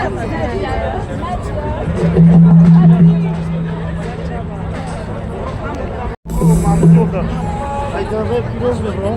I can have kilos, bro.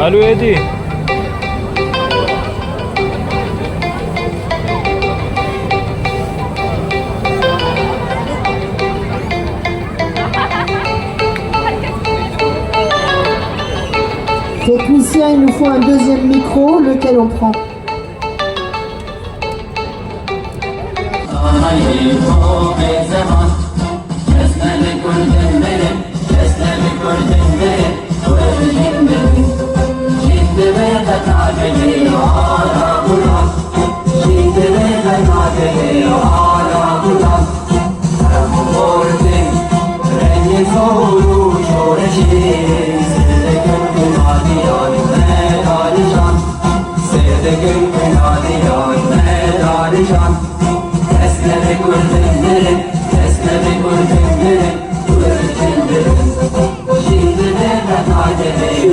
Allô Eddie. Technicien, il nous faut un deuxième micro, lequel on prend?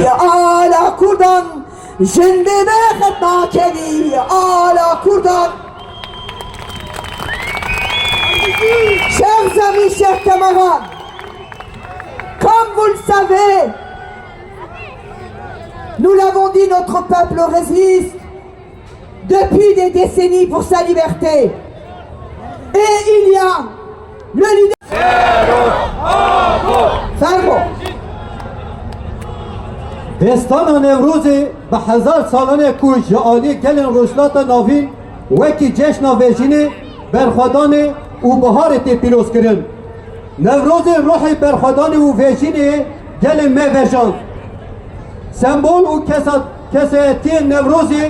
Ya ala kurdan Jindine khidma kedi ala Kurdan. Chers amis, chers camarades, comme vous le savez, nous l'avons dit, notre peuple résiste depuis des décennies pour sa liberté. Et il y a le leader... Fermo. دستان نوروزی به 1000 سالانه کوش یا عالی گلن روشلات ناوین وکی جشن ویژینی برخوادان و بهار تی پیروز کرن نوروز روحی برخوادان و ویژینی گلن میوشان سمبول و کسایتی نوروزی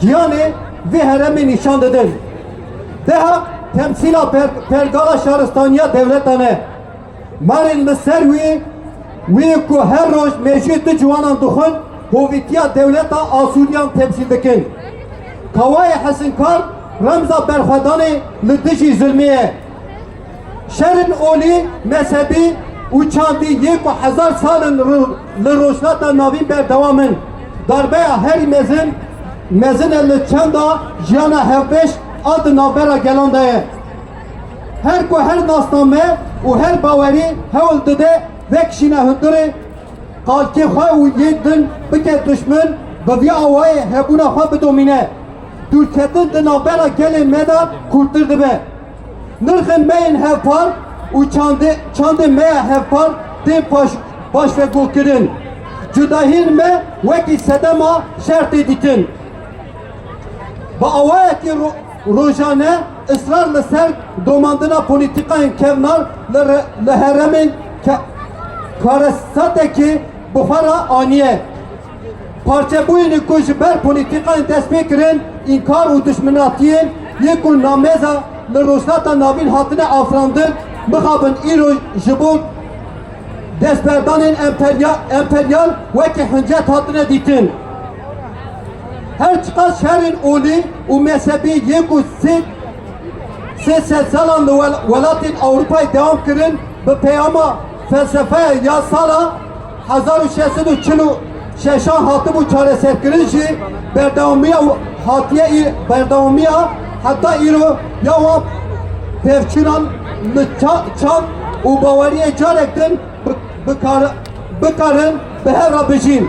گیانی و هرمی نشان دادن ده تمثیل پرگالا شهرستانیا دولتانه مارین مسروی وی کو هر روز موجود جوانان دخون هویتیا دولتا آسوریان تمثیل دکن کوای حسن کار رمزا برخوادانی لدجی ظلمیه شرن اولی مذهبی و چاندی 1000 سال لروشنات ناوین بردوامن darbe her mezin elle çanda jiyana hevbeş adı nabera gelandaye her ko her nasname u her baveri hevl dede vekşine hındırı kalki xay u yedin bike düşmün bevya avay hebuna xay bidomine Türkiye'nin de nabera gelin meda kurtırdı be nırkın meyin hevpar u çandı meya hevpar din baş ve gulkirin Cüdahin me veki sedema şert editin. Ba avayeti rojane ısrarla ser domandına politikayın kevnar le heremin karasateki buhara aniye. Parça buyunu kujber politikayın tesbikrin inkar u düşmanatiyin yekul nameza le rojnata navin hatine afrandın mıhabın iro jibut Desperdanın emperyal veki hıncet hatine ditin. Her çıkan şehrin oli u mezhebi yeku sesalan velatin Avrupa'yı devam kırın ve peyama felsefe ya sala 1646 hatı bu çareser kırıncı berdavamiya hatta iro yava pevçunan çat u bavariye carektin بکارن به هر بجین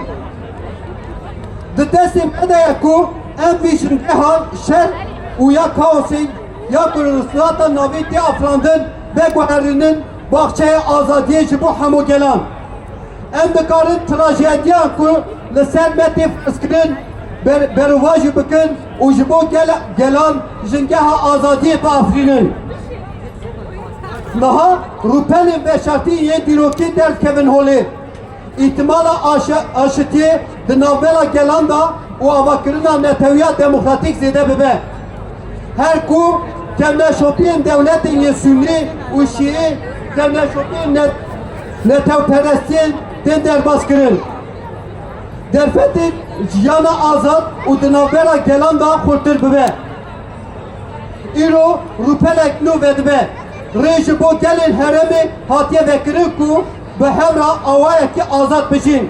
دستیم ادای کو ام ویژنگه ها شر و یا کاوسی یا گرسنات نویتی افراندن به گوهرینن باغچه آزادی جبو همو گلان ام بکارن تراژدیا کو لسر متی فسکرین برواج بکن و جبو گلان جنگه ها آزادی به افرینن Naha rupenin beşartı ye diroki dert kevin holi. İhtimala aşıtiye dinavbela gelanda o avakırına neteviya demokratik zede bebe. Her ku kemne şopiyen devletin ye sünni u şii kemne şopiyen netevperestin den derbaskırın. Derfetin jiyana azad u dinavbela gelanda kurtur bebe. İro rupelek nu vedbe. Reji bo gelin heremi hatiye vekirin ku ve hevra avaya ki azat bişin.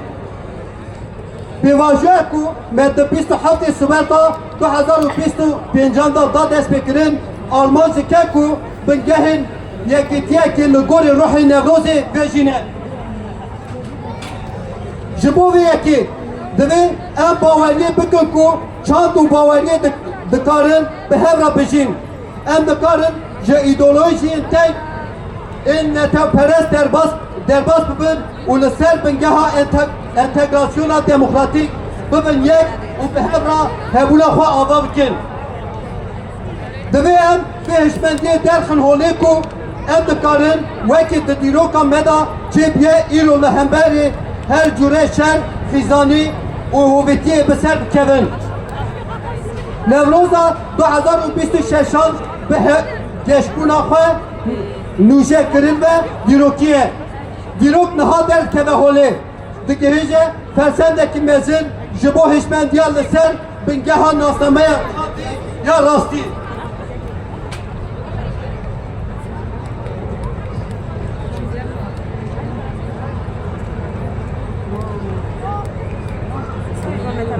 Bivajı ku medde 27 Sümerta 2025'da da dest bekirin Alman zike ku bingehin yekitiye ki lugori ruhi nevrozi vejine. Jibo ve yeki devi en bavariye bikin ku çandu bavariye dikarin ve hevra bişin. En dikarin je ideolojiyin tek en neteperest derbas bibin u li ser bingeha entegrasyona demokratik bibin yek u behevra hebula xwe ava bikin. Divê em vê hişmendiyê derxin holê ku em dikarin wekî di dîroka me da çêbiye îro li hemberê her cure şer, xîzanî û hovêtiyê bi ser bikevin. Nevroza 2026 bi Geşbuna xwe nûşe kirin ve dîrokiye. Dîrok niha derkeve holê. Digihêje fersendekî mezin ji bo hişmendiya li ser bingeha nasnameya ya rastî.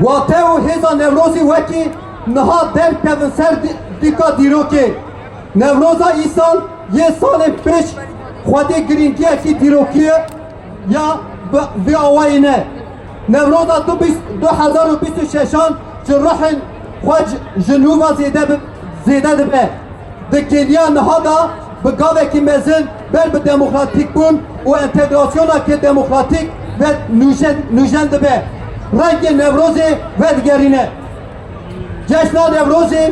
واته و هزا نوروزی وکی نها در کبن سر دیکا دیروکی نوروزا ایسال یه سال پیش خواده گرینگی اکی دیروکیه یا وی آوائی نه نوروزا 2026 جروحن خواج جنوبا زیده دبه دکیلیا نها دا بگاوه کی مزن بر به دموکراتیک بون و انتگراسیونا که دموکراتیک و نوژن دبه رنگ نوروزی و دیگرینه جشن نوروزی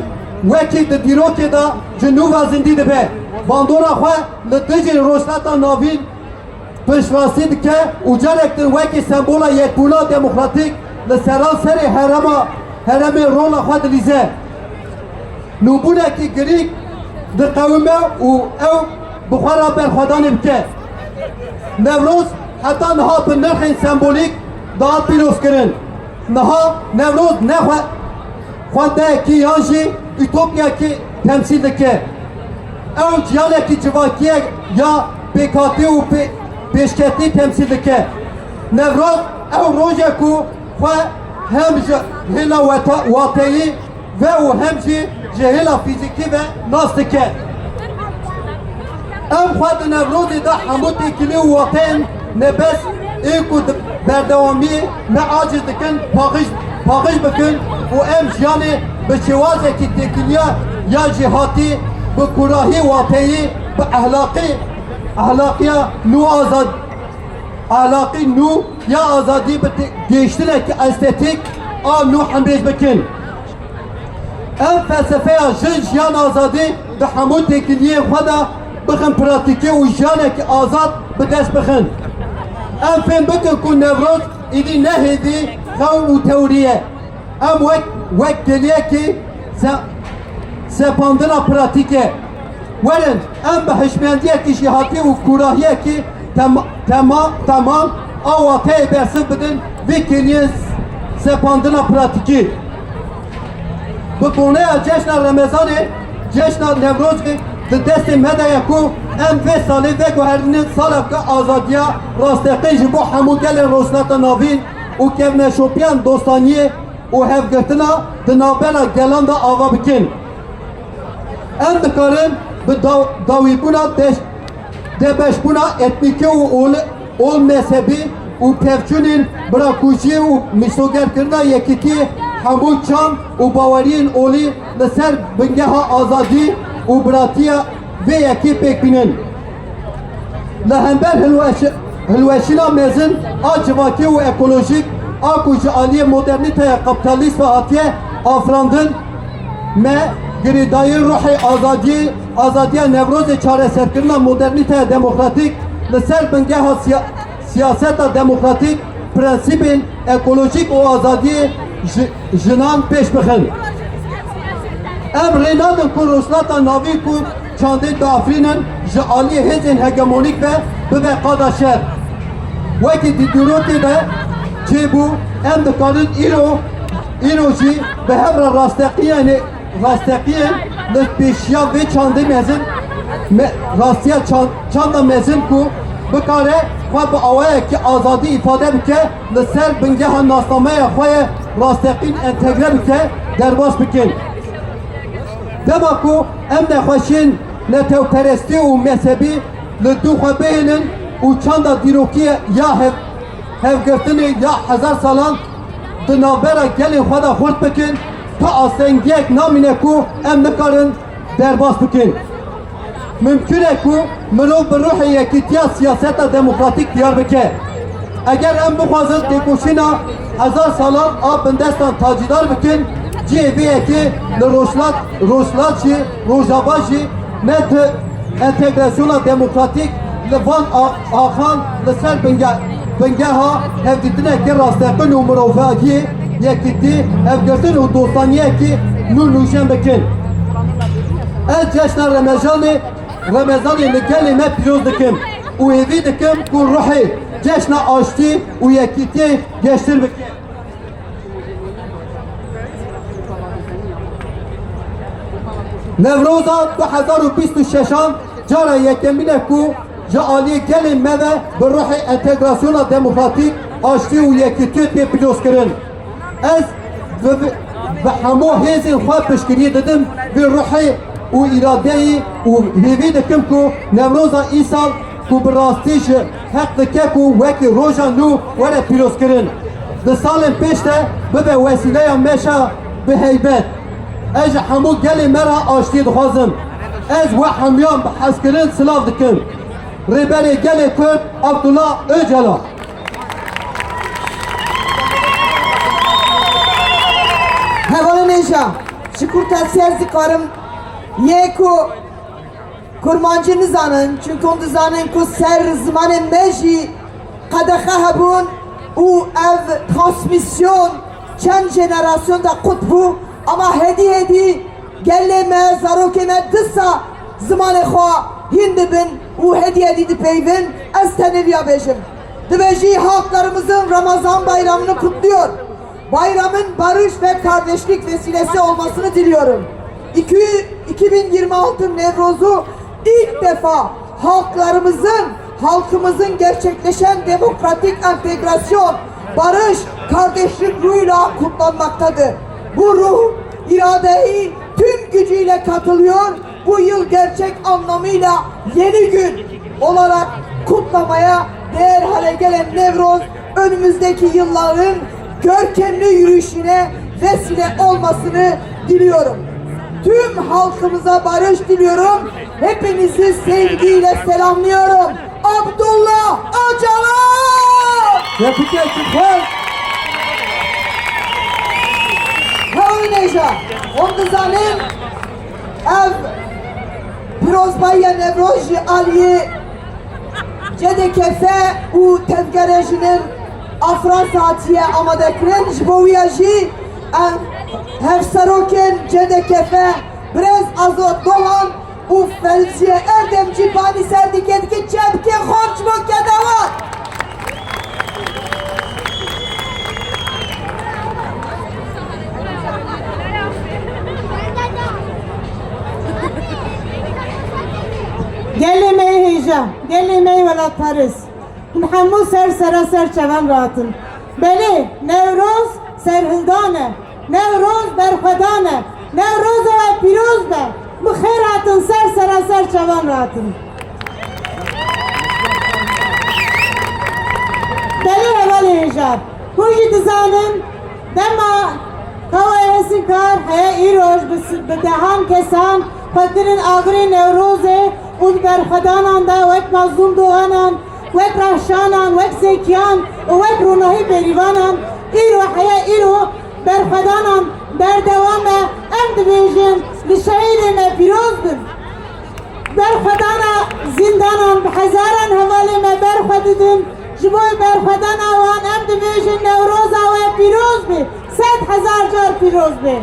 وکی د دیروکی دا جنوبا زندی دبه باندورا خواه لدجی روشناتا ناوین پشراستی دکه و جرکتن وکی سمبولا یک بولا دموکراتیک لسران سری هرم رولا خواه دلیزه نوبونه کی گریک د قومه و او بخورا برخوادانی بکه نوروز حتی نها به نرخ سمبولیک داد پیروز کرن نها نوروز نه خونده کی یانجی ایتوپیا کی تمثیل دکه او جیانه کی جواکیه یا پیکاتی و پیشکتی تمثیل دکه نوروز او روژه کو هم هلا واقعی و هم جهلا فیزیکی و ناستکه ام خواهد نوروزی دا حمود تکیلی و واقعین نبس ایکو بردوامی نه عاجز دکن پاقش بکن و ام جیانی به شوازه که تکیلیا یا جهاتی به کراهی واقعی به احلاقی نو آزاد احلاقی نو یا آزادی به گیشتنه که استетیک نو حمریز بکن ام فلسفه جیان آزادی به همون تکیلیه خدا بخن پراتیکی و جیانه که آزاد به دست بخن ام فهم بکن کن نوروز ایدی نهیدی خواه و تئوریه ام وک گلیه که سپاندنا پراتیکه ورن ام به حشمندیه که جهاتی و کوراهیه که تمام آواته برسن بدن وی گلیه سپاندنا پراتیکی بکنه جشن رمضان جشن نوروز د دست مدعی کو ام و سالی و گوهرین سال که آزادیا راستقی جبو همو گل روشنات ناوین و کفن شوپیان دوستانیه و هفگرتنا دنابلا گلان دا آوا بکن ام دکارن به داویبونا دبشبونا اتنیکی و اول مذهبی و پفچونین براکوشی و میسوگر کرنا یکیتی همون چان و باورین اولی لسر بنگه ها آزادی و براتیا و یکی پیک بینن لهنبر هلوشینا مزن آجواکی و اکولوژیک آکو جعالی مدرنیته کپیتالیست و آتیه آفراندن ما گریدای روح آزادی نوروز چاره سرکرنا مدرنیته دموکراتیک لسر بنگه ها سیاست دموکراتیک پرنسیپ اکولوژیک و آزادی جنان پیش بخن ام رینادن کو روشناتا ناوی کو چانده دافرینن جعالی هزین هگمونیک به بقادا شهر وکی دیدوروتی ده چه بو ام دکارن ایرو جی به همرا راستقیه لپیشیا و چانده مزن راستیا چانده مزن کو بکاره خواه با آوائه که آزادی ifade بکه لسر بنگه ها ناسنامه خواه راستقین انتگره بکه درباس بکن دما کو ام نخوشین نتو پرستی و مذهبی لدو خواه بینن و چند دیروکی یا هفگرتنی یا 1000 سالان دنابرا گلی خواه دا خورد بکن تا آسنگیک نامینه کو ام نکارن درباس بکن ممکنه که ملو به روح یکیتیا سیاست دموکراتیک دیار بکه اگر ام بخوازد دیکوشینا 1000 سالان آب بندستان تاجیدار بکن جیویه که روشلات جی روژابا جی نت انتگراسیون دموکراتیک لفان آخان لسر بنگه ها هفدیتنه که راستقن و مروفاگی یکیتی هفگرتن و دوستانیه که نوشن بکن از جشن رمضانی لگلی ما پیروز دکم و ایوی دکم که روحی جشن آشتی و یکیتی گشتر بکن نوروزا 2026 جارا یکمینه که جعالی گلی ما به روح انتگراسیون دموکراتیک آشتی و یکیتی پیروز کرن از ve hamo hezin xwe piştgiriyê didim vê ruhê û îradeyê û hêvî dikim ku Newroza îsal ku bi rastî ji heq dike ku wekî roja nû were pîrozkirin. Di salên pêş de bibe wesîleya meşa bi heybet. Ez ji hemû gelê me re aştî dixwazim. Ez we hemyan bi hezkirin silav dikim. Rêberê gelê Kurd Abdullah Öcalan. Hevalê nêja ji kurtelsiyaz dikarim yê ku kurmancı nizanin çünkü on dizanin ku ser zimanê me jî qedexe hebûn û ev transmisyon çend jenerasyon da qut bû ama hedî gelê me zarokê me disa zimanê xwe hîn dibin û hedî dipeyvin ez tenêviya bêjim. Dibe jî halklarımızın Ramazan bayramını kutluyor. Bayramın barış ve kardeşlik vesilesi olmasını diliyorum. 2026 Nevroz'u ilk defa halkımızın gerçekleşen demokratik entegrasyon, barış, kardeşlik ruhuyla kutlanmaktadır. Bu ruh iradeyi tüm gücüyle katılıyor. Bu yıl gerçek anlamıyla yeni gün olarak kutlamaya değer hale gelen Nevroz önümüzdeki yılların görkemli yürüyüşüne vesile olmasını diliyorum. Tüm halkımıza barış diliyorum. Hepinizi sevgiyle selamlıyorum. Abdullah Öcalan! Tebrik ederim. Neja, on dizanim ev pirozbaya Nevroji Aliye Cedekefe û tevgerejinin afran saatiye amade kirin ji bo wî jî hevserokên Cedekefe Brez Azot Doğan û Felciye Erdemcî banî ser dike çepkê xwe ji bo kedevat. Gelê me hêja, gelê me welat Paris. Hûn hemû ser çevan ratin. Belê, Newroz serhildan e. Newroz berxwedan e. Newroz we pîroz be. Bi xêr hatin ser çevan ratin. Belê hevalê hêja. Hûn jî dizanin dema kawaya hesî kar heye îroj bi dehan kesan xwedirin agirê Newrozê û berxwedanan da wek Mazlûm Doğanan, wek Rehşanan, wek Zekiyan û wek Rûnahî Berîvanan îro heye îro berxwedanan berdewam e em dibêjin li şehîdê me pîroz bin. Berxwedana zindanan bi hezaran hevalê me berxwe didin ji bo berxwedana wan em dibêjin Newroza we pîroz bê, 100,000 car pîroz bê.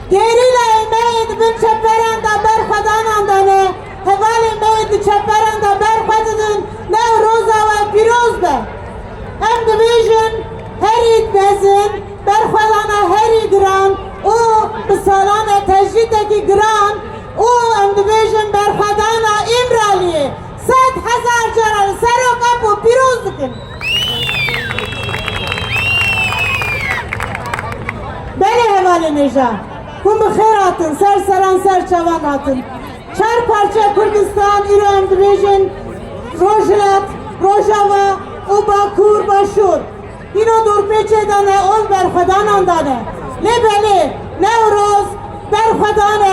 Gerîla me dibin çeperan da berxwedanan da ne hevalê me di çeperan da berxwe didin Newroza we pîroz be. Em dibêjin herî mezin berxwedana herî giran û bi salan e tecrîdekî giran û em dibêjin berxwedana İmraliyê 100,000 car li serok ap û pîroz dikin. Belê hevalê nêja. Hûn bi xêr hatin ser çevan hatin. Çar parça Kurdistan îro em dibêjin Rojhilat, Rojava û Bakur Başûr. Îro dûrpêçê de ne ol berxwedanan da ne. Lê belê Newroz berxwedan e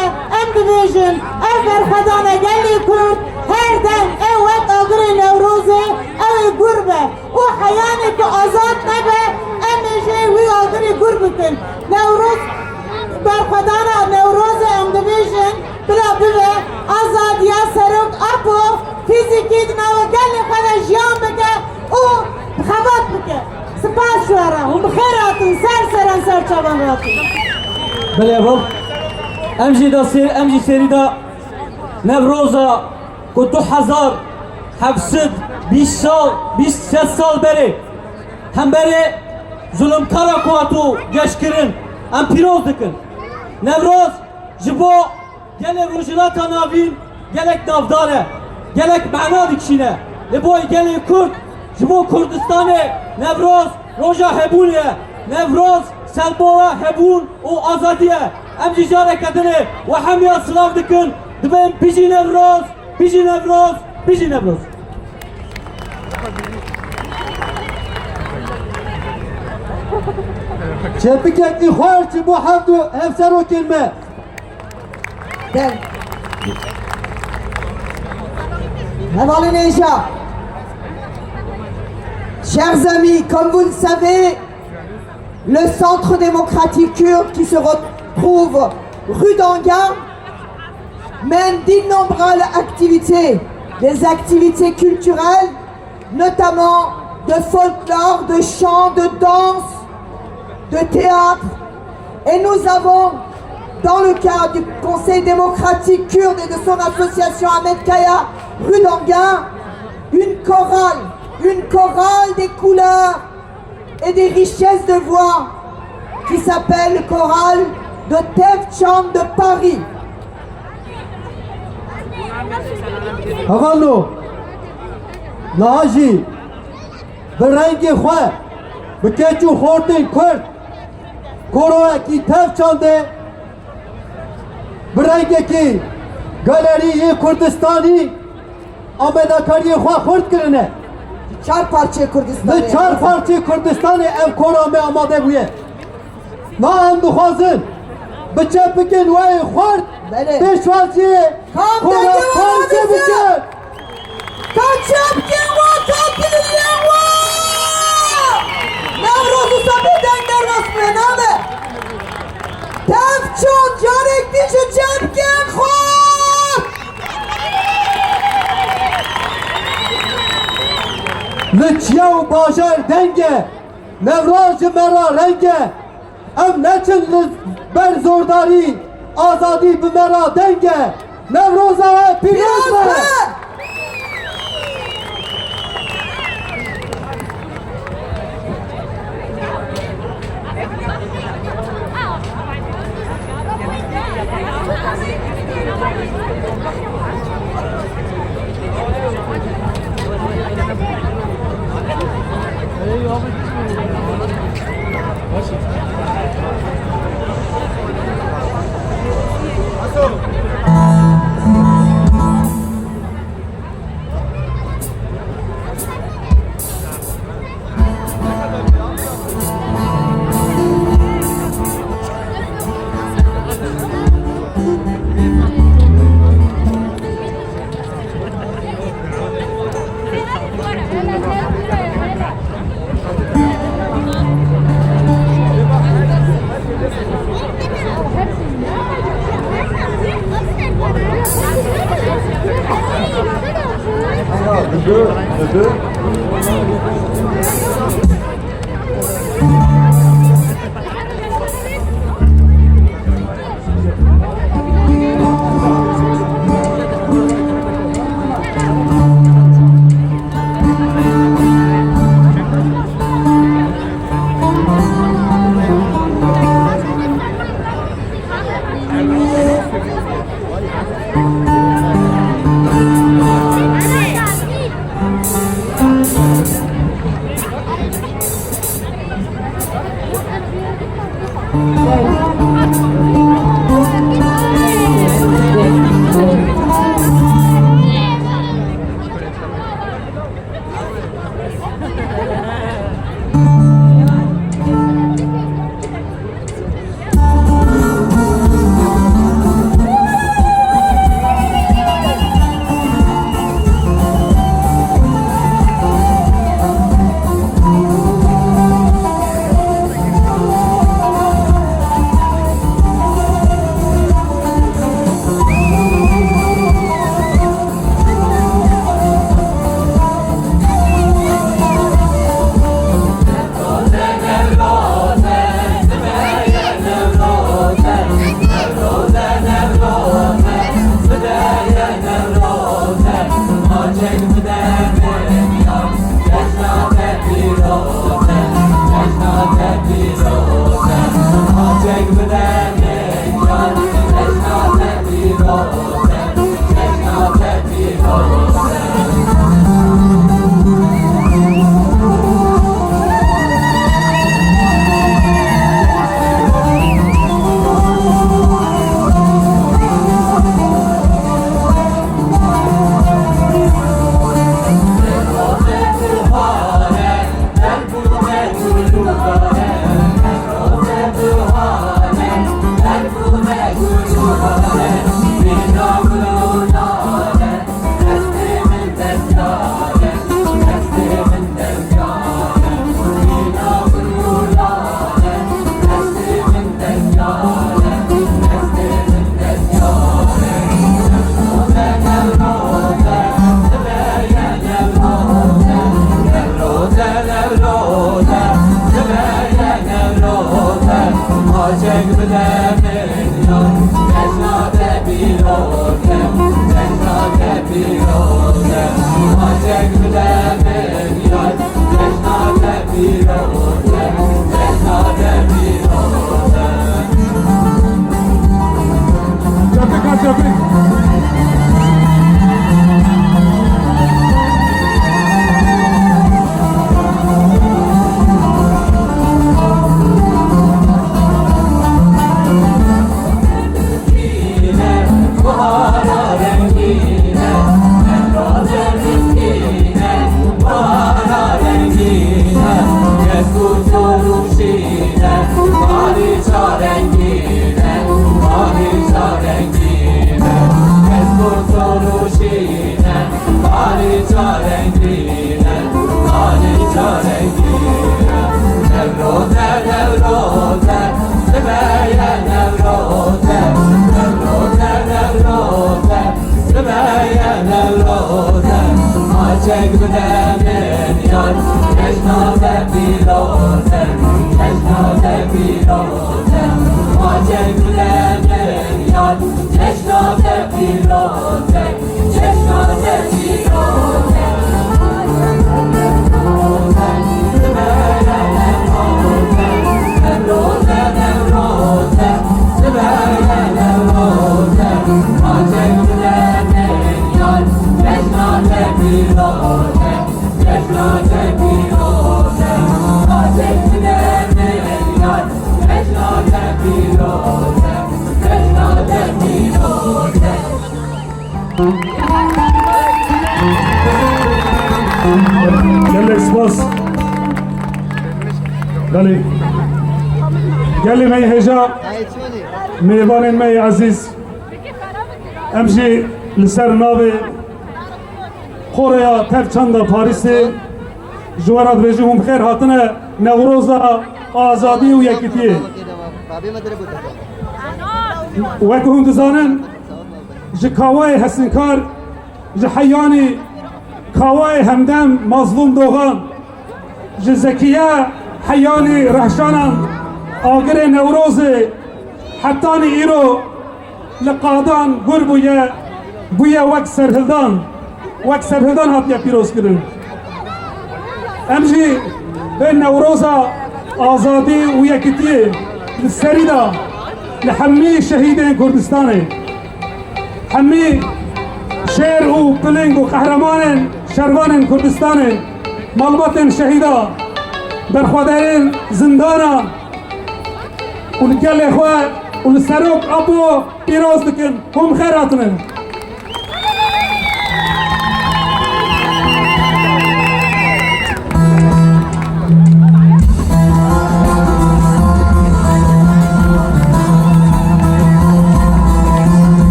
em dibêjin ev berxwedan e gelê Kurd her dem ew wek agirê Newrozê ew ê gur be û heyanê ku azad nebe em ê jê wî agirê gur bikin. Newroz berxwedana Newrozê em dibêjin bila bibe azadiya serok apo fîzîkî di nava gelê xwe de jiyan bike û xebat bike. Spas şwara hûn bi xêr hatin ser çavan ratin. Belê bav em jî serî da Newroza ku 2720 sal berê hemberê zulmkara ku hatû geşkirin em pîroz dikin. Newroz ji bo gelê rojhilata navîn gelek navdar e, gelek mena dikişîne. Li bo gelê Kurd ji bo Kurdistanê Newroz roja hebûnê ye. Newroz سلبوا هبون وآزادية أم جارة كدني وحمية صلاف دكن دبين بيجي نفروز بيجي نفروز بيجي نفروز Çepikek ihvar ki bu havdu efser o kelime. Ben. Avant les ninjas. Chers amis, comme vous le savez, le Centre démocratique kurde qui se retrouve rue d'Anga mène d'innombrables activités, des activités culturelles, notamment de folklore, de chant, de danse, de théâtre. Et nous avons, dans le cadre du Conseil démocratique kurde et de son association Ahmed Kaya, rue d'Anga, une chorale des couleurs et des richesses de voix qui s'appelle le chorale de Tevchand de Paris. Havano, Nahaji, Berengi Khwa, Bekechu Hortin Kurt, Koroa ki Tevchande, Berengi ki Galeri Kurdistani, Amedakari Khwa Kurt Kirine. Çar parça Kürdistan'ı. Ne çar parça Kürdistan'ı ev korame amade buye. Na em duxwazin biçe bikin ve xwart Bele. pêşwaziye Kam kora denge parça var bikin. Kaçıp kim var katilin var. Nevroz'u sabit dengler basmıyor ne haber? Tevçon can ektici cemken xwart. Li çiya bajar denge Nevraj mera renge em neçin li ber zordarî azadî bi mera denge Nevroza ve pîroz be. Yazdı. gelek spas. Gelin ey heja, meyvanın ey aziz. Emji liser nave Koreya Tevçanda Paris'te Juvarat ve Juhum Kher hatine Nevroza azadi ve yekitiye. Ve kuhum dizanen ji kavay hesinkar ji hayyani kavay hemdem mazlum doğan ji zekiye hayyani rahşanan agire Nevroze hattani iro لقادان gur buya vak serhildan hatiye piroz kirin. Emji ben Nevroza azadi ve yekitiye للسريدة لحمي شهيدين كردستاني حمي شير و بلنگ و قهرمان شروان كردستاني مالبات شهيدة برخوادرين زندانا ولكل اخوات ولسروك ابو بيروز دكن هم خيراتنا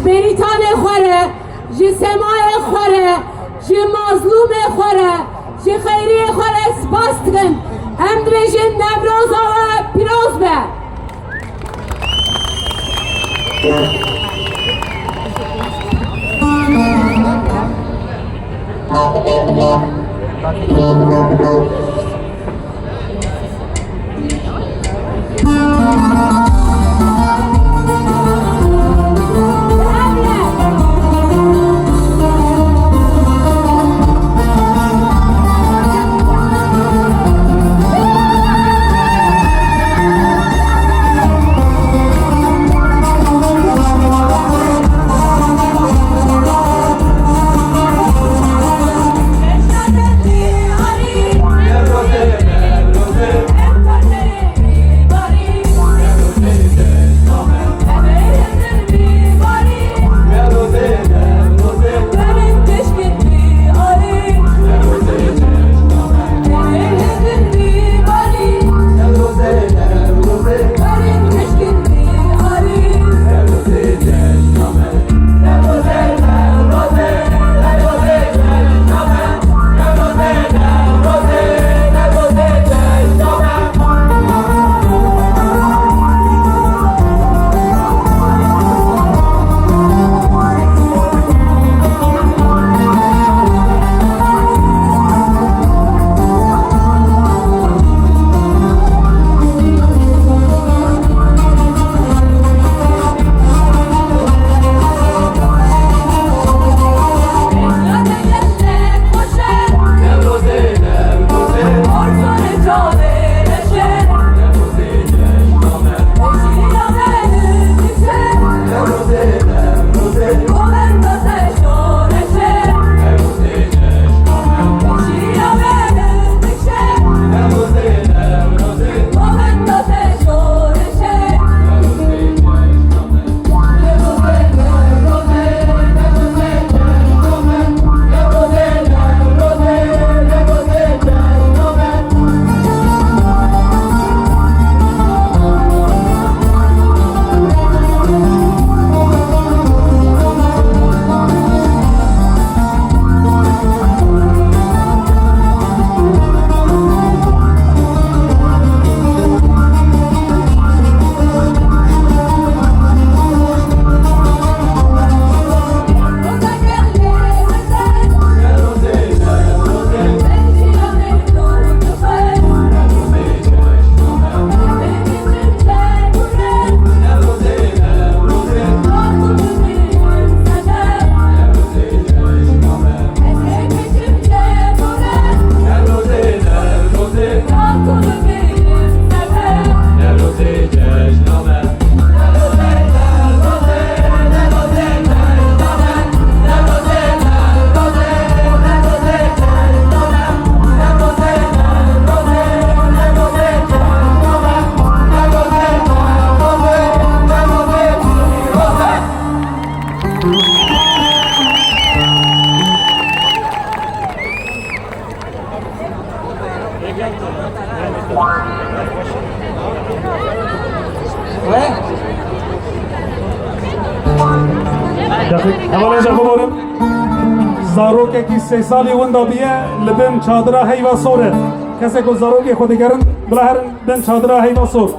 بریتان خوره جی سمای خوره جی مظلوم خوره جی خیری خوره سپاس دکن هم دویجین نوروز و پیروز به اولا جا ببارم زاروک کی 3 سالی وندا بیه لبن چادرا هیوا سوره کسی که زاروک خودگرن بلا هر بن چادرا هیوا سور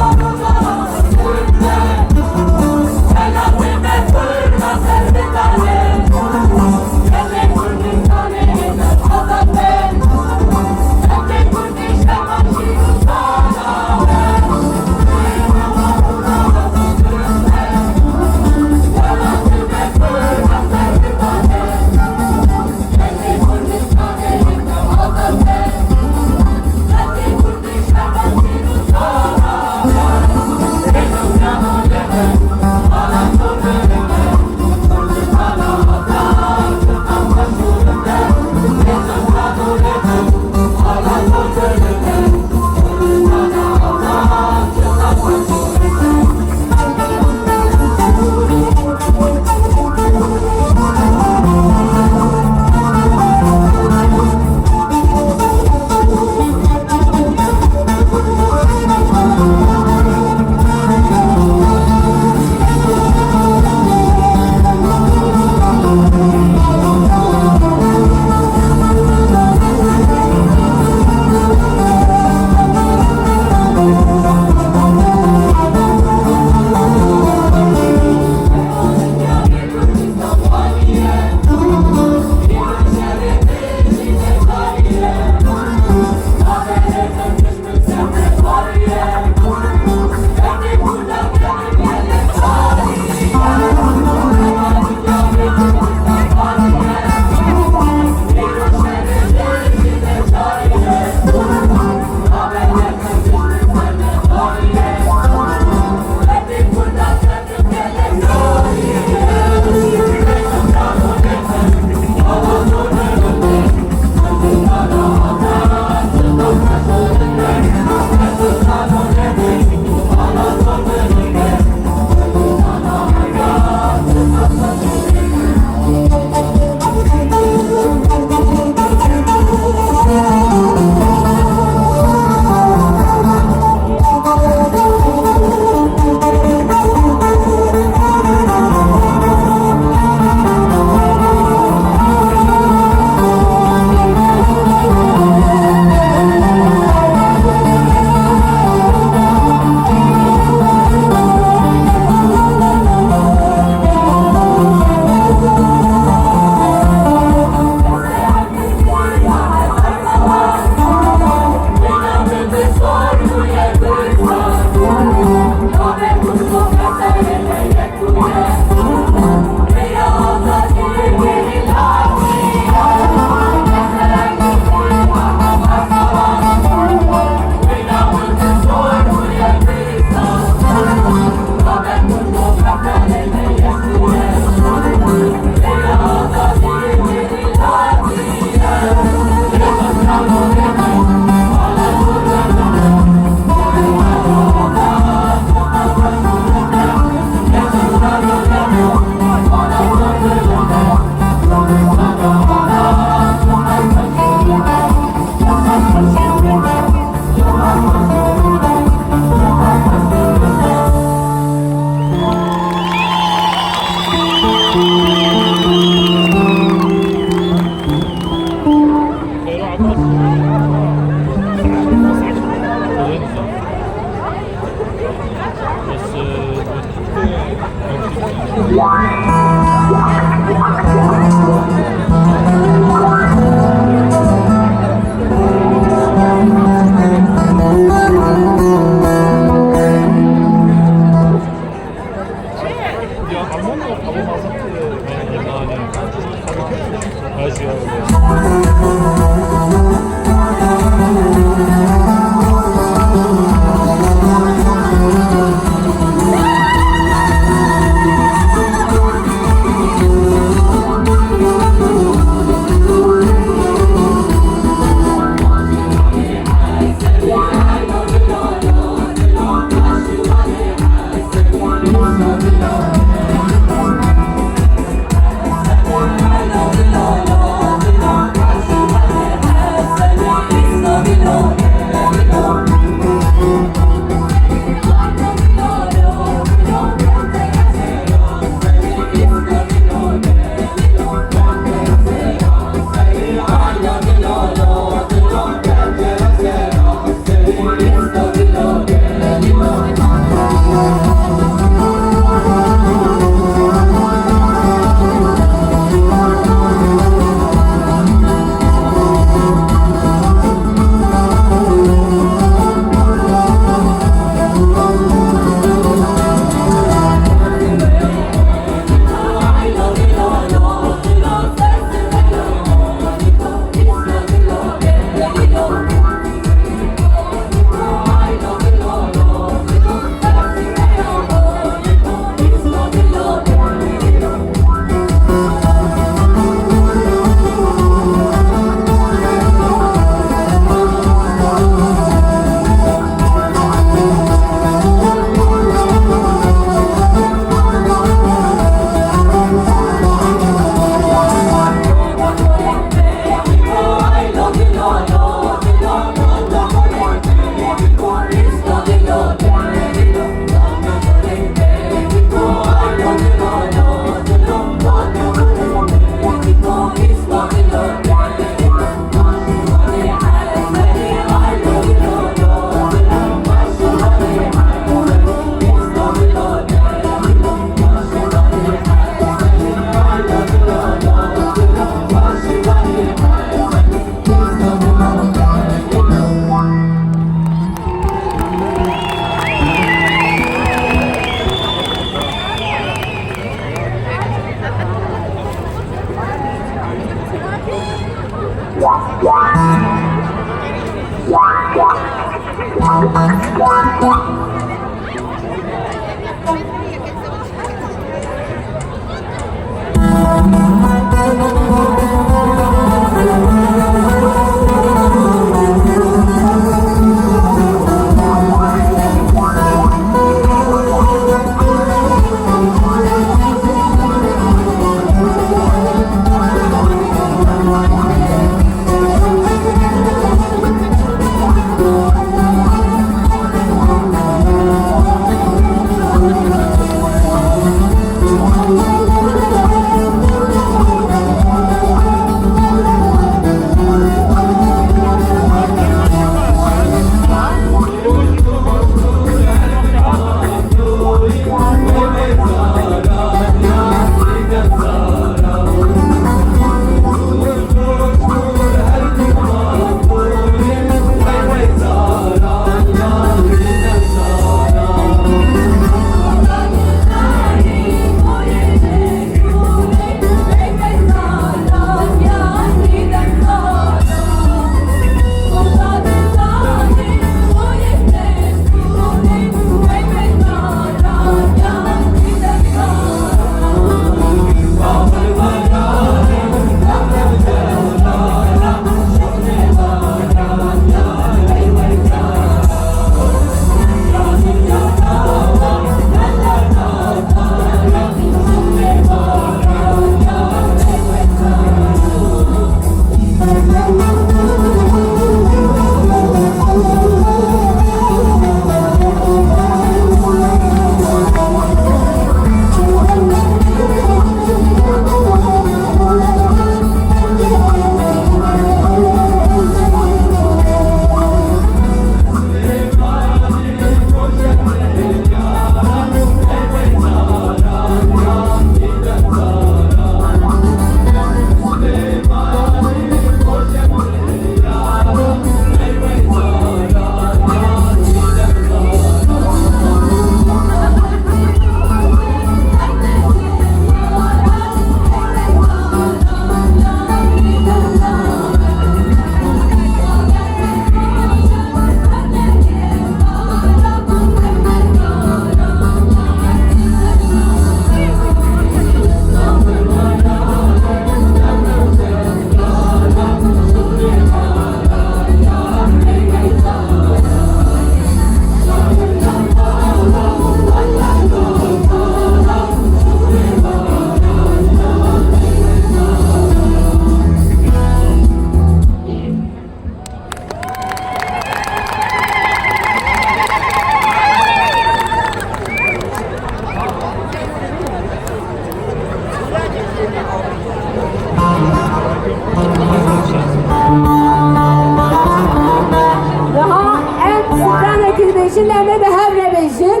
بجنلمه به هفره بجن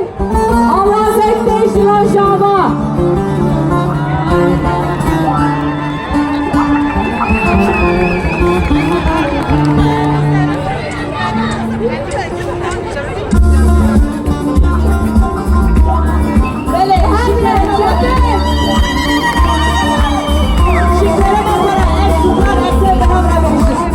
آوازک بجن آجاوا بله هفره جبه شکره بخوره از سوکان اکتر به هفره بجن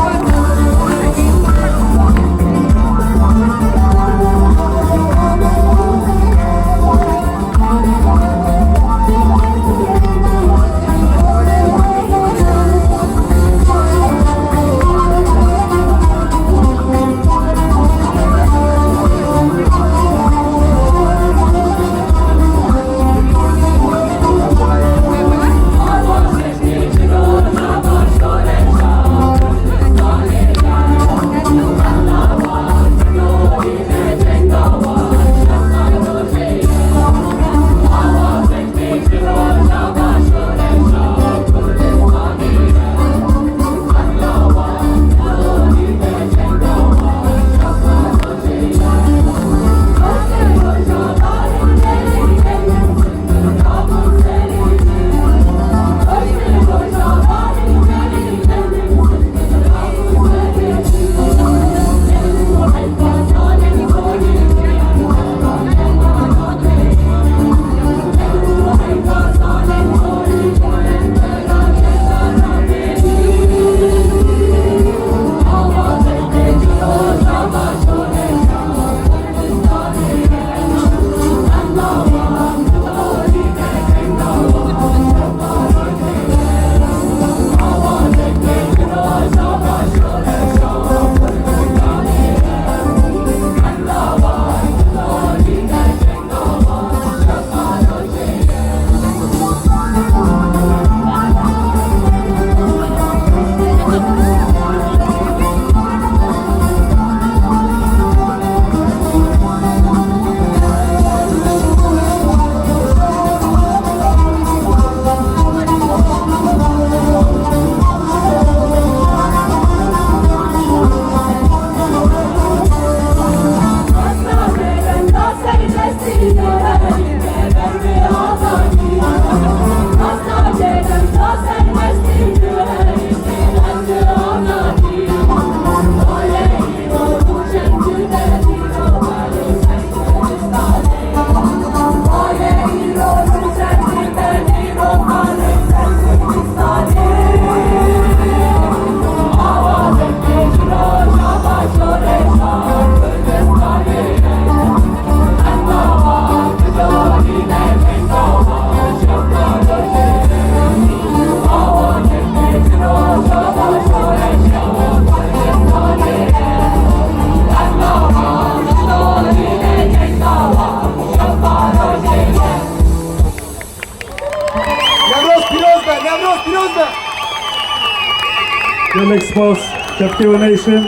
Gel Expos, Captive Nation.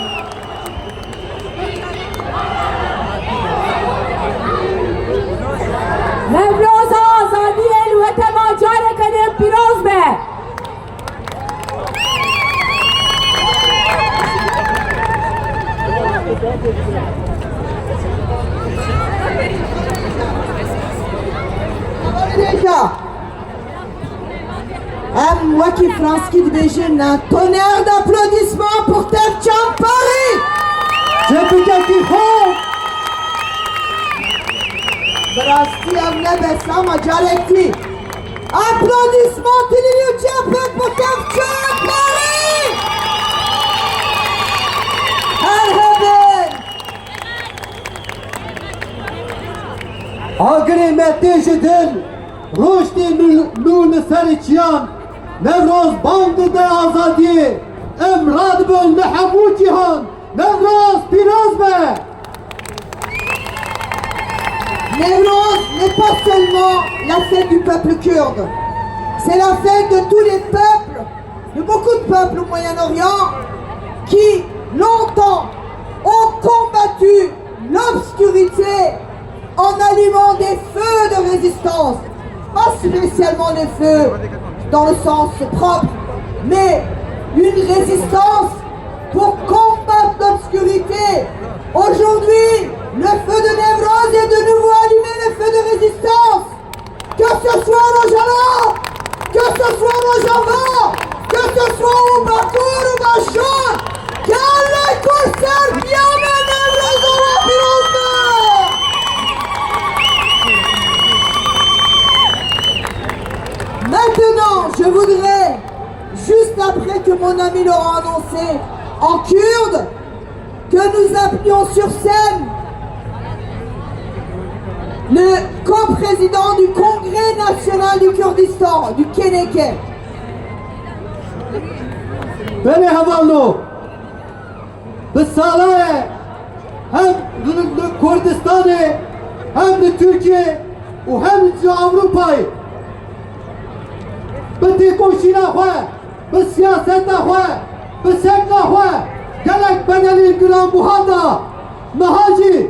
نوروز آزادی الوطن ماجر کنیم پیروز به Déjà, moi qui France qui débêche un tonnerre d'applaudissements pour Tefcham Paris. جبتك خوب براستی هم نبسم مجالتی. Applaudissements تلیلیو چپت pour Tefcham Paris. Merhaba. آگری متیش دل رشدی نون سرچیان نوروز باند در آزادی امراد بل نحبو جهان نوروز پیروز به Newroz n'est pas seulement la fête du peuple kurde, c'est la fête de tous les peuples, de beaucoup de peuples au Moyen-Orient qui longtemps ont combattu l'obscurité en allumant des feux de résistance, pas spécialement des feux dans le sens propre, mais une résistance pour combattre l'obscurité. Aujourd'hui, le feu de mon ami l'aura annoncé en kurde, que nous appelions sur scène le co-président du Congrès national du Kurdistan, du Kenneke. بله هوالو به سالای هم کردستان هم ترکیه و هم اروپای به تیکوشینا خواه به سیاست خواه به سمنا خواه گلک بدلی گرام بوهادا نهاجی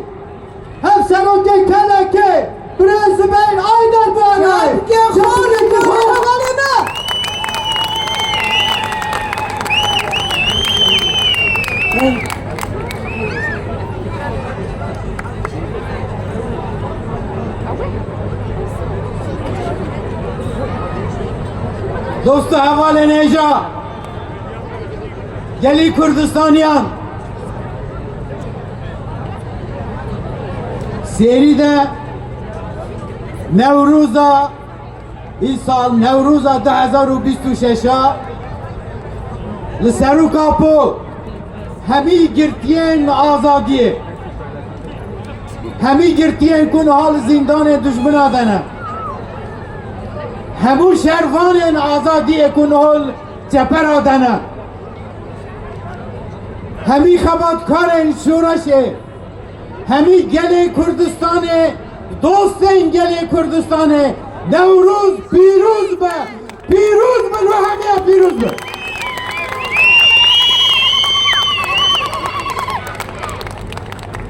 هم سروکه کلکه برنز بین آیدر بانای دوست احوال نیجا گلی کردستانیان سری ده نوروزا این سال نوروزا 2026 لسرو کاپو همی گرتین آزادیه همی گرتین کن حال زندان دشمن آدنه همو شروان آزادیه کن حال چپر آدنه همی خباتکار شورشه همی گل کردستان دوست این گل کردستان نوروز پیروز به و همه پیروز به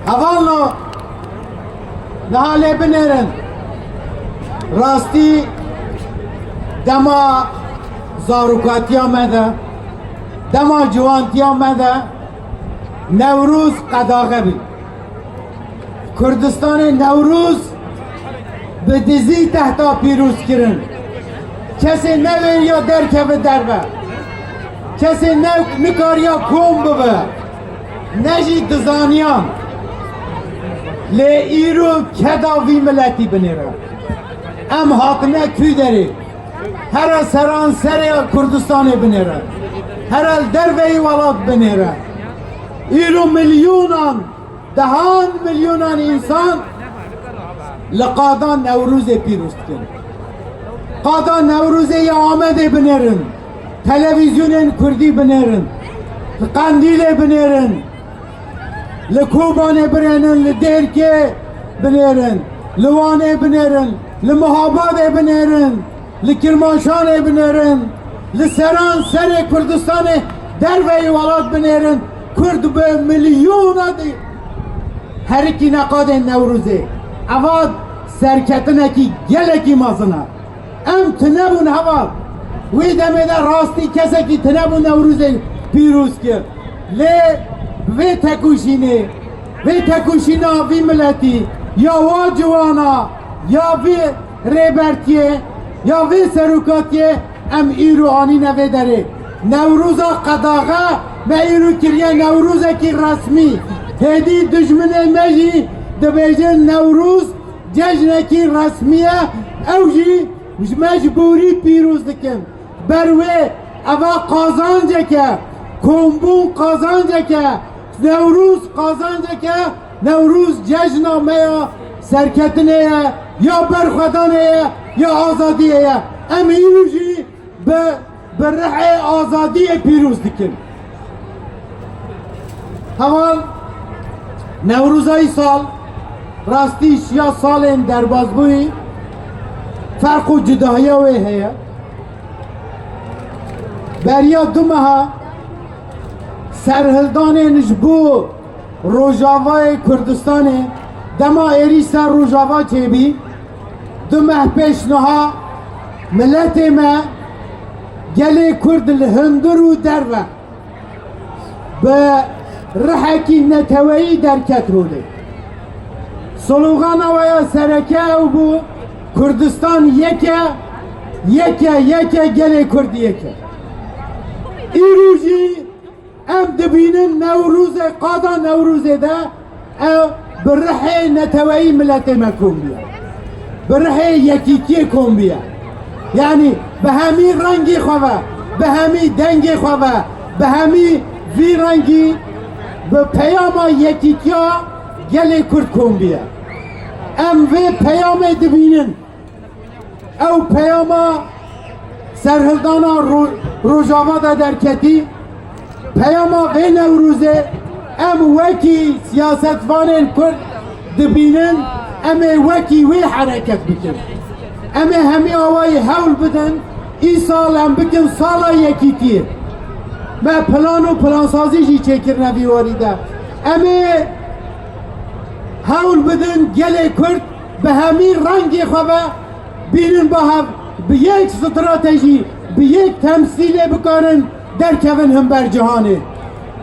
حوالا نهاله بنرن راستی دما زاروکاتی آمده دما جوانتی آمده نوروز قداغه بی کردستان نوروز به دیزی تحتا پیروز کرن کسی نویر یا درکه به دربه کسی نکار یا کوم ببه نجی دزانیان لی ایرو کداوی ملتی بنیره ام حاکمه کوی داری هر سران سر کردستان بنیره هر دروی ولاد بنیره ایرو میلیونان دهان میلیونان انسان لقادان نوروز پیروز کن قادان نوروز یا آمده بنیرن تلویزیون کردی بنیرن قندیل بنیرن لکوبانه برنن لدرکه بنیرن لوانه بنیرن لمحاباده بنیرن لکرمانشانه بنیرن لسران سر کردستان دروی ولاد بنیرن کرد به میلیون دی هر کی نقاد نوروزه اواد سرکتنه کی گله کی مازنه ام تنبون هوا وی دمه در راستی کسی کی تنبون نوروزه پیروز کرد لی وی تکوشینا وی ملتی یا واجوانا یا وی ریبرتیه یا وی سروکاتیه ام ایرو آنی نوی داره نوروزا قداغه ما ایرو کریه نوروزه کی رسمی هدی دشمن مجی دبیجه نوروز جشنه کی رسمیه اوجی مجبوری پیروز دکن بروی اوا قازانجه که کمبون قازانجه که نوروز قازانجه که نوروز جشنامه یا سرکتنه یا برخودانه یا آزادیه ام ایروجی به رح آزادی پیروز دکن همان نوروزای سال راستیش یا سال درباز بوی فرق و جدایی وی هیا بریا دو ماه سرهلدان نجبو روژاوای کردستان دما ایری سر روژاوا چه بی دو ماه پیش نها ملت ما گلی کرد الهندر و دربه به رحکی نتوایی درکت روله سلوغان ویا سرکه او بو کردستان یکه گلی کرد یکه ایروجی ام دبینن نوروز قادا نوروز ده او برحی نتوایی ملت ما کن بیا برحی یکیکی کن بیا یعنی به همی رنگی خواه به همی دنگی خواه به همی وی رنگی به پیام یکیتیا گل کرد کنبیه ام وی پیام دبینن او پیام سرهلدانا روجاوا دا درکتی پیام وی نوروزه ام وکی سیاستوانین کرد دبینن ام وکی وی حرکت بکن ام همی آوای حول بدن ای سال هم بکن سالا یکیتیه ما پلان و پلانسازی جی چکر نویواری ده ام حول بدن گل کرد به همی رنگی خواه بینن با هم به یک استراتژی به یک تمثیل بکارن در کون هم بر جهانه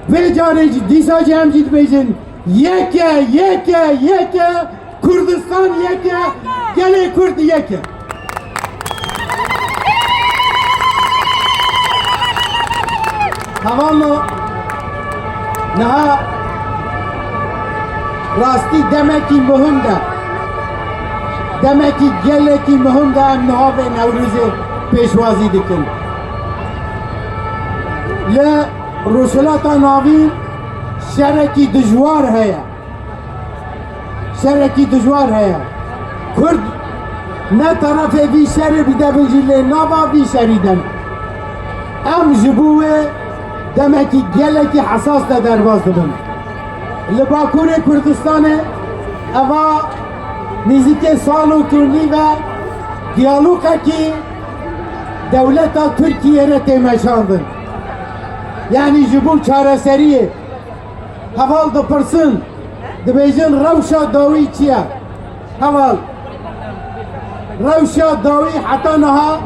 به جاره دیسا جمع جید بیجن یکه کردستان یکه گل کرد یکه تمام نه راستی دمکی مهم ده دمکی گلکی مهم ده ام نها به نوروز پیشوازی دکن ل رسولات ناوین شرکی دجوار هیا شرکی دجوار هیا کرد نه طرف وی شر بیده بنجیله نابا وی شریدن ام جبوه دمکی گلکی حساس ده درواز دبن لباکور کردستان اوا نزدیک سالو کنی و دیالوگا کی دولتا ترکیه را تیمشاندن یعنی جبو چاره سریه حوال دو پرسن دبیجن روشا داوی چیه حوال روشا داوی حتی نها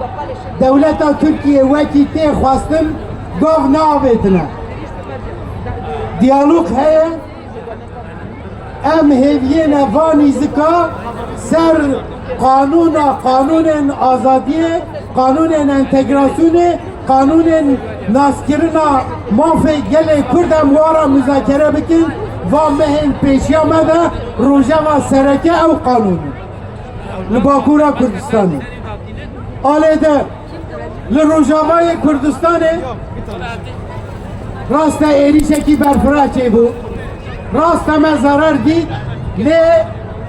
دولتا ترکیه وکی تی خواستن گاو ناویتنه دیالوگ هیه ام هیوین وانی زکا سر قانون آزادی قانون انتگراسیون قانون ناسکرنا مافی گل کردم وارا مذاکره بکن و مهن پیشی آمده روژه و سرکه او قانون لباکورا کردستانی آلیده لروژاوای کردستانی راست ایریشه کی برفرا چه بود راست همه ضرر دید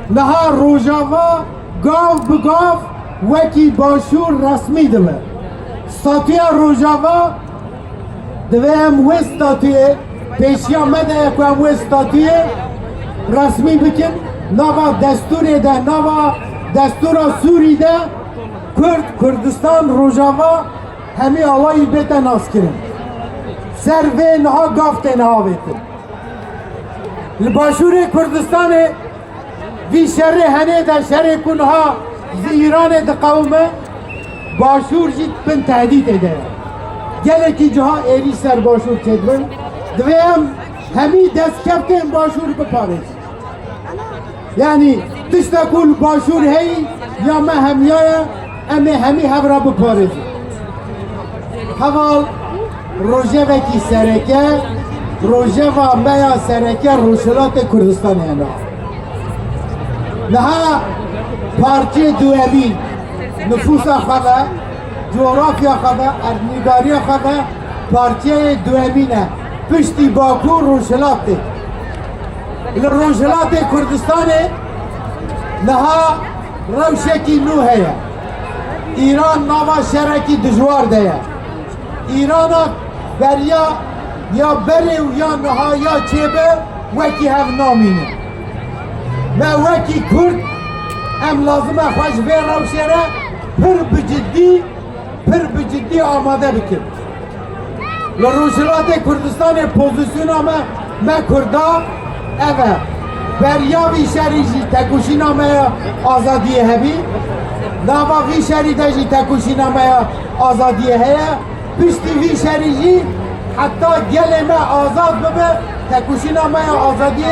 نها روژاوا گاو بگاو وکی باشور رسمی دوه ستاتوی روژاوا دوه هم و ستاتوی پیشی آمده اکو هم و ستاتوی رسمی بکن نوا دستور ده نوا دستور سوری ده کردستان روژاوا همی آوایی بیتا ناس کرن سر و نها گافت نها بیتن لباشور کردستان وی شر هنه ده شر کنها زی ایران ده قومه باشور جید بن تهدید ده گله کی جها ایری سر باشور چید بن دویم همی دست کفتن باشور بپارش یعنی تشتا کل باشور هی یا ما همیای همی هورا بپارش حوال روژه وکی سرکه روژه و میا سرکه روشلات کردستان هنه نها پارچه دومی نفوس خواه جغرافیا خواه ارنگاری خواه پارچه دومینه پشتی باکو روشلات روشلات کردستان نها روشکی نو هیا ایران نوا شرکی دجوار ده ایران بریا یا بره و یا نها یا چیبه وکی هم نامینه ما وکی کرد ام لازمه خوش به روشره پر بجدی آماده بکن لروشلات کردستان پوزیسیون ما کردا اوه بریا وی شریجی تکوشی نامه آزادی هبی ناوا وی شریده جی تکوشی نامه آزادی هیا پشتی وی شریجی حتی گل ما آزاد ببه تکوشی نامه آزادی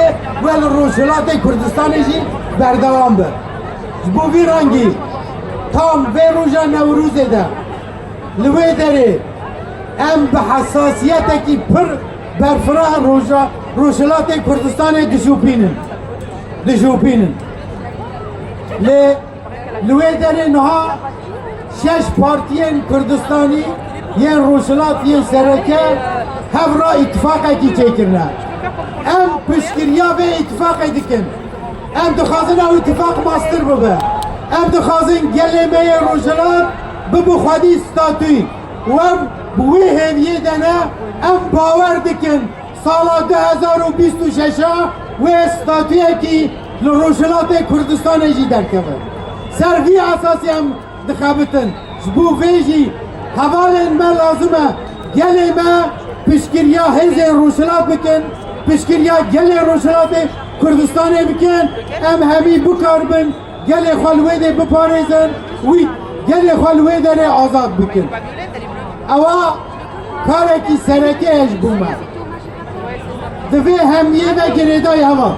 ول روشلات کردستان جی بردوام به بو وی رنگی تام به روژا نوروز ده لوی داره ام به حساسیت کی پر برفراه روشلات کردستان دشوپینن لوی داره نها 6 پارتیین کردستانی yen Rojhilat yen Sereke hevra ittifaqekî çêkirine. Em piştgiriya vê ittifaqê dikin. Em dixwazin ew ittifaq mastir bibe. Em dixwazin gelê me yê Rojhilat bibe xwedî statû. Wem bi wê hêviyê de ne em bawer dikin sala 2026 wê statûyekî li Rojhilatê Kurdistanê jî derkeve. Ser vî esasî em dixebitin. Ji bo vê jî hevalên me lazim e gelê me piştgiriya hêzên Rojhilat bikin, piştgiriya gelê Rojhilatê Kurdistanê bikin, em hemî bikaribin gelê xwe li wê de biparêzin, wî gelê xwe li wê derê azad bikin. Ewa karekî serekê ye ji bo me. Di vê hemiyê ve girêdayê heva.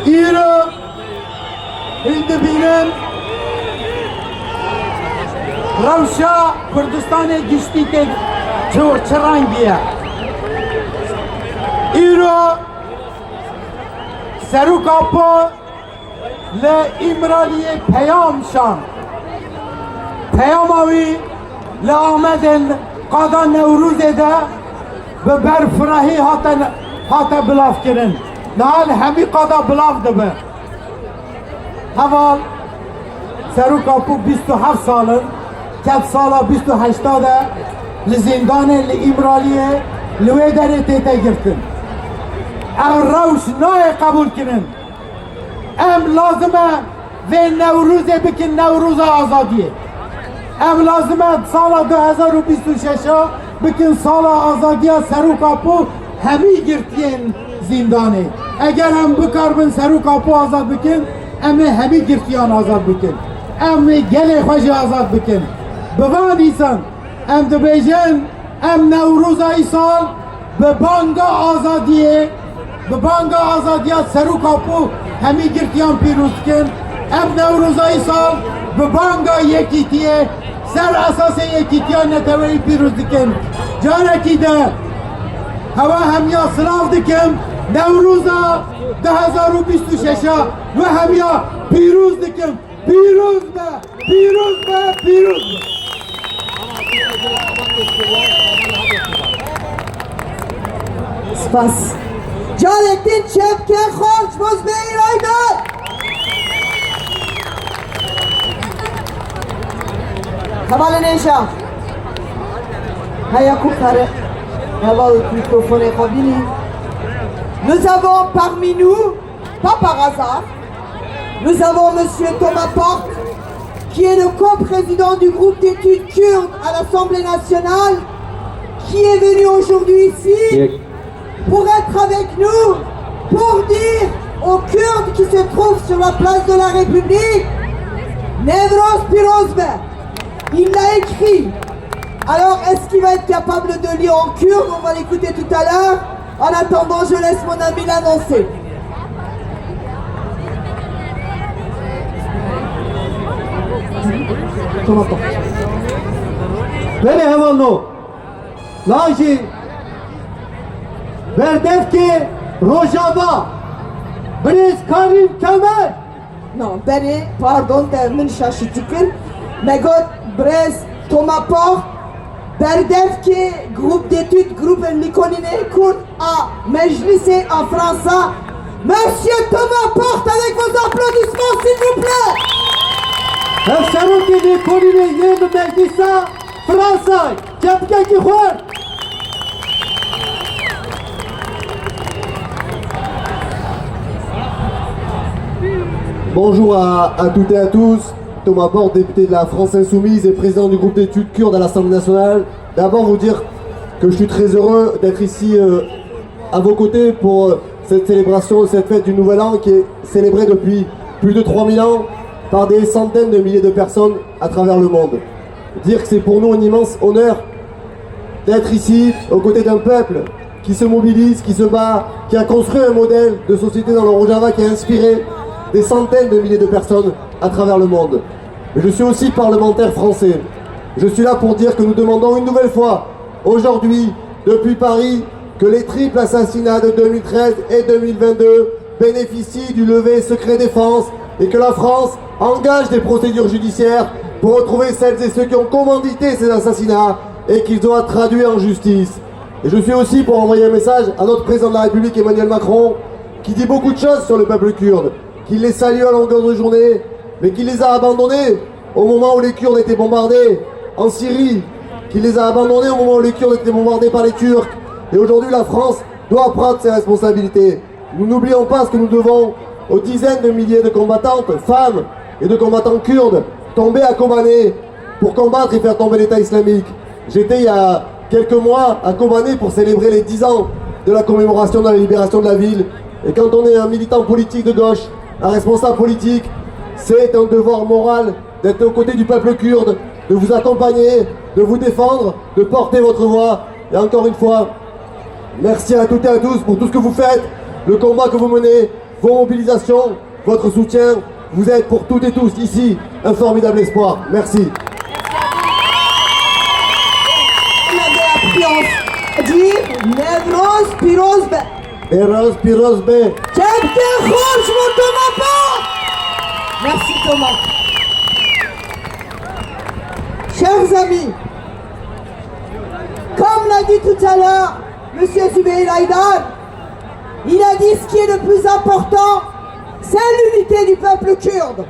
Îro hîn dibînin rewşa Kurdistanê giştî tê çi rengî ye. Îro Serûka Po li İmraliyê peyam şan. Peyama wî li Amedên qada Newrûzê de bi berfirehî hate bilavkirin. Nihal hemî qada bilav dibe. Heval Serûka Po 27 salin ket sala 28 de li zindanê li İmraliyê li wê derê tête girtin. Ew rewş nayê qebûl kirin. Em lazim e vê Newrûzê bikin Newrûza azadiyê. Em lazim e sala 2026 bikin sala azadiya Serûka Po hemî girtiyên zindanê. Eger em bikaribin Serûka Po azad bikin, em ê hemî girtiyan azad bikin. Em ê gelê xwe jî azad bikin. Bi van dîsan em dibêjin em Newrûza îsal bi banga azadiyê, bi banga azadiya Serûka Po hemî girtiyan pîrûz dikin. Em Newrûza îsal bi banga yekîtiyê ser esasê yekîtiya neteweyî pîrûz dikin. Carekî de heva hemiya sınav dikim Newrûza 2026 ve hemiya pîrûz dikim. Pîrûz be! Pîrûz be! Pîrûz be! Spas. Calettin Çevke Xorç Bozbey Raydar. Heval Neşa. Haya Koukare. Heval microphone et Khabini. Nous avons parmi nous, pas par hasard, nous avons Monsieur Thomas Porte, qui est le co-président du groupe d'études kurdes à l'Assemblée nationale, qui est venu aujourd'hui ici pour être avec nous, pour dire aux Kurdes qui se trouvent sur la place de la République, Nevroz Pirozbe, il l'a écrit. Alors, est-ce qu'il va être capable de lire en kurde? On va l'écouter tout à l'heure. En attendant, je laisse mon ami l'annoncer. Thomas Porte. Beni hevalno. Laji. Berdevki Rojava. Briz Karim Kemal. Non, beni, pardon, termin şaşırtıkın. Megot Brez Thomas Porte. Berdevki groupe d'études, groupe Nicoline Kourt à Mejlise en France. Monsieur Thomas Porte avec vos applaudissements s'il vous plaît. Efseruki Nicoline Yem Meclisa Fransa. Cemke ki xor. Bonjour à toutes et à tous. Thomas Porte, député de la France Insoumise et président du groupe d'études kurdes à l'Assemblée nationale. D'abord vous dire que je suis très heureux d'être ici à vos côtés pour cette célébration, cette fête du Nouvel An qui est célébrée depuis plus de 3000 ans par des centaines de milliers de personnes à travers le monde. Dire que c'est pour nous un immense honneur d'être ici aux côtés d'un peuple qui se mobilise, qui se bat, qui a construit un modèle de société dans le Rojava qui a inspiré des centaines de milliers de personnes à travers le monde. Mais je suis aussi parlementaire français. Je suis là pour dire que nous demandons une nouvelle fois, aujourd'hui, depuis Paris, que les triples assassinats de 2013 et 2022 bénéficient du levé secret défense et que la France engage des procédures judiciaires pour retrouver celles et ceux qui ont commandité ces assassinats et qu'ils doivent traduire en justice. Et je suis aussi pour envoyer un message à notre président de la République Emmanuel Macron, qui dit beaucoup de choses sur le peuple kurde, qui les salue à longueur de journée, mais qui les a abandonnés au moment où les Kurdes étaient bombardés en Syrie, qui les a abandonnés au moment où les Kurdes étaient bombardés par les Turcs. Et aujourd'hui, la France doit prendre ses responsabilités. Nous n'oublions pas ce que nous devons aux dizaines de milliers de combattantes, femmes et de combattants kurdes, tombés à Kobané pour combattre et faire tomber l'État islamique. J'étais il y a quelques mois à Kobané pour célébrer les 10 ans de la commémoration de la libération de la ville. Et quand on est un militant politique de gauche, un responsable politique, c'est un devoir moral d'être aux côtés du peuple kurde, de vous accompagner, de vous défendre, de porter votre voix. Et encore une fois, merci à toutes et à tous pour tout ce que vous faites, le combat que vous menez, vos mobilisations, votre soutien. Vous êtes pour toutes et tous ici un formidable espoir. Merci. On avait appris à dire Nevroz Pirozbe. Eros Pirozbe. Merci Thomas. Chers amis, comme l'a dit tout à l'heure M. Zubeyir Haïdar, il a dit ce qui est le plus important, c'est l'unité du peuple kurde.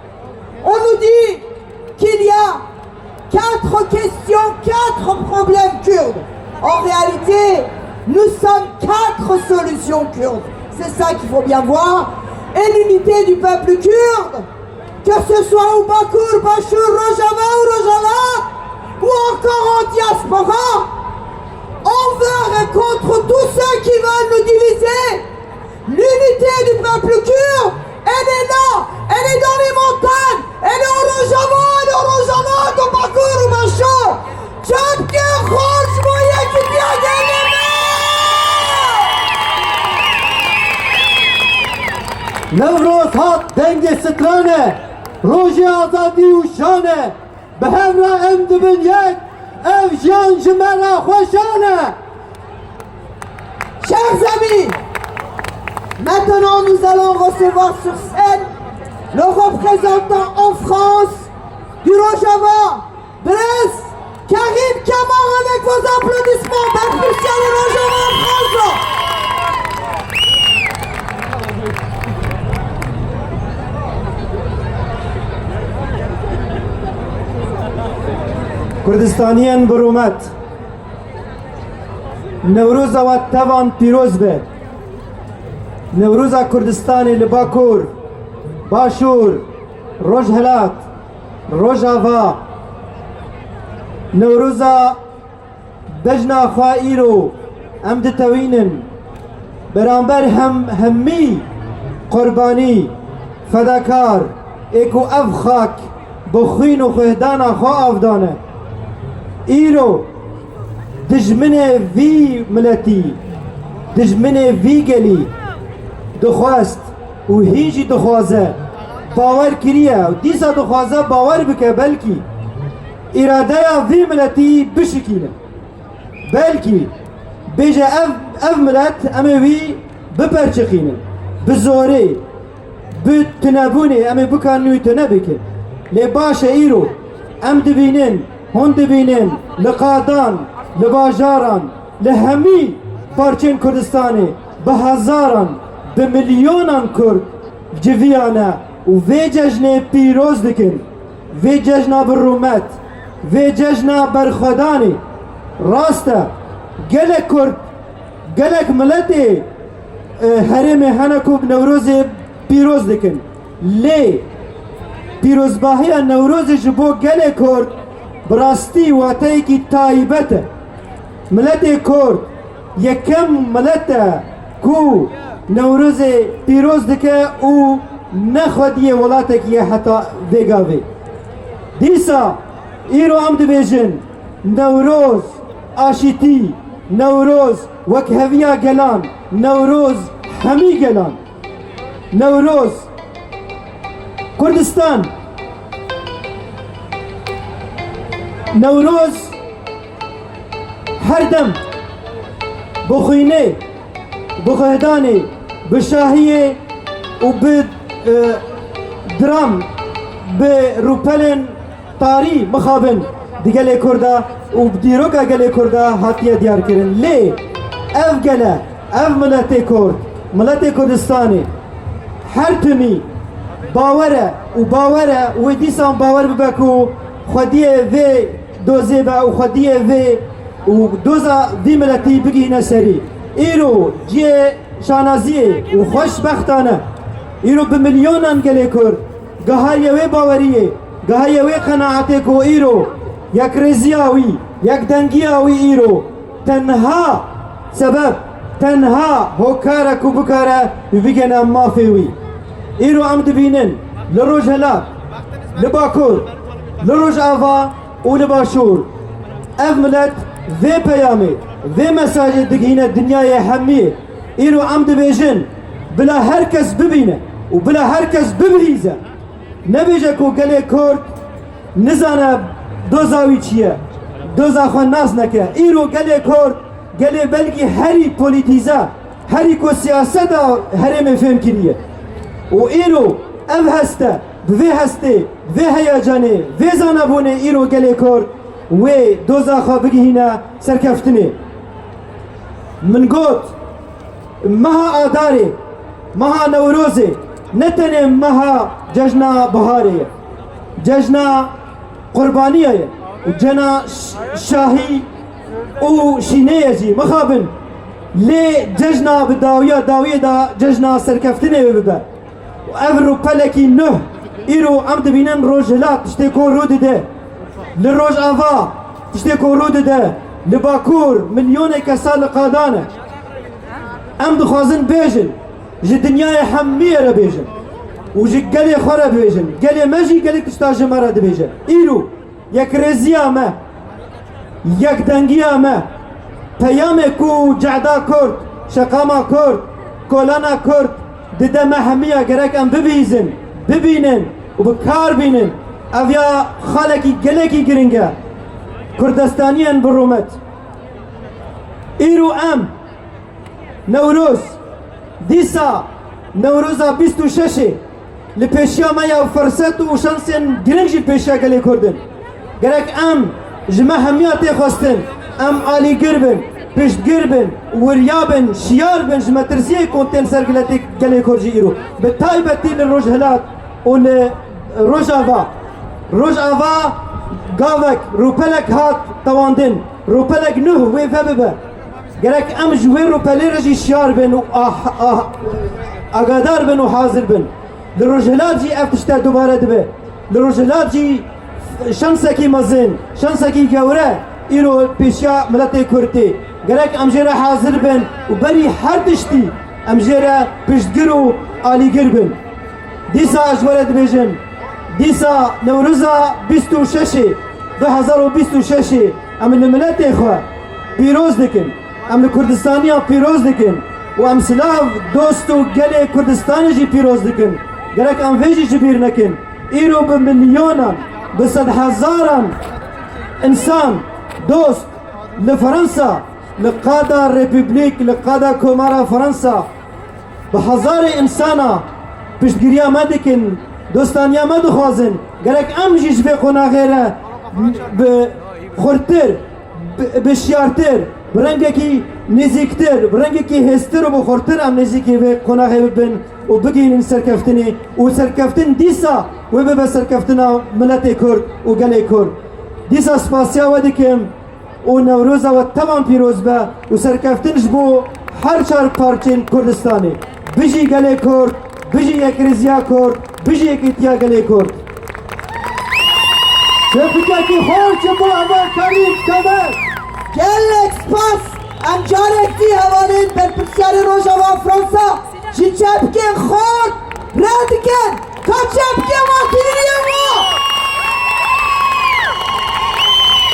On nous dit qu'il y a 4 questions, 4 problèmes kurdes. En réalité, nous sommes 4 solutions kurdes. C'est ça qu'il faut bien voir. Et l'unité du peuple kurde, que ce soit au Bakour, Bachur, Rojava ou Rojava, ou encore en diaspora, envers et contre tous ceux qui veulent nous diviser. L'unité du peuple kurde, elle est là, elle est dans les montagnes, elle est au Rojava, elle est au Rojava, au Bakour, au Bachur. Tchapke Khosh Moye qui vient نوروز هات دنگ سترانه روژی آزادی و شانه به همراه ام دبن یک اف جان جمرا خوشانه. Chers amis, maintenant nous allons recevoir sur scène le représentant en France du Rojava, Brest, Karim Kamar, avec vos applaudissements. Baptiste le Rojava en France. کردستانیان برومت نوروز و توان پیروز به نوروز کردستان لباکور باشور روجهلات روجاوا نوروز بجنا خائیرو ام دتوینن برانبر همی قربانی فداکار ایکو اف خاک بخوین و خهدانا خواه افدانه ایرو دجمنه وی ملتی دجمنه وی گلی دخواست و هیچی دخوازه باور کریه و دیسا دخوازه باور بکه بلکی اراده وی ملتی بشکینه بلکی بیجه اف ملت اما وی بپرچخینه بزوره بتنبونه اما بکانوی تنبکه لباشه ایرو ام دبینن هون دبینن لقادان لباجاران لهمی پارچین کردستانی به هزاران به میلیونان کرد جویانه و وی جشن پیروز دکن وی جشن برومت وی جشن برخدانی راسته گلک کرد گلک ملتی حرم هنکوب نوروز پیروز دکن لی پیروزباهی نوروز جبو گلک کرد براستی واتایی کی تایبته ملت کرد یکم ملت کو نوروز پیروز دکه او نخودیه ولاته که حتی بگاوه دیسا ایرو هم دبیجن نوروز آشیتی نوروز وک هویا گلان نوروز همی گلان نوروز کردستان نوروز هر دم بخوینه بخهدانه بشاهیه و بدرام بروپلن تاری مخابن دیگل کرده و دیروگا گل کرده هاتیه دیار کرن لی اف گله اف ملت کرد ملت کردستانی هر تمی باوره و باوره و دیسان باور ببکو خودیه وی دوزه با و خودیه وی و دوزا وی ملتی بگیه سری ایرو جیه شانازیه و خوشبختانه ایرو بملیونان گله کرد گهاریه وی باوریه گهاریه وی قناعته کو ایرو یک رزیاوی یک دنگیاوی ایرو تنها سبب تنها هوکاره کو بکاره بگن مافیوی ایرو ام دبینن لروج هلا لباکور لروج آوا و لباشور اف ملت وی پیامه وی مساجد دگینه دنیای همیه ایرو ام دبیجن بلا هر کس ببینه و بلا هر کس ببریزه نبیجه کو گله کرد نزانه دوزاوی چیه دوزا خواه ناز نکه ایرو گله کرد گله بلگی هری پولیتیزه هری کو سیاست هری مفهم کریه و ایرو اف هسته وی هسته وی هیجانه وی زانبونه ایرو گله کرد و دوزا خواه بگیهینه سرکفتنه من گوت مها آداره مها نوروزه نتنه مها جشن بهاره جشن قربانیه و جنا شاهی و شینه جی مخابن لی جشن بداویه داویه دا جشن سرکفتنه ببه و افرو پلکی نه ایرو ام دبینن روجلات تشتی کو رود ده لروج آوا تشتی کو رود ده لباکور ملیون کسال قادانه ام دخوازن بیجن جی دنیای همیه را بیجن و جی گلی خورا بیجن گلی مجی گلی کشتاج مرا بیجن ایرو یک رزی آمه یک دنگی آمه پیام کو جعدا کرد شقاما کرد کولانا کرد دیده همیه گرک ام ببیزن ببینن و بکار بینن اویا خالکی گلکی گرنگه کردستانیان برومت ایرو ام نوروز دیسا نوروزا 26 لپیشیا مایا فرصت و شانسین گرنگ جی پیشیا گلی کردن گرک ام جمع همیاتی خواستن ام آلی گربن پشت گربن وریابن شیار بن جمع ترسیه کنتن سرگلتی گلی کرد جی ایرو به تایبتی لروج هلات و لروج آوا روج آوا گاوک روپلک هات تواندن روپلک نه وی فببه گرک ام جوی روپلی رجی شیار بن و آگادار بن و حاضر بن لروجهلات جی افتشتا دوباره دبه لروجهلات جی شانسکی مزن شانسکی گوره ایرو پیشیا ملت کرتی گرک ام جیره حاضر بن و بری هر تشتی ام جیره پشتگر و آلیگر بن دیسا اجوره دبیجن دیسا نوروزا 26 2026 ام الملت خواه پیروز دکن ام کردستانی پیروز دکن و ام سلاف دوست و گل کردستانی جی پیروز دکن گرک ام ویجی جبیر نکن ایرو به میلیونان به صد هزاران انسان دوست لفرنسا لقاده رپبلیک لقاده کمارا فرنسا به هزار انسانا پشتگیری ما دکن دوستانی ما دخوازن گرک ام جیش به قناغیره به خورتر بشیارتر برنگه کی نزیکتر برنگه کی هستر و بخورتر ام نزیکی به قناغه ببین و بگین سرکفتنی و سرکفتن دیسا و به سرکفتنا ملت کرد و گله کرد دیسا سپاسیا و دکم و نوروز و تمام پیروز به و سرکفتنش بو هر چار پارچین کردستانی بجی گله کرد بجی یک رزیا کرد بجی یک اتیا گله کرد Şefkati hoş bu haber karim kamer. Gelek spas am carekti havalin perpüksiyari Rojava Fransa. Şiçepkin khort rediken kaçepkin vakiliye mu.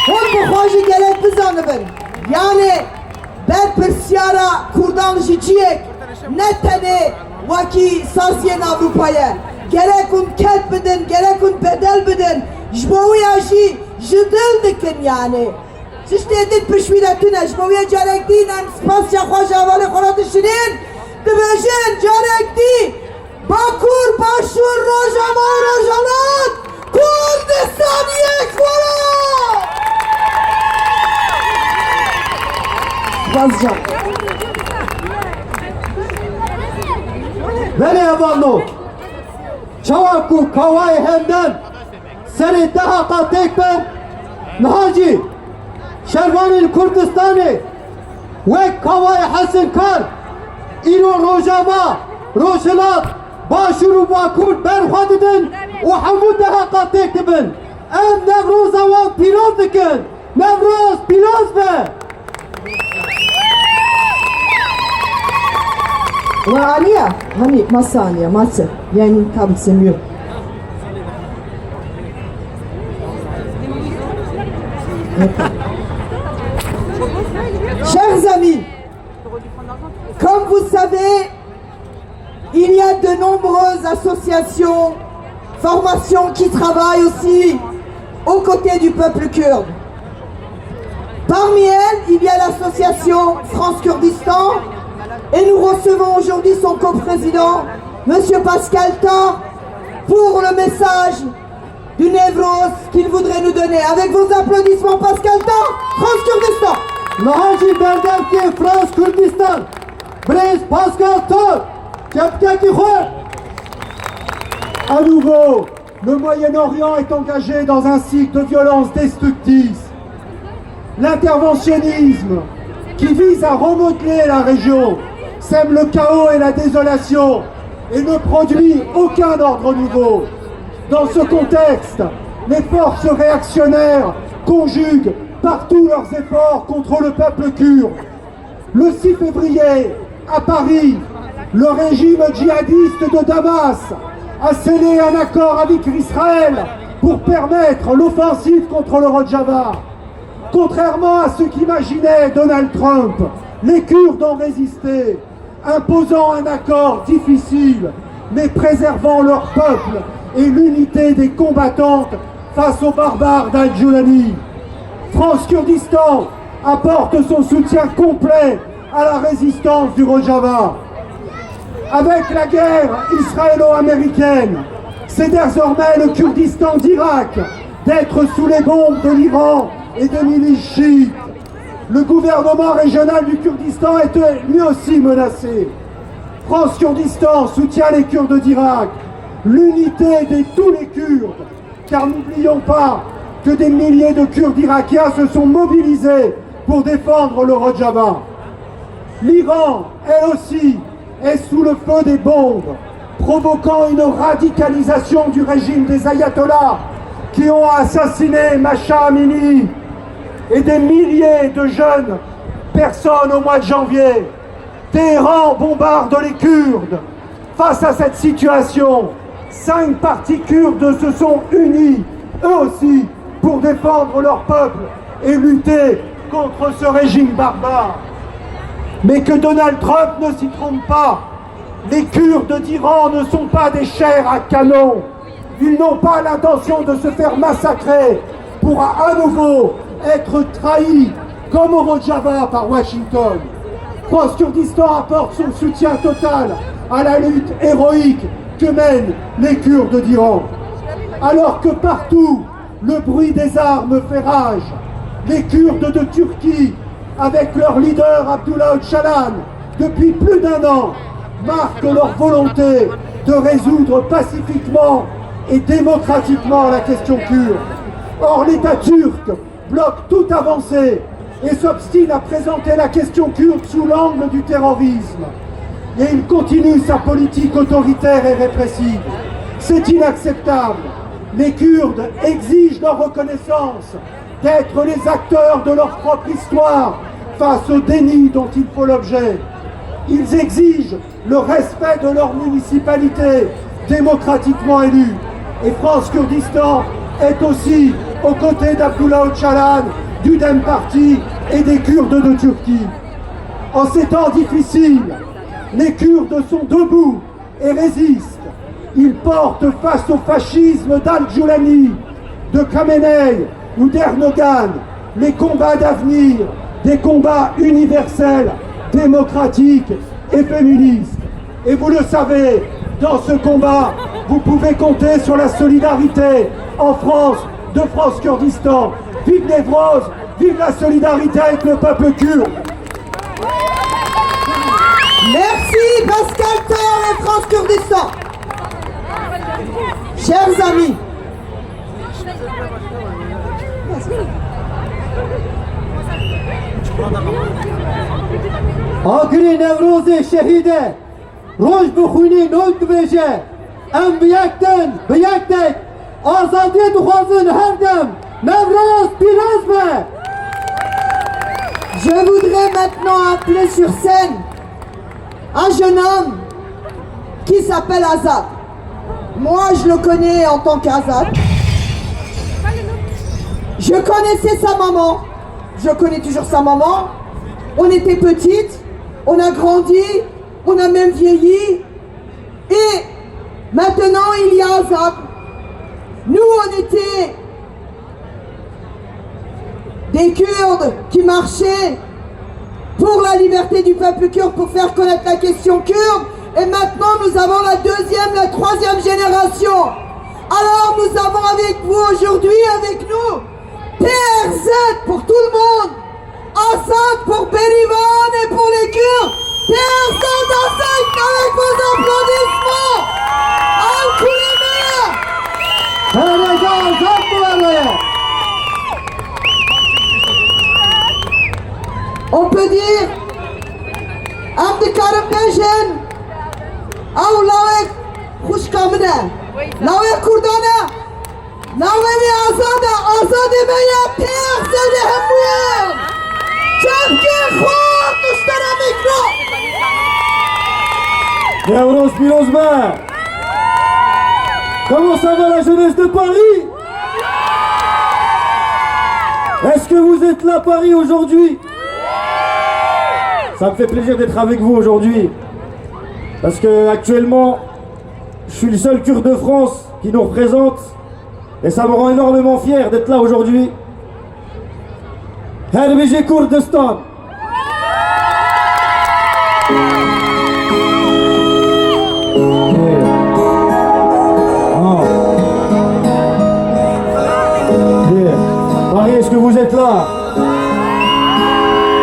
Hol bu hoşi gelek bizanı ben. Yani perpüksiyara kurdan şiçiyek neteni vaki sarsiyen Avrupa'ya. Gerek un ket bidin, gerek un bedel bidin. جبویا شی جدل دکن یعنی سشت ادید پشویدتونه جبویا جارک دی نم سپاس چه خوش اول خورات شنین دبشن جارک دی باکور باشور روژاوا و روژالات کردستان یک Yılmazcan. Beni evanno. Çavaku kavay hemden. Seni daha katek ben. Nahaci. Şervanil Kürdistan'ı. Ve kavay Hasan Kar. İro Rojava. Rojilat. Başuru Bakur berhadidin. O hamud daha katek ben. Em Nevruz'a ve piroz dikin. Nevruz piroz be. وعليا هني مصانية مصر يعني كابل سميو Chers amis, comme vous savez, il y a de nombreuses associations, formations qui travaillent aussi aux côtés du peuple kurde. Parmi elles, il y a l'association France Kurdistan. Et nous recevons aujourd'hui son coprésident, M. Pascal Tar, pour le message du Nevroz qu'il voudrait nous donner. Avec vos applaudissements, Pascal Tar, France Kurdistan. Nahaci Berderki, France Kurdistan. Brice Pascal Tar. Kepkeki Khouer. À nouveau, le Moyen-Orient est engagé dans un cycle de violence destructrice. L'interventionnisme qui vise à remodeler la région sème le chaos et la désolation et ne produit aucun ordre nouveau. Dans ce contexte, les forces réactionnaires conjuguent partout leurs efforts contre le peuple kurde. Le 6 février, à Paris, le régime djihadiste de Damas a scellé un accord avec Israël pour permettre l'offensive contre le Rojava. Contrairement à ce qu'imaginait Donald Trump, les Kurdes ont résisté, imposant un accord difficile, mais préservant leur peuple et l'unité des combattantes face aux barbares d'Al-Julani. France Kurdistan apporte son soutien complet à la résistance du Rojava. Avec la guerre israélo-américaine, c'est désormais le Kurdistan d'Irak d'être sous les bombes de l'Iran et de milices chiites. Le gouvernement régional du Kurdistan est lui aussi menacé. France Kurdistan soutient les Kurdes d'Irak, l'unité de tous les Kurdes, car n'oublions pas que des milliers de Kurdes irakiens se sont mobilisés pour défendre le Rojava. L'Iran, elle aussi, est sous le feu des bombes, provoquant une radicalisation du régime des ayatollahs qui ont assassiné Masha Amini et des milliers de jeunes personnes au mois de janvier. Téhéran bombarde les Kurdes. Face à cette situation, 5 partis kurdes se sont unis, eux aussi, pour défendre leur peuple et lutter contre ce régime barbare. Mais que Donald Trump ne s'y trompe pas. Les Kurdes d'Iran ne sont pas des chairs à canon. Ils n'ont pas l'intention de se faire massacrer pour à nouveau être trahis comme au Rojava par Washington. France Kurdistan apporte son soutien total à la lutte héroïque que mènent les Kurdes d'Iran. Alors que partout, le bruit des armes fait rage, les Kurdes de Turquie, avec leur leader Abdullah Öcalan, depuis plus d'1 an, marquent leur volonté de résoudre pacifiquement et démocratiquement la question kurde. Or, l'État turc bloque toute avancée et s'obstine à présenter la question kurde sous l'angle du terrorisme. Et il continue sa politique autoritaire et répressive. C'est inacceptable. Les Kurdes exigent leur reconnaissance, d'être les acteurs de leur propre histoire face au déni dont ils font l'objet. Ils exigent le respect de leur municipalité démocratiquement élue. Et France Kurdistan est aussi aux côtés d'Abdullah Öcalan, du DEM Parti et des Kurdes de Turquie. En ces temps difficiles, les Kurdes sont debout et résistent. Ils portent face au fascisme d'Al-Julani, de Khamenei ou d'Erdogan les combats d'avenir, des combats universels, démocratiques et féministes. Et vous le savez, dans ce combat, vous pouvez compter sur la solidarité en France de France Kurdistan. Vive Nevroz, vive la solidarité avec le peuple kurde. Merci Pascal Taylor et France Kurdistan. Chers amis, آگری نوروز شهیده روش بخونی نوت بشه ام بیکتن بیکتن آزادی دخوازن هر دم نوروز پیروز به. je voudrais maintenant appeler sur scène un jeune homme qui s'appelle Azad. Moi, je le connais en tant qu'Azad. Je connaissais sa maman. Je connais toujours sa maman. On était petites, on a grandi, on a même vieilli. Et maintenant, il y a Azad. Nous, on était des Kurdes qui marchaient pour la liberté du peuple kurde, pour faire connaître la question kurde. Et maintenant, nous avons la deuxième, la troisième génération. Alors, nous avons avec vous aujourd'hui, avec nous, PRZ pour tout le monde, Assad pour Berivan et pour les Kurdes. PRZ Assad avec vos applaudissements. On peut dire Abdikarim Bejen ou Lawek Khushkamna, Lawek Kurdana, Lawek Azada, Azade Beya PRZ Hemouyen. Çevki Khouar Tuştara Mikro. Navroz Piroz be. Comment ça va la jeunesse de Paris? Est-ce que vous êtes là Paris aujourd'hui? Ça me fait plaisir d'être avec vous aujourd'hui. Parce que actuellement, je suis le seul Kurde de France qui nous représente. Et ça me rend énormément fier d'être là aujourd'hui. Herbije Kurdistan. Paris, est-ce que vous êtes là?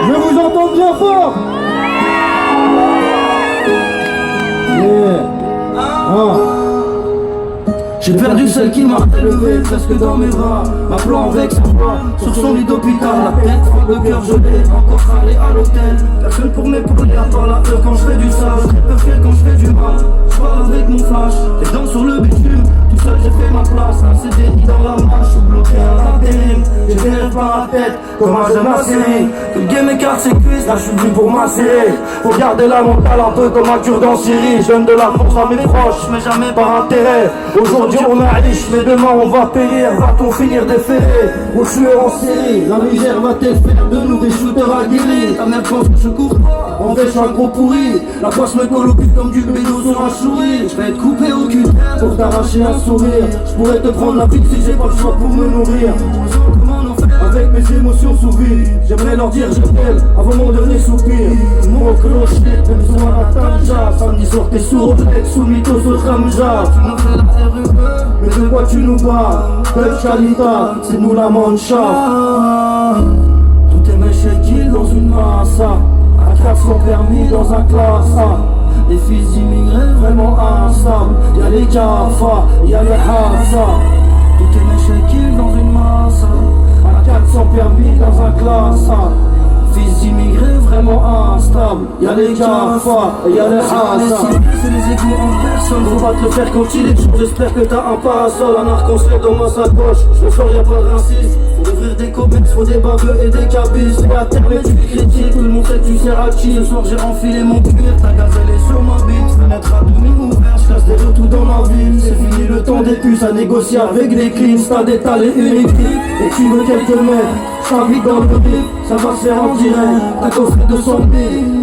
Je vous entends bien fort. J'ai perdu celle qui m'a élevé presque dans mes bras, m'appelant avec sa voix sur son lit d'hôpital. La tête, le cœur gelé, encore râlé à l'hôtel. Personne pour m'épauler à part la peur quand je fais du sale. Je très peu fier quand je fais du mal. Je parle avec mon flash, les dents sur le bitume. Tout seul j'ai fait ma place, un CDI dans la main. Je suis bloqué à l'intérim, j'ai des rêves par la tête comme un jeune série. Que le game écarte ses cuisses, là je suis venu pour m'insérer. Faut garder la mentale un peu comme un Kurde en Syrie. Je donne de la force à mes proches, mais jamais par intérêt. Aujourd'hui on a riche, mais demain on va payer. Va-t-on finir déféré aux tueurs en série? La misère va-t-elle faire de nous des shooters aguerris? Ta mère pense que je cours pas, en fait je suis un gros pourri. La poisse me colle au cul comme du bédo sur un chouï. Je vais être coupé au cul pour t'arracher un sourire. Je pourrais te prendre la vie si j'ai pas le choix pour me nourrir. Avec mes émotions sous vide, j'aimerais leur dire je t'aime avant mon dernier soupir. Mon cloche, j'ai besoin d'un tanja. Samedi soir t'es sourd, t'es sous mythos au tramja. Tu m'as fait la RUE, mais de quoi tu nous parles? Peuple Kalita, c'est nous la mancha. Tout est méchéquille dans une massa, à 400 permis dans un classe A. Les fils d'immigrés vraiment instables. Y'a les Jaffa, y'a les Hafsa. Tout est méchéquille dans une massa, à 400 permis dans un classe A. Fils d'immigrés vraiment instables. Y'a les Jaffa, y'a les Hafsa. C'est les égos en personne, faut pas te le faire quand il est chaud. J'espère que t'as un parasol, un arc-en-ciel dans ma sacoche. Je le sors, y'a pas de racisme. Faut ouvrir des comics, faut des baveux et des cabis. C'est à terre mais tu critiques, tout le monde sait que tu sers à qui. Ce soir j'ai enfilé mon cuir, ta gazelle est sur ma bite. Fenêtre à demi ouverte, je casse des retours dans ma ville. C'est fini le temps des puces à négocier avec des cleans. T'as détalé une équipe et tu veux quelques mètres. J't'invite dans le bif, ça va se faire en direct. T'as coffré 200 000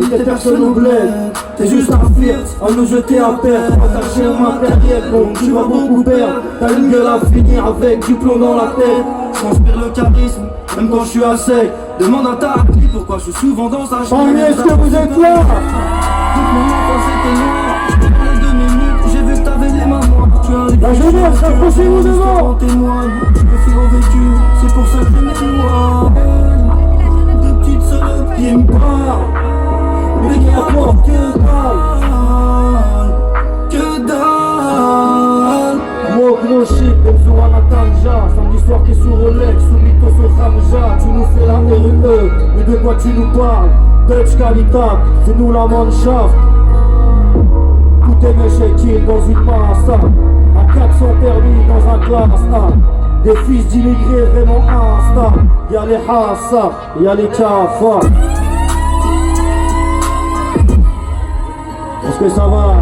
et t'es personne au bled. T'es juste un flirt, à nous jeter à perte. Attaché au matériel, bon tu vas beaucoup perdre. T'as une gueule à finir avec du plomb dans la tête. J'transpire le charisme, même quand je suis à sec. Demande à ta appli pourquoi je suis souvent dans sa chambre. Paris, est-ce que vous êtes là? Toute mon enfance était noire. Je parlais 2 minutes, j'ai vu que t'avais les mains noires. Tu arrives, La jeunesse, rapprochez-vous devant. témoigne, je me suis revêtu, c'est pour ça que je m'éloigne. Deux petites salopes qui me parlent, mais qui apportent que dalle. eux, mais de quoi tu nous parles? Dutch Qualitat, c'est nous la Mannschaft. Tout est méchéquille dans une masse, à 400 permis dans un classe A. Des fils d'immigrés vraiment instables. Y'a les Hassa, y'a les Kafa. Est-ce que ça va?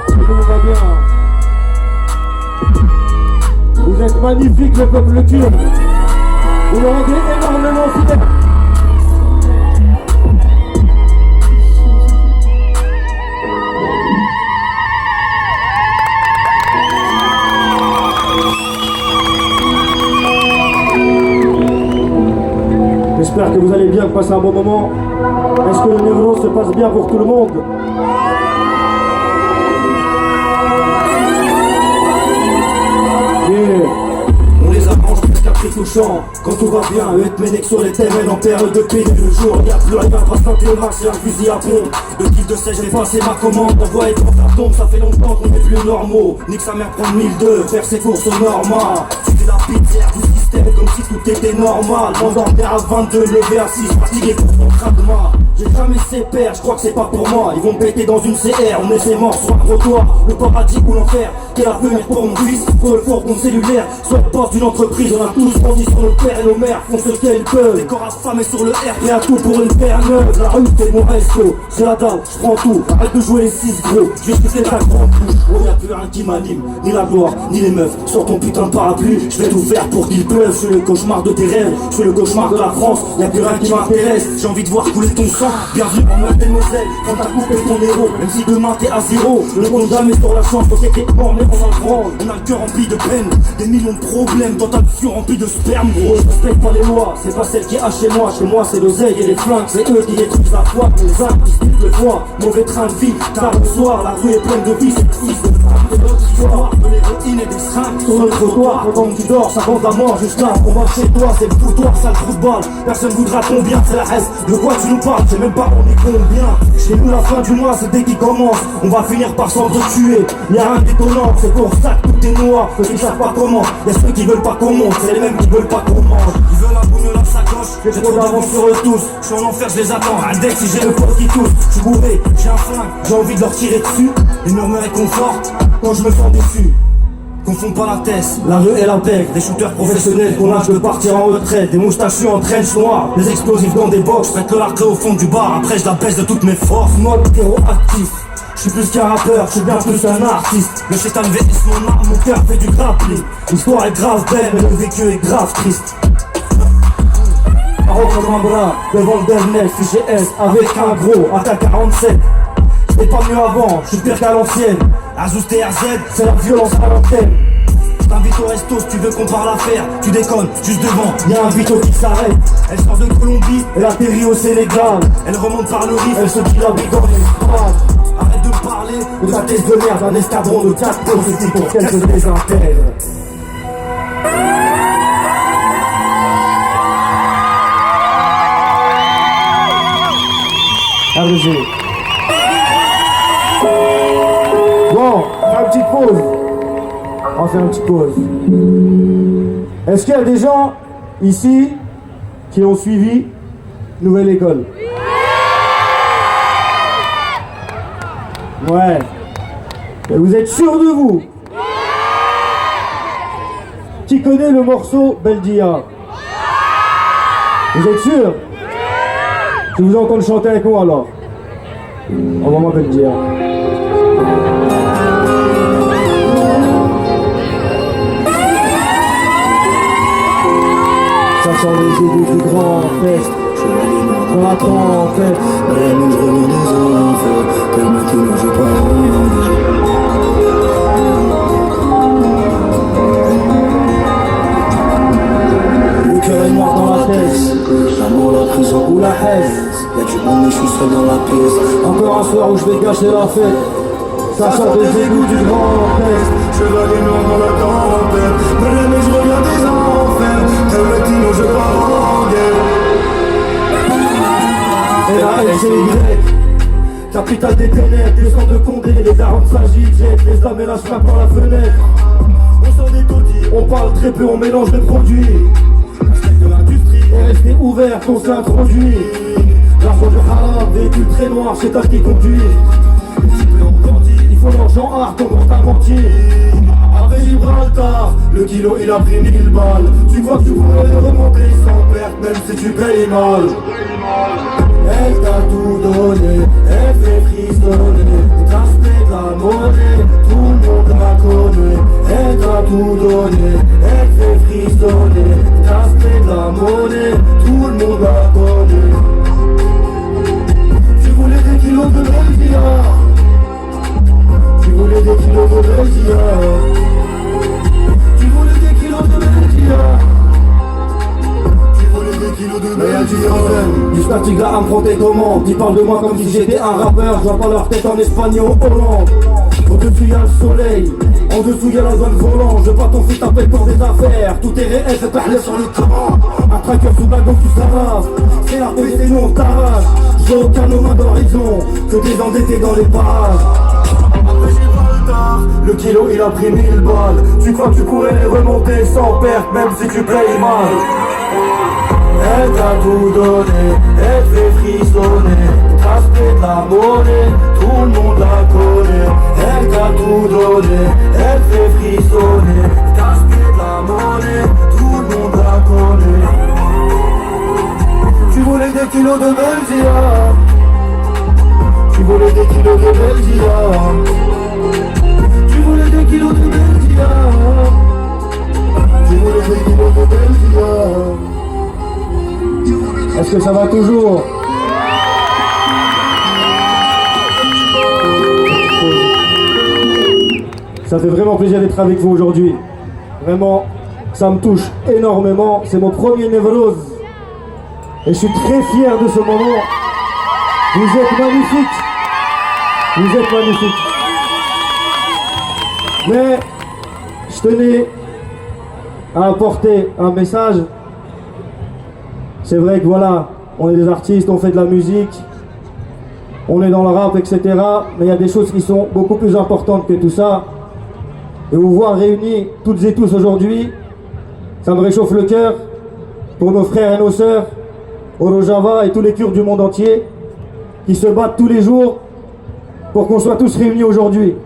Est-ce que tout va bien? Vous êtes magnifiques le peuple turc. Vous le rendez énormément fidèle. J'espère que vous allez bien passer un bon moment. Est-ce que le Nevros se passe bien pour tout le monde? Yeah. On les arrange presque après touchant. Quand tout va bien, eux te ménèque sur les terrains en période de pénurie le jour. Y'a plus rien, passe tenter le max, c'est un fusil à pompe. Le kiff de sèche, j'ai passé ma commande. Envoie et quand ça tombe, ça fait longtemps qu'on est plus normaux. Nique sa mère prendre 1002, faire ses courses au normal. C'était la pitière du système comme si tout était normal. M'endormir à 22, lever à 6, fatigué pour ton traitement. J'ai jamais ces pères, je crois que c'est pas pour moi. Ils vont me péter dans une CR, on est ses morts sur un trottoir. Le paradis ou l'enfer, quel avenir pour mon fils? Pour le fourgon cellulaire, soit le boss d'une entreprise. On a tous grandi sur nos pères et nos mères, font ce qu'elles peuvent. Les corps affamés sur le R, prêt à tout pour une paire neuve. La rue c'est mon resto, j'ai la dalle, je prends tout. Arrête de jouer les 6 gros, je vais quitter ta grande bouche. Oh y'a plus rien qui m'anime, ni la gloire, ni les meufs. Sors ton putain de parapluie, je vais tout faire pour qu'il pleuve. Je suis le cauchemar de tes rêves, je suis le cauchemar de la France. Y'a plus rien qui m'intéresse, j'ai envie de voir couler ton sang. Bienvenue en Mademoiselle, quand t'as coupé ton héros. Même si demain t'es à zéro, le compte jamais sur la chance. Ok t'es mort mais on a le grand, on a le cœur rempli de peine. Des millions de problèmes, dans ta vie remplie de sperme gros. Je respecte pas les lois, c'est pas celle qui a chez moi. Chez moi c'est l'oseille et les flingues, c'est eux qui détruisent la foi. Les armes qui se le foie, mauvais train de vie. Tard le soir, la rue est pleine de vie. C'est triste, c'est notre histoire. De l'héroïne et des seringues sur le trottoir. Pendant que tu dors, ça vend la mort juste là. On va chez toi, c'est le foutoir, sale trou de balle. Personne voudra ton bien, c'est la reste. De quoi tu nous parles, c'est même pas on est combien. Chez nous la fin du mois, c'est dès qu'il commence. On va finir par s'entretuer. Y'a rien d'étonnant, c'est pour ça que tout est noir. Ceux qui savent pas comment, y'a ceux qui veulent pas qu'on monte. C'est les mêmes qui veulent pas qu'on mange. Ils veulent la boune, la sacoche. J'ai trop d'avance sur eux tous. Je suis en enfer, je les attends. Index si j'ai le pote qui tousse. Je suis bourré, j'ai un flingue, j'ai envie de leur tirer dessus. Les murmures réconfortent quand je me sens déçu. Confonds pas la tête, la rue et la pègre. Des shooters professionnels qu'on lâche de partir en retraite. Des moustachus en trench noir, des explosifs dans des box. Prête le larguer au fond du bar, après je la baisse de toutes mes forces. Moi le héros actif, je suis plus qu'un rappeur, je suis bien plus qu'un artiste. Le chétan vs mon arme, mon cœur fait du grappling. L'histoire est grave belle, mais le vécu est grave triste. Parole comme un bras, devant le dernier fichier S avec un gros AK-47. C'était pas mieux avant, je suis pire qu'à l'ancienne. Azouz TRZ, c'est la violence à l'antenne. Je t'invite au resto si tu veux qu'on parle affaire. Tu déconnes, juste devant, y'a un vito qui s'arrête. Elle sort de Colombie, elle atterrit au Sénégal. Elle remonte par le riff, elle se dit la vie dans les strates. Arrête de me parler de ta thèse de merde. Un escadron de 4 c'était pour qu'elle se désintègre. RG. Bon, on fait une petite pause. On va faire une petite pause. Est-ce qu'il y a des gens ici qui ont suivi Nouvelle École? Ouais. Et vous êtes sûrs de vous? Qui connaît le morceau Beldia? Vous êtes sûrs? Je vous entends le chanter avec moi alors. Envoie-moi Beldia. Ça sent les égouts du grand fest. On attend en fait. Vraiment je reviens des enfers. Tellement qu'il ne joue pas le cœur est noir dans la tête. l'amour, la prison Ou la haine. Y'a du monde mais je suis seul dans la pièce. Encore un soir où je vais gâcher la fête. Ça sort des égouts du grand fest. Chevalier noir dans la tempête. Vraiment je reviens des enfers. Tellement qu'il ne joue pas en guerre. Et la LCY, capitale des ténèbres, des ans de Condé, les armes s'agitent, jettent les âmes et lâchent pas par la fenêtre. On s'en est tout dit, on parle très peu, on mélange les produits. De l'industrie, resté ouvert qu'on s'est introduit. L'argent du haram, véhicule très noir, c'est toi qui conduit. Si peu on grandit, il faut l'argent hard, on t'a menti. Avec Gibraltar, le kilo il a pris 1000 balles. Tu crois que tu pourrais le remonter sans perte, même si tu payes mal. Elle t'a tout donné, elle fait frissonner. T'as fait de la monnaie, tout le monde la connaît. Elle t'a tout donné, elle fait frissonner. T'as fait de la monnaie, tout le monde la connaît. Tu voulais des kilos de Belgia, tu voulais des kilos de Belgia, tu voulais des kilos de Belgia. Mais y'a du rebelle, du statique là à me fronter comment. Ils parlent de moi comme si j'étais un rappeur. Je vois pas leur tête en Espagne ou en Hollande. Au-dessus y'a le soleil, en dessous y'a la zone volante. Je veux pas ton fils t'appelle pour des affaires. Tout est réel, fais parler sur le comment. Un tracker sous la gauche, tu s'arrases. C'est RPC, nous on t'arrache. J'ai aucun homme d'horizon, que des endettés dans les parages. Le kilo il a pris 1000 balles. Tu crois que tu pourrais les remonter sans perte, même si tu payes mal. Elle t'a tout donné, elle fait frissonner. T'as fait de la monnaie, tout le monde la connaît. Elle t'a tout donné, elle fait frissonner. T'as fait de la monnaie, tout le monde la connaît. Tu voulais des kilos de Belgia, tu voulais des kilos de Belgia, tu voulais des kilos de Belgia, tu voulais des kilos de Belgia. Est-ce que ça va toujours? Ça fait vraiment plaisir d'être avec vous aujourd'hui. Vraiment, ça me touche énormément. C'est mon premier Névrose. Et je suis très fier de ce moment. Vous êtes magnifiques. Vous êtes magnifiques. Mais je tenais à apporter un message. C'est vrai que voilà, on est des artistes, on fait de la musique, on est dans le rap, etc. Mais il y a des choses qui sont beaucoup plus importantes que tout ça. Et vous voir réunis toutes et tous aujourd'hui, ça me réchauffe le cœur pour nos frères et nos sœurs, au Rojava et tous les Kurdes du monde entier, qui se battent tous les jours pour qu'on soit tous réunis aujourd'hui.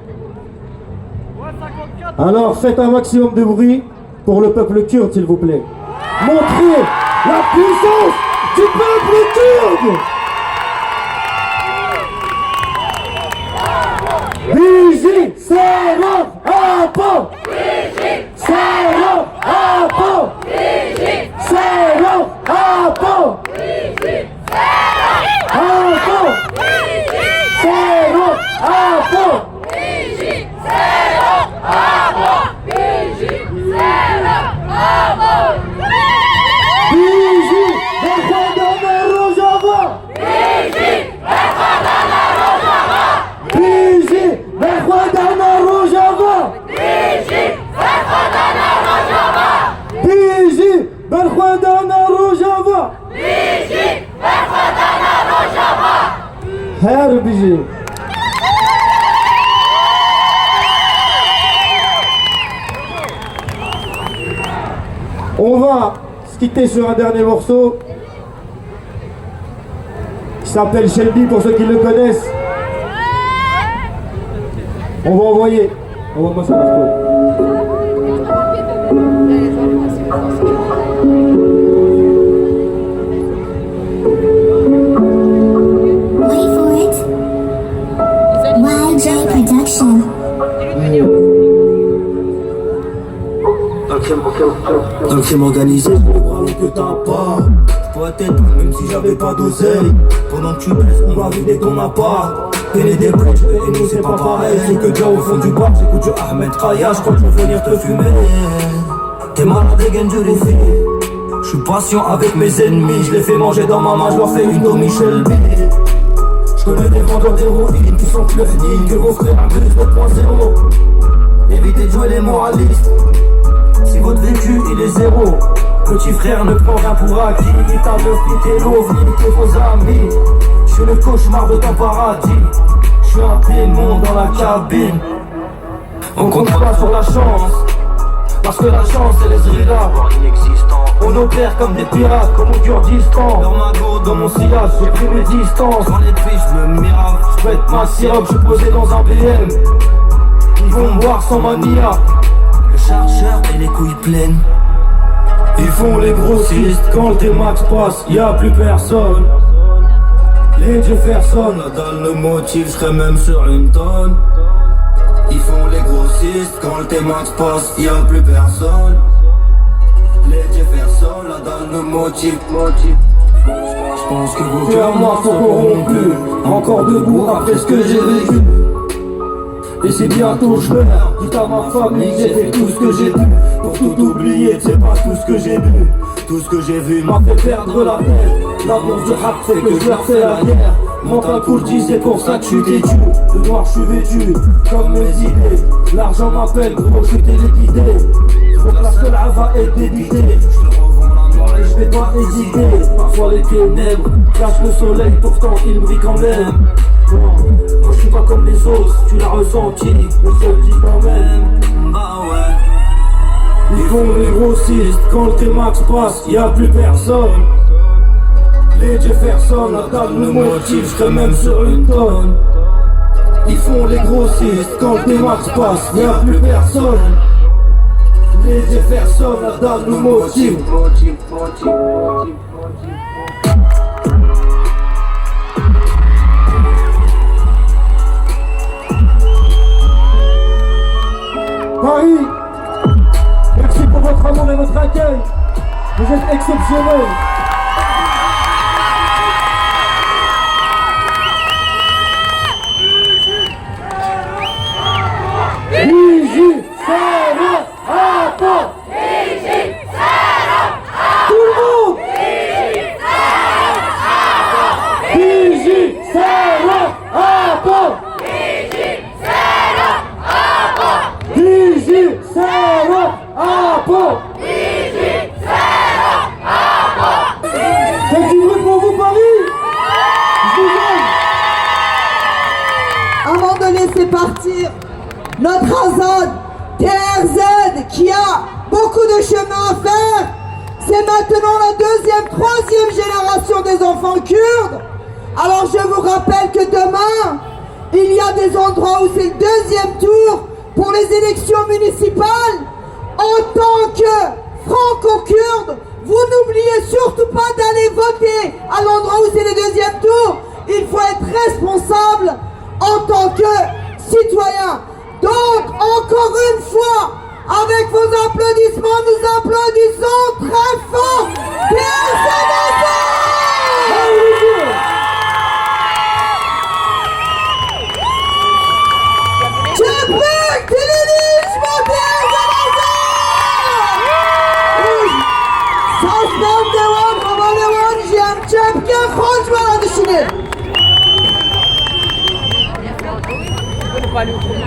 Alors faites un maximum de bruit pour le peuple kurde, s'il vous plaît. Montrez la puissance du peuple kurde. Biji, Serov, Apo. Biji, Serov, Apo. Biji, Serov, Apo. Biji, Serov, Apo. Biji, Serov, Apo. Biji, Serov, Apo. Biji, Serov, Apo. Biji, Berkhadana Rojava. Biji, Berkhadana Rojava. Biji, Berkhadana Rojava. Biji, Berkhadana Rojava. Biji, Berkhadana Rojava. Biji, Berkhadana Rojava. Her Biji. On va se quitter sur un dernier morceau qui s'appelle Shelby pour ceux qui le connaissent. On va envoyer. Envoie-moi ça, Marco. Wait for it. YJ Production. Un crime organisé, je les bras que t'as pas. J'pourrais t'être même si j'avais pas d'oseille. Pendant que tu baisses, on va vider ton appart. Péler des brèches, et nous c'est pas pareil. C'est que déjà au fond du bar, j'écoute du Ahmed Kaya. J'crois que je vais venir te fumer. T'es malade et gagne du réfi. J'suis patient avec mes ennemis. Je les fais manger dans ma main, j'leur fais une Domi Shelby. J'connais des vendeurs d'héroïne qui sont plus finis que vos frères abusent 2.0. Évitez de jouer les moralistes. Si votre vécu il est zéro, petit frère ne prend rien pour acquis. Ni ta meuf, ni tes loves, ni tes faux amis. J'suis le cauchemar de ton paradis. J'suis un démon dans la cabine. On compte pas sur la chance. Parce que la chance elle est là, on opère comme des pirates, comme au Kurdistan. Dans ma go, dans mon sillage, j'ai pris mes distances. Dans les prix, je me miracle, je pète ma sirop, je suis posé dans un BM. Ils vont me voir sans mania. Le chargeur et les couilles pleines. Ils font les grossistes, quand le T-Max passe, y'a plus personne. Les Jefferson, la dalle, le motif, j'serais même sur une tonne. Ils font les grossistes, quand le T-Max passe, y'a plus personne. Les Jefferson, la dalle, le motif. J'pense que vos cœurs noirs sont corrompus. Encore debout après ce que j'ai vécu. Et si bientôt je meurs, dites à ma famille que j'ai fait tout ce que j'ai pu. Pour tout oublier, c'est pas tout ce que j'ai vu. Tout ce que j'ai vu m'a fait perdre la tête. L'amour du rap fait que je leur fais la guerre. Mental courtis, c'est pour ça que je suis têtu. De noir je suis vêtu, comme mes idées. L'argent m'appelle, gros je suis téléguidé. Faut que la seule va être débitée. Je te revends la noire et je vais pas hésiter. Parfois les ténèbres cachent le soleil, pourtant il brille quand même. Moi je suis pas comme les autres, tu l'as ressenti, le seul dit quand même. Bah ouais. Ils font les grossistes, quand le T-Max passe, y'a plus personne. Les Jefferson, la dalle, le motif, j'serais même sur une tonne. Ils font les grossistes, quand le T-Max passe, y'a plus personne. Les Jefferson, la dalle, le motif. Paris, merci pour votre amour et votre accueil. Vous êtes exceptionnels. Vigie, Sarah, Apo. Vigie, Sarah, Apo. Tout le monde. Vigie, Sarah, Apo. Vigie, Sarah, Apo. Vigie, Sarah, Apo. Vigie, Sarah, Apo. C'est du bruit pour vous, Paris. Je vous aime. Avant de laisser partir notre Azad TRZ qui a beaucoup de chemin à faire, c'est maintenant la deuxième, troisième génération des enfants kurdes. Alors je vous rappelle que demain, il y a des endroits où c'est le deuxième tour pour les élections municipales. En tant que franco-kurde, vous n'oubliez surtout pas d'aller voter à l'endroit où c'est le deuxième tour. Il faut être responsable en tant que citoyen. Donc, encore une fois, avec vos applaudissements, nous applaudissons très fort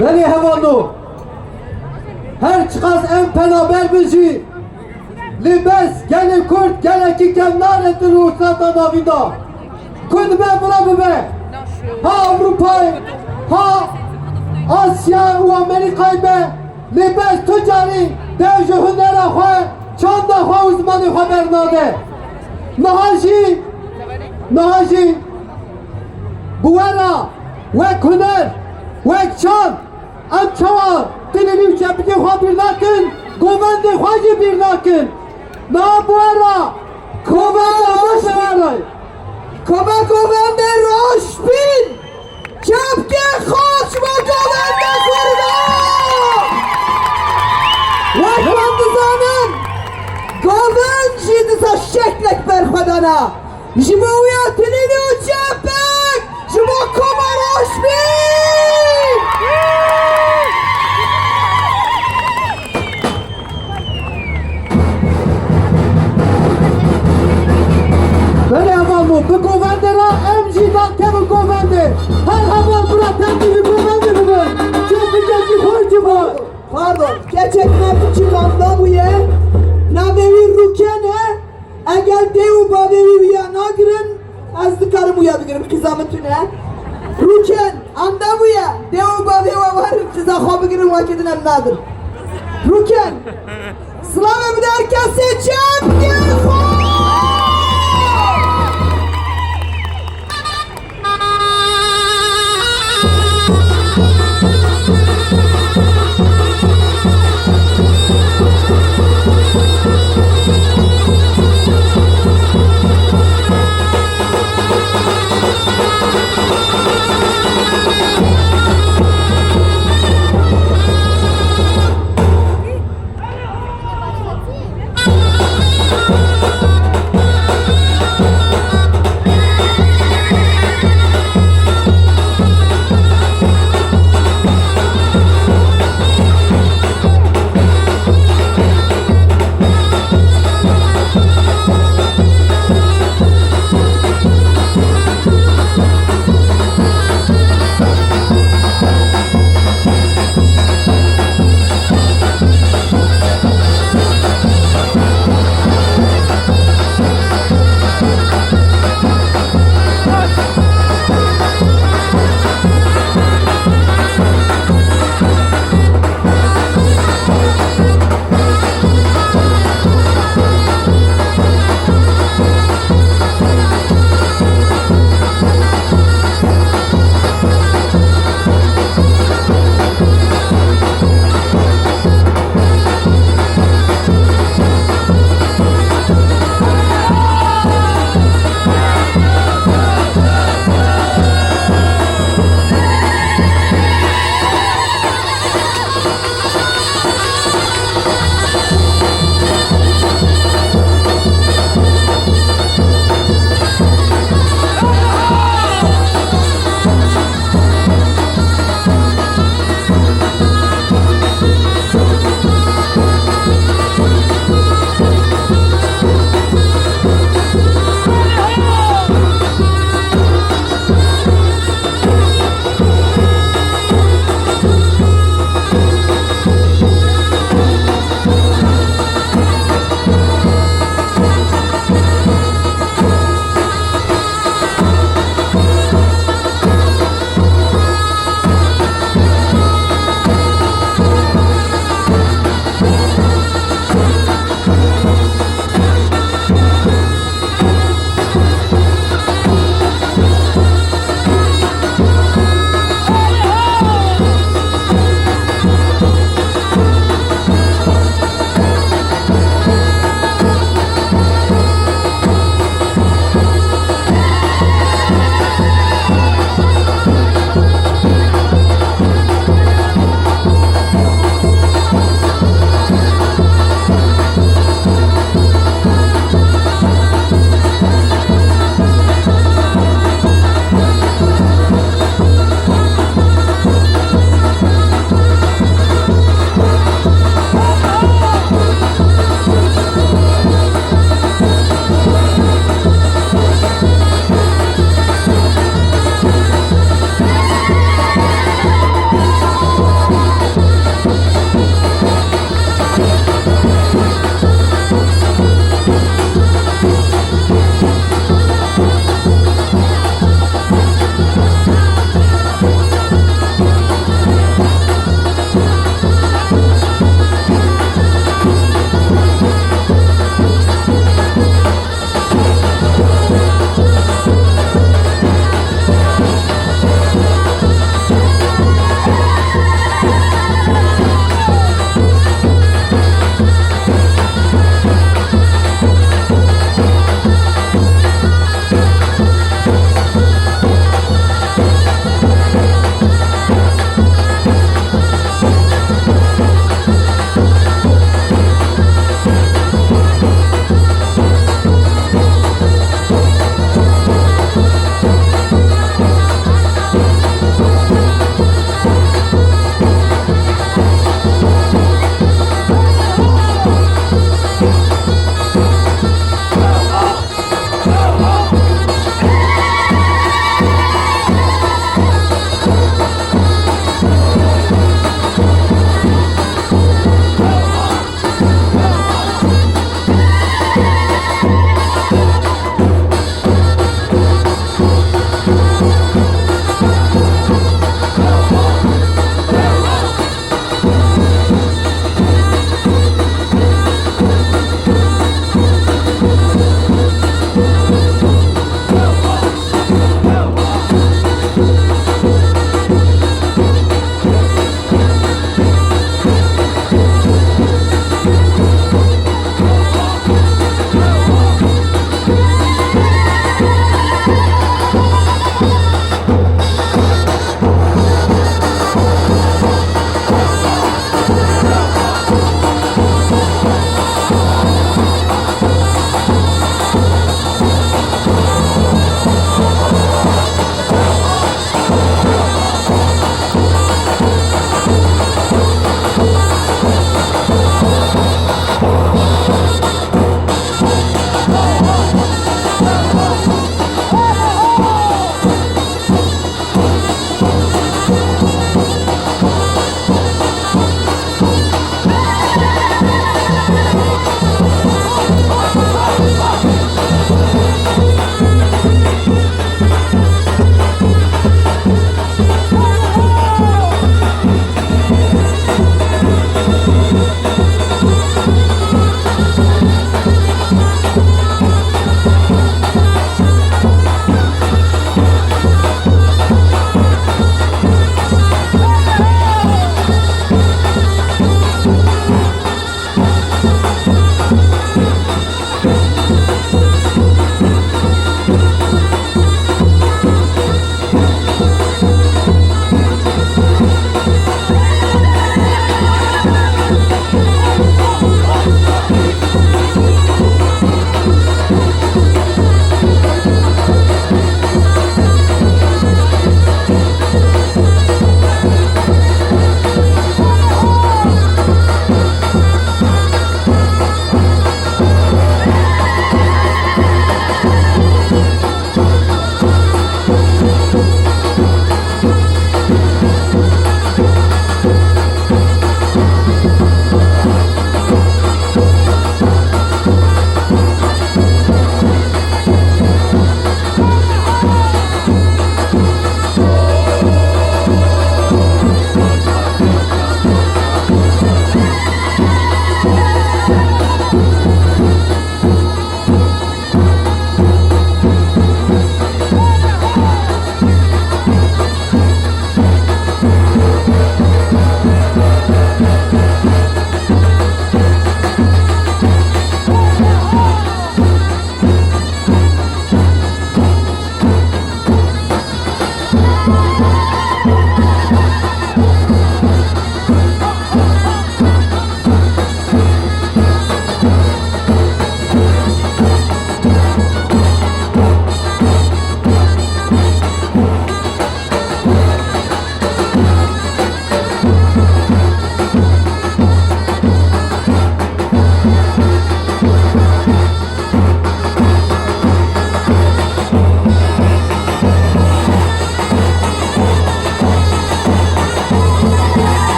بني هوانو هر چقاس ام پنابر بجی لبس گل کرد گل کی کم نارد روستا ناویدا کد به بلا ببه ها اروپای ها آسیا و امریکای به لبس تجاری دوج هنر خواه چند خواه uzmanı خواه برناده نهاجی بوارا و کنر وek çan, am çavar, dilini çepki xwa bir nakin, govendi xwacı bir nakin. Na bu ara, govende baş veray. Koma govende roşbin, çepki xoş ve govende kurda. Vek bandızanın, goven jidisa şeklek berxwadana. Jibouya dilini çepek, jibou koma roşbin. Beni amamu, bu govendera emcidan kebu govendi. Her havan bura temdili govendi bunu. Çünkü geçti koyucu bu. Pardon, geçekme bu çıkanda bu ye. Navevi rukene, eğer devu bavevi viyana girin, az dıkarım uyadıgırım kızametüne. Ruken, anda bu ye, devu bavevi varım, kıza xobi girin vakidin emnadır. Ruken. Slavă Budarca se champion!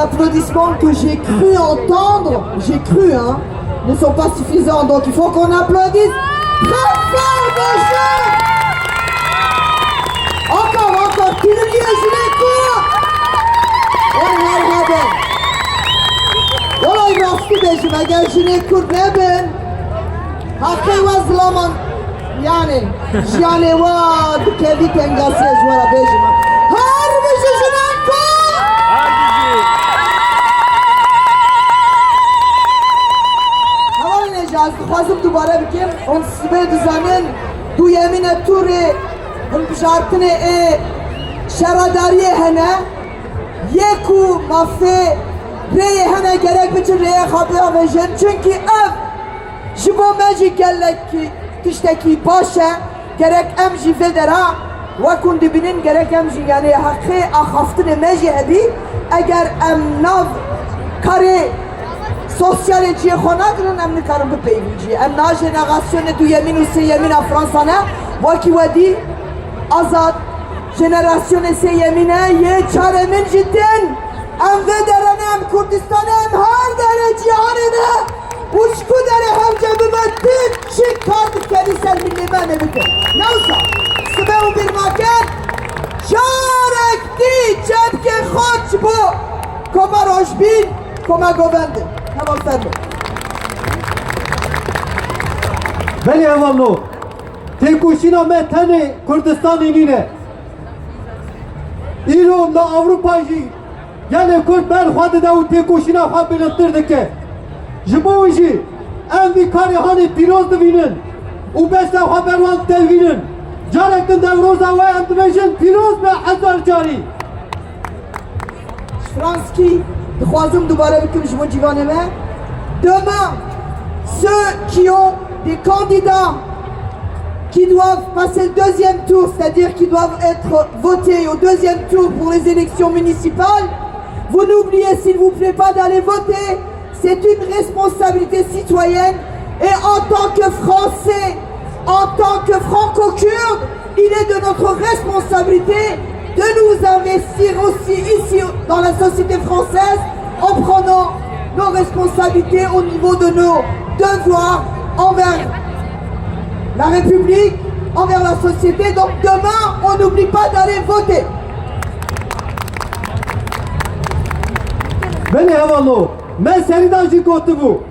applaudissements que j'ai cru entendre, hein, ne sont pas suffisants. Donc il faut qu'on applaudisse très fort nos jeunes. Encore, qui le dit, je l'écoute. والله يبغى بيجي ما قال شنو يكون نبن هاكي وزلمان يعني جاني واد كيفي تنقاسيج ولا بيجي ما هربش شنو هوالي نجاز خوازم دوباره بكم اون سبه دزانن دو يمين توری هم بشارتنه شراداری هنه یکو مافه ری هنه gerek bütün reye kapıya verin çünkü ev jibo meci gelek ki tişteki başa gerek emji federa ve kundibinin gerek emji yani hakkı ahaftını meci hebi eğer em nav kare sosyaleciye konakırın emni karın bu peyvici em na jenerasyonu du yemin u se yemin a Fransa'na ve ki vedi azad jenerasyonu se yemine ye çaremin cidden em vederen em Kurdistan em her dere cihanine uçku dere hem cebime dik şık kardık kelisel millime ne bitir neyse sıbehu bir maket şarek di cebke khoç bu koma rojbin koma govendi hemen fermi Beli evanno Tekuşina me tane Kurdistan inine İro la Avrupa'yı Gene Kurd ben xwade de u têkoşîna xwe bilindtir dike. Ji bo wî jî em vî karê hanê pîroz divînin û beşta xwe berwan tevînin. Carek din devroza we em dibêjin pîroz be hezar carî. Franski, dixwazim dubare bikim ji bo cîvanê me. Demain, ceux qui ont des candidats qui doivent passer le deuxième tour, c'est-à-dire qui doivent être votés au deuxième tour pour les élections municipales, vous n'oubliez s'il vous plaît pas d'aller voter, c'est une responsabilité citoyenne et en tant que Français, en tant que Franco-Kurde, il est de notre responsabilité de nous investir aussi ici dans la société française en prenant nos responsabilités au niveau de nos devoirs envers la République, envers la société. Donc demain, on n'oublie pas d'aller voter. Beni evanno me seridan jî gotibu.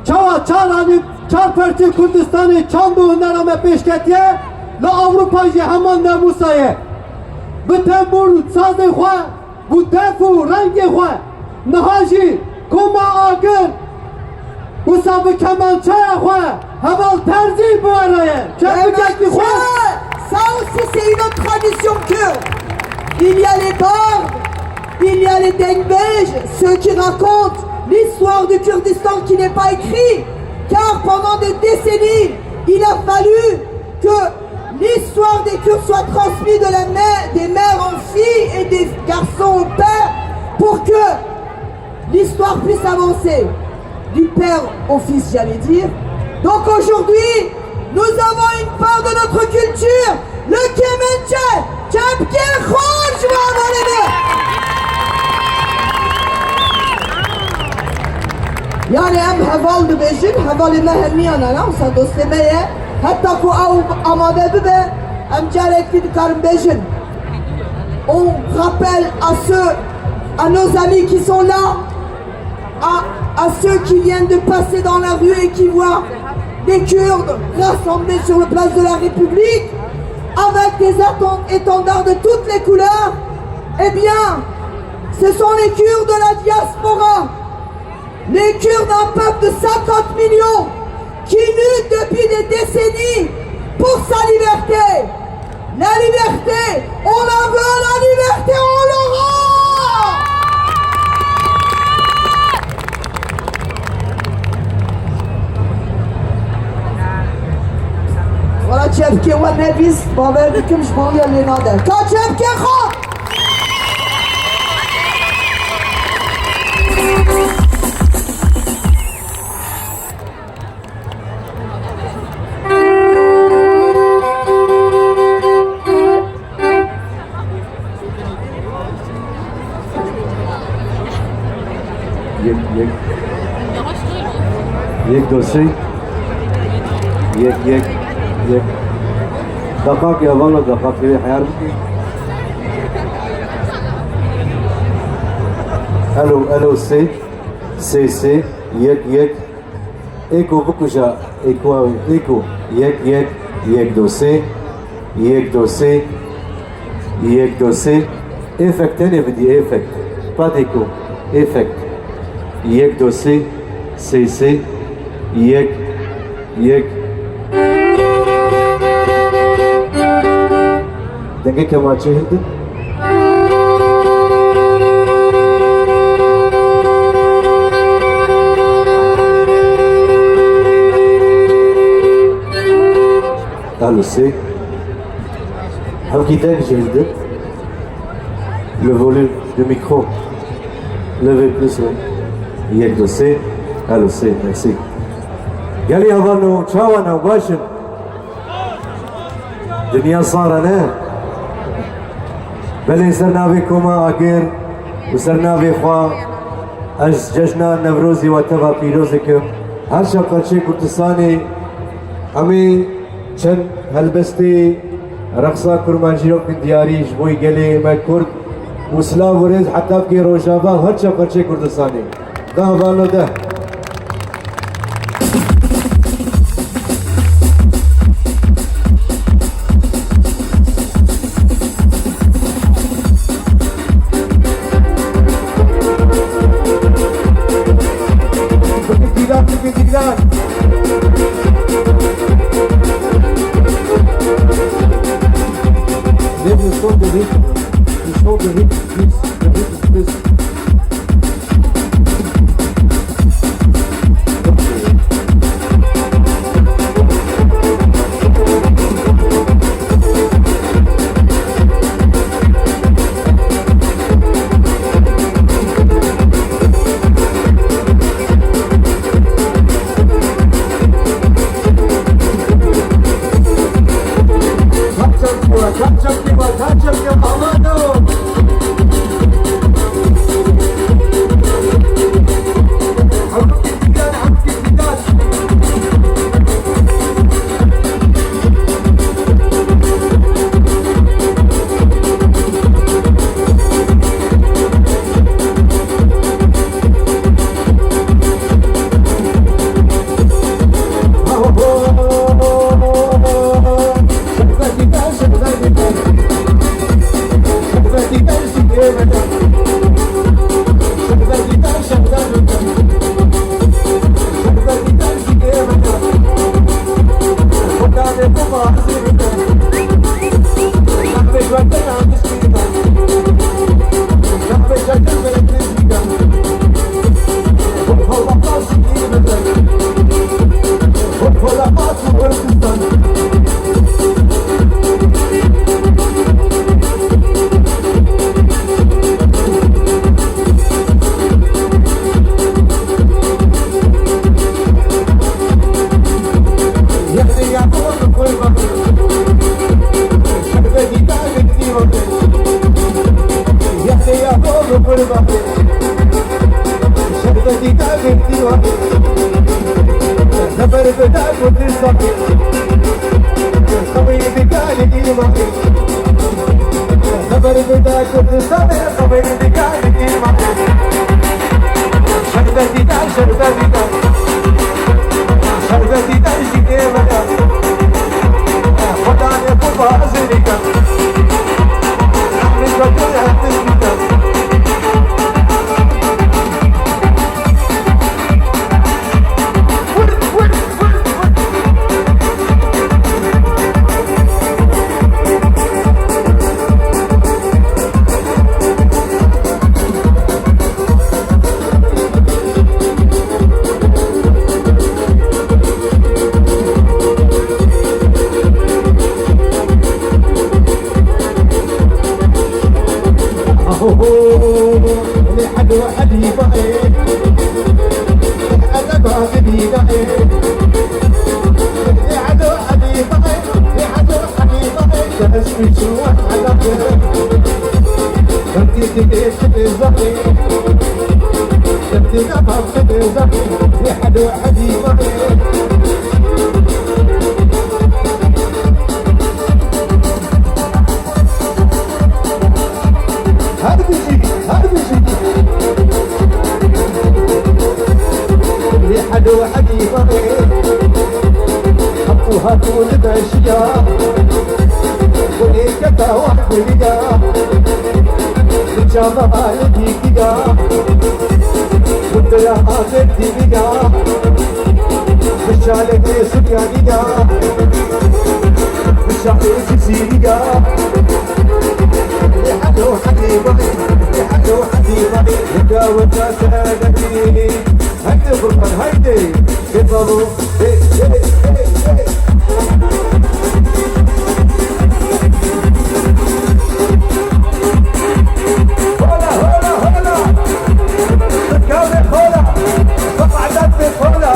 Çawa çar hanî çar perçe Kurdistanê çand û hunera me pêşketiye li Avrupa jî heman nemusaye. Bi tembûr sazê xwe bû def û rengê xwe niha jî koma agir wisa bi kemançeya xwe heval terzî biweraye. Çepikekî xwe Ça aussi c'est une autre tradition kurde. Il y a les Kordes, il y a les Dengbej, ceux qui racontent l'histoire du Kurdistan qui n'est pas écrite, car pendant des décennies, il a fallu que l'histoire des Kurdes soit transmise de des mères en filles et des garçons au père pour que l'histoire puisse avancer du père au fils, j'allais dire. Donc aujourd'hui, nous avons une part de notre culture, le Kemenche, Tchepke Khoj, Yani hem heval dibêjin, hevalê me hemîyan e sa dostê me ye heta ku ew amade bibe em carekî dikarin bêjin. On rappelle à nos amis qui sont là, à ceux qui viennent de passer dans la rue et qui voient des Kurdes rassemblés sur la place de la République avec des étendards de toutes les couleurs. Eh bien, ce sont les Kurdes de la diaspora. Les Kurdes, un peuple de 50 millions qui luttent depuis des décennies pour sa liberté. La liberté, on la veut, la liberté, on l'aura. Voilà, Tchepke Wanevis, Bavel Dikim, je m'en viens les Nader. Quand Tchepke Khoj! یک دو سه یک دقاق يا والله دقاق في حيار الو سي یک ايكو بكوشا ايكو یک دو سه افكت انا بدي افكت با ايكو افكت یک دو سه یک دنگه کماچه هیدن Allô, c'est Hamkitan, j'ai le volume du micro. Levez plus, oui. Yek dossier. Allô, c'est, merci. Gali avano, chawana, bashin. Dunia sarana. بل سرنا بكما أجر وسرنا بخوا جشنا نوروزي وتبع بيروزكم هر شب قرشي كردستاني همي چند هلبستي رقصا كرمانجيرو من دياري جبوي قلي ما كرد وسلا ورز حتى بكي روجابا هر شب قرشي كردستاني ده بالو ده يا حد واحد يبغي تمشيا وليك تاوح وليا جامع عليكيا وترى حاجة دينيا مشالك سنيانيا مشالك سيريا يا حلو حبيبي يا حلو حبيبي وجا وجا سادتي هيدي بركان هيدي كبابو هي هي هي هي هولا هولا هولا تكاوي هولا فقعدت بهولا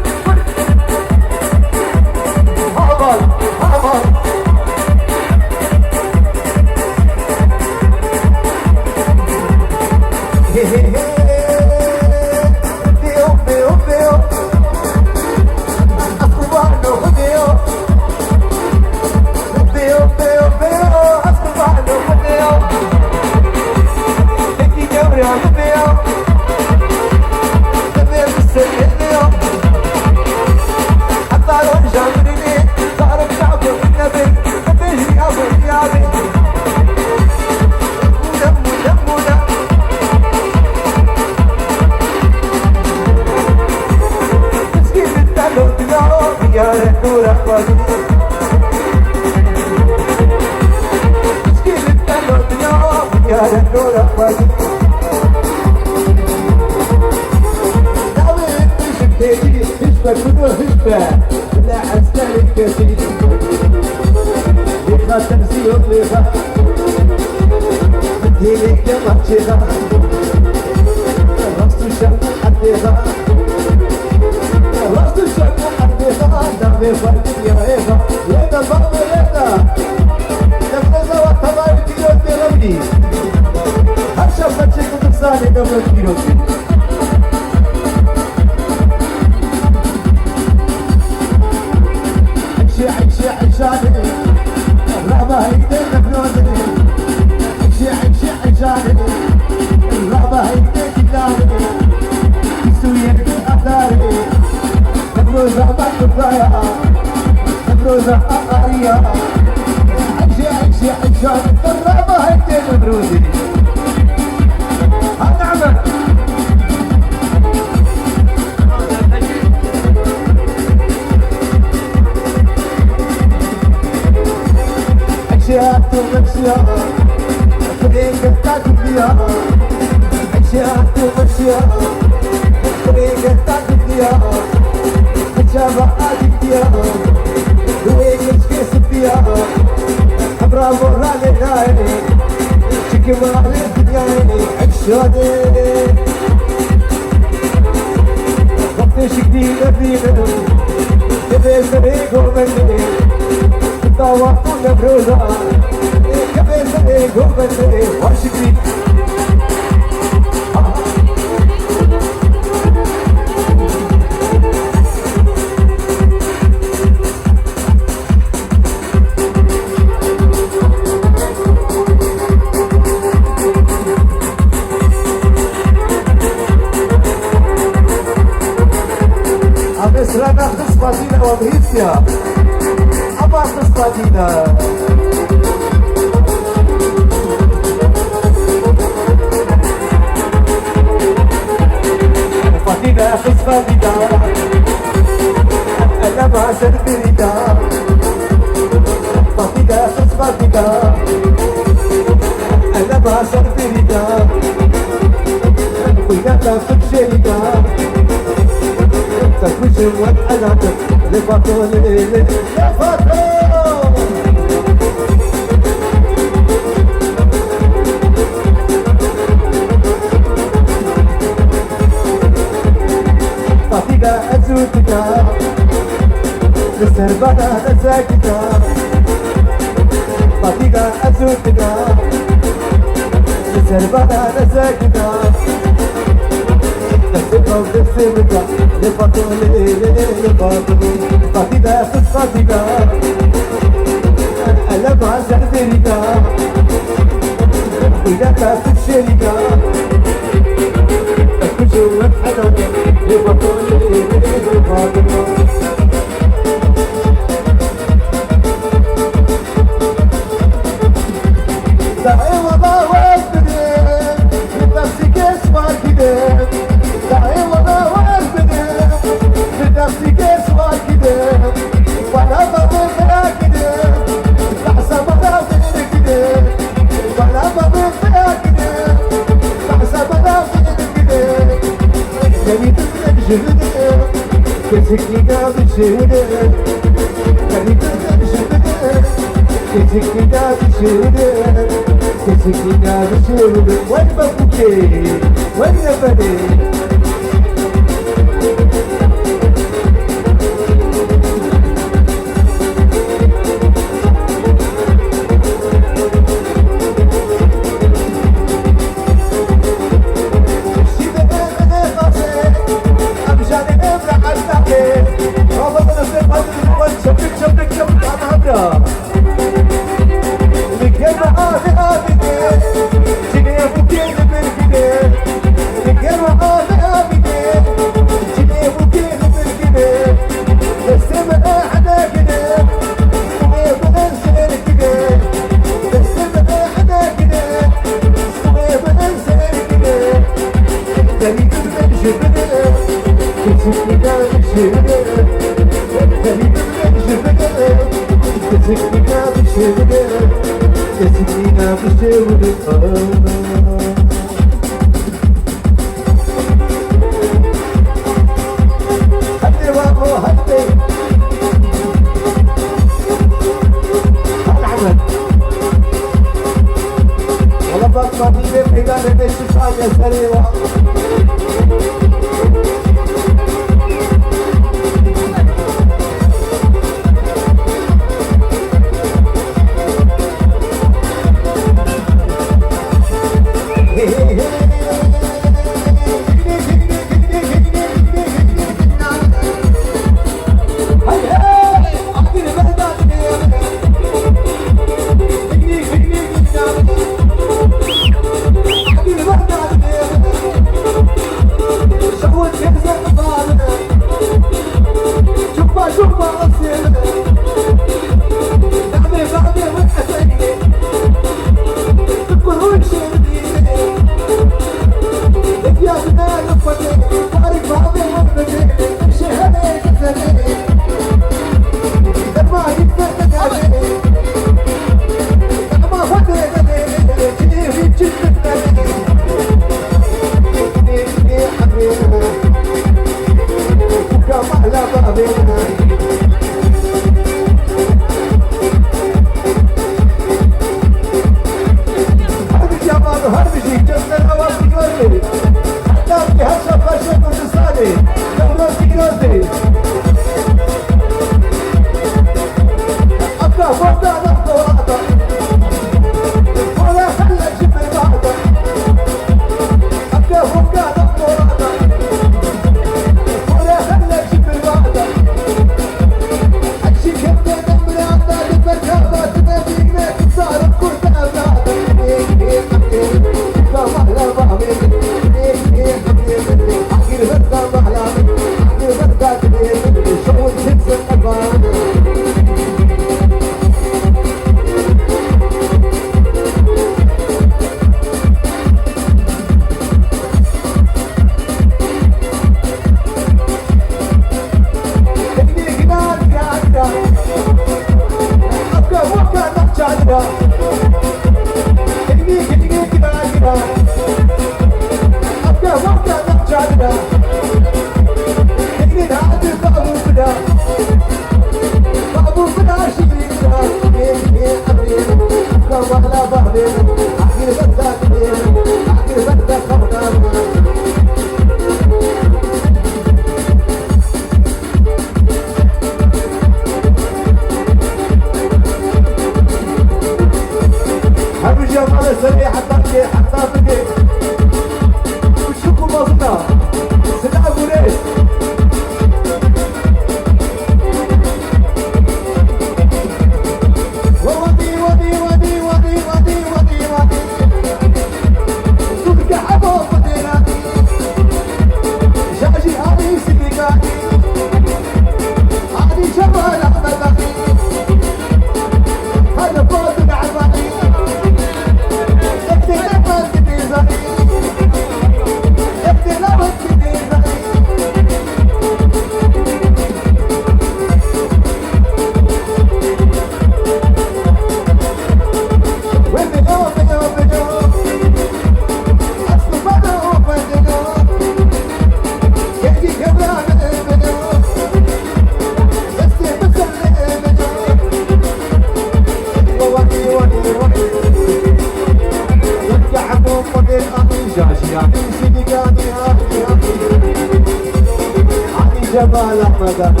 جمال احمد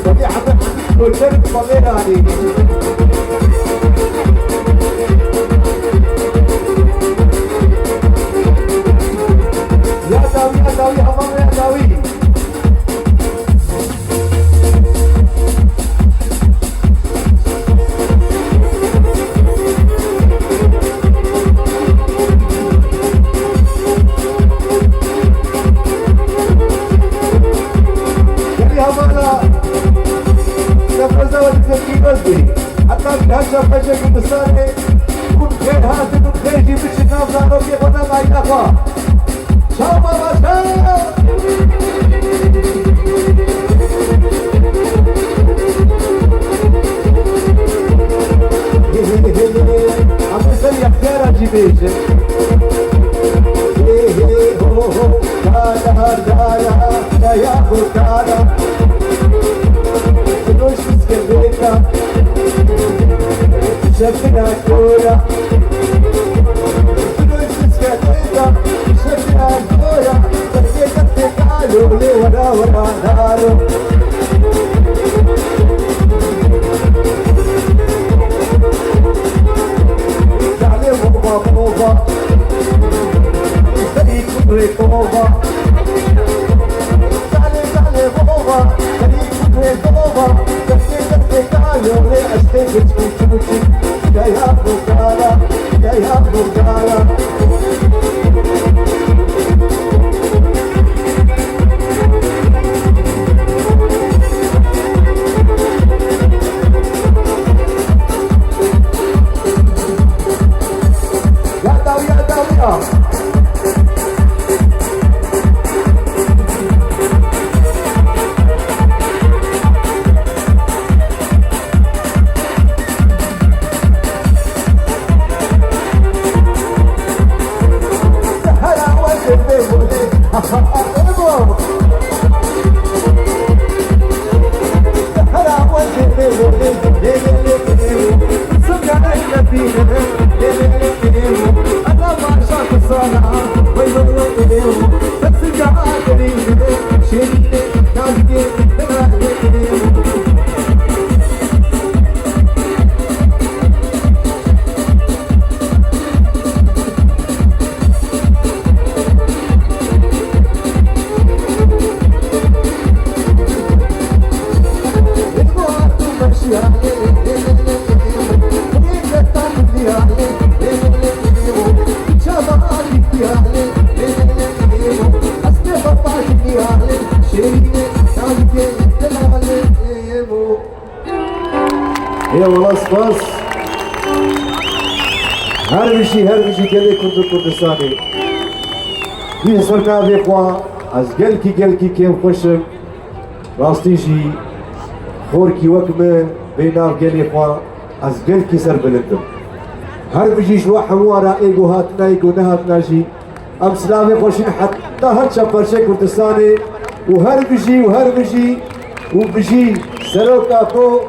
طبيعة والشرق طلعنا عليك يا داوي يا داوي حمام يا داوي حتى بهالشا بحاجة كردستاني كل خير هاتي كل خير جيب الشناف زانو كيف انا ما يتقى Şama başa. Abi sen yaptılar acı beyce. Ho ho, da ya bu da. Noches que venga, Shakira Kora. Noches que venga, Shakira Kora. Te calo, le wara daro. Dale boba, Dale kudre boba. Dale boba, Dale boba. Calo, le ashte kuchi. Gaya bugala. Ya. خلاص بس هربشي قال كنت كردستاني يصرنا بيقوا از قلكي كيم خوشم راستيجي خوركي وكمه بينار قال يقوا از قلكي سر بلدم هربشي شو حوارا ايجو هاتنا ايجو نهاتنا جي ام سلامي خوشين حتى هاتشا برشي كردستاني وهربشي وبجي سروكاكو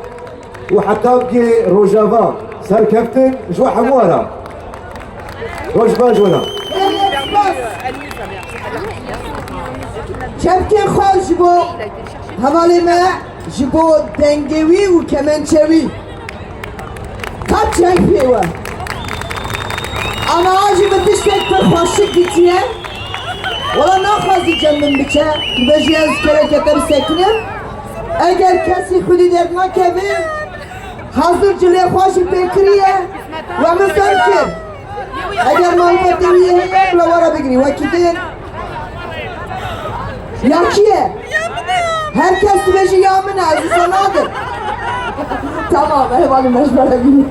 وحكامكي روجافا سر كابتن جوا حموارا روج باجونا Çepken xal ji bo hevalê me ji bo dengewî û kemençewî kat çeng pê we ama a jî bi tiştek pir xweşik dîtiye wala naxwazî min biçe dibêjî ez kerekete bisekinim eger kesî xwedî dernakeve hazır cilê xwe jî pê kiriye we min fer kir eger malbatê wî heye bila were bigirî wekî din ya kiye? Herkes dibêjî ya min e ez wisa nadim. Tamam eyvallah mecbure bînî.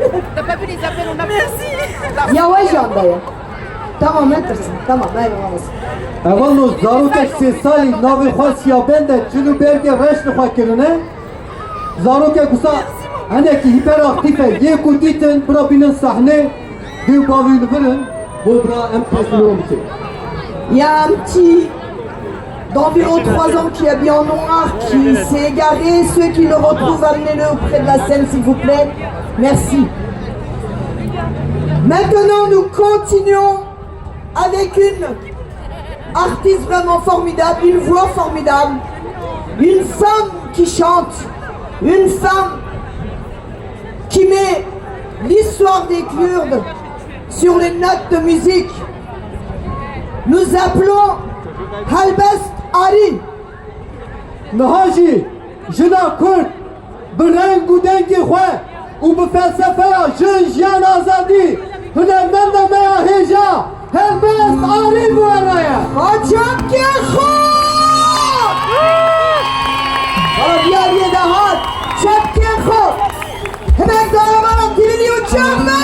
Ya we jan daye. Tamam netirsin. Tamam eyvallah. Evalno zarotek sê salî navê xwe Siyabende çilû bergê reş xwe kirine zarokek wisa henekî hiperaktif e yê ku dîtin bira bînin sahnê dê bavî li birin bo bira em teslim bikin. Il y a un petit d'environ 3 ans qui est bien noir, qui s'est égaré. Ceux qui le retrouvent, amenez-le auprès de la scène, s'il vous plaît. Merci. Maintenant, nous continuons avec une artiste vraiment formidable, une voix formidable, une femme qui chante, une femme qui met l'histoire des Kurdes sur les notes de musique. Nous appelons Halbest Ari. Nihaji jina Kurd bi reng û dengê xwe û bi felsefeya jin jiyan azadî hunermenda me ya hêja helbest Arî bû weraye. Çepkê xwe! Hala diyariye dahat çepkê xwe! Hinek daravana dilini uçan me!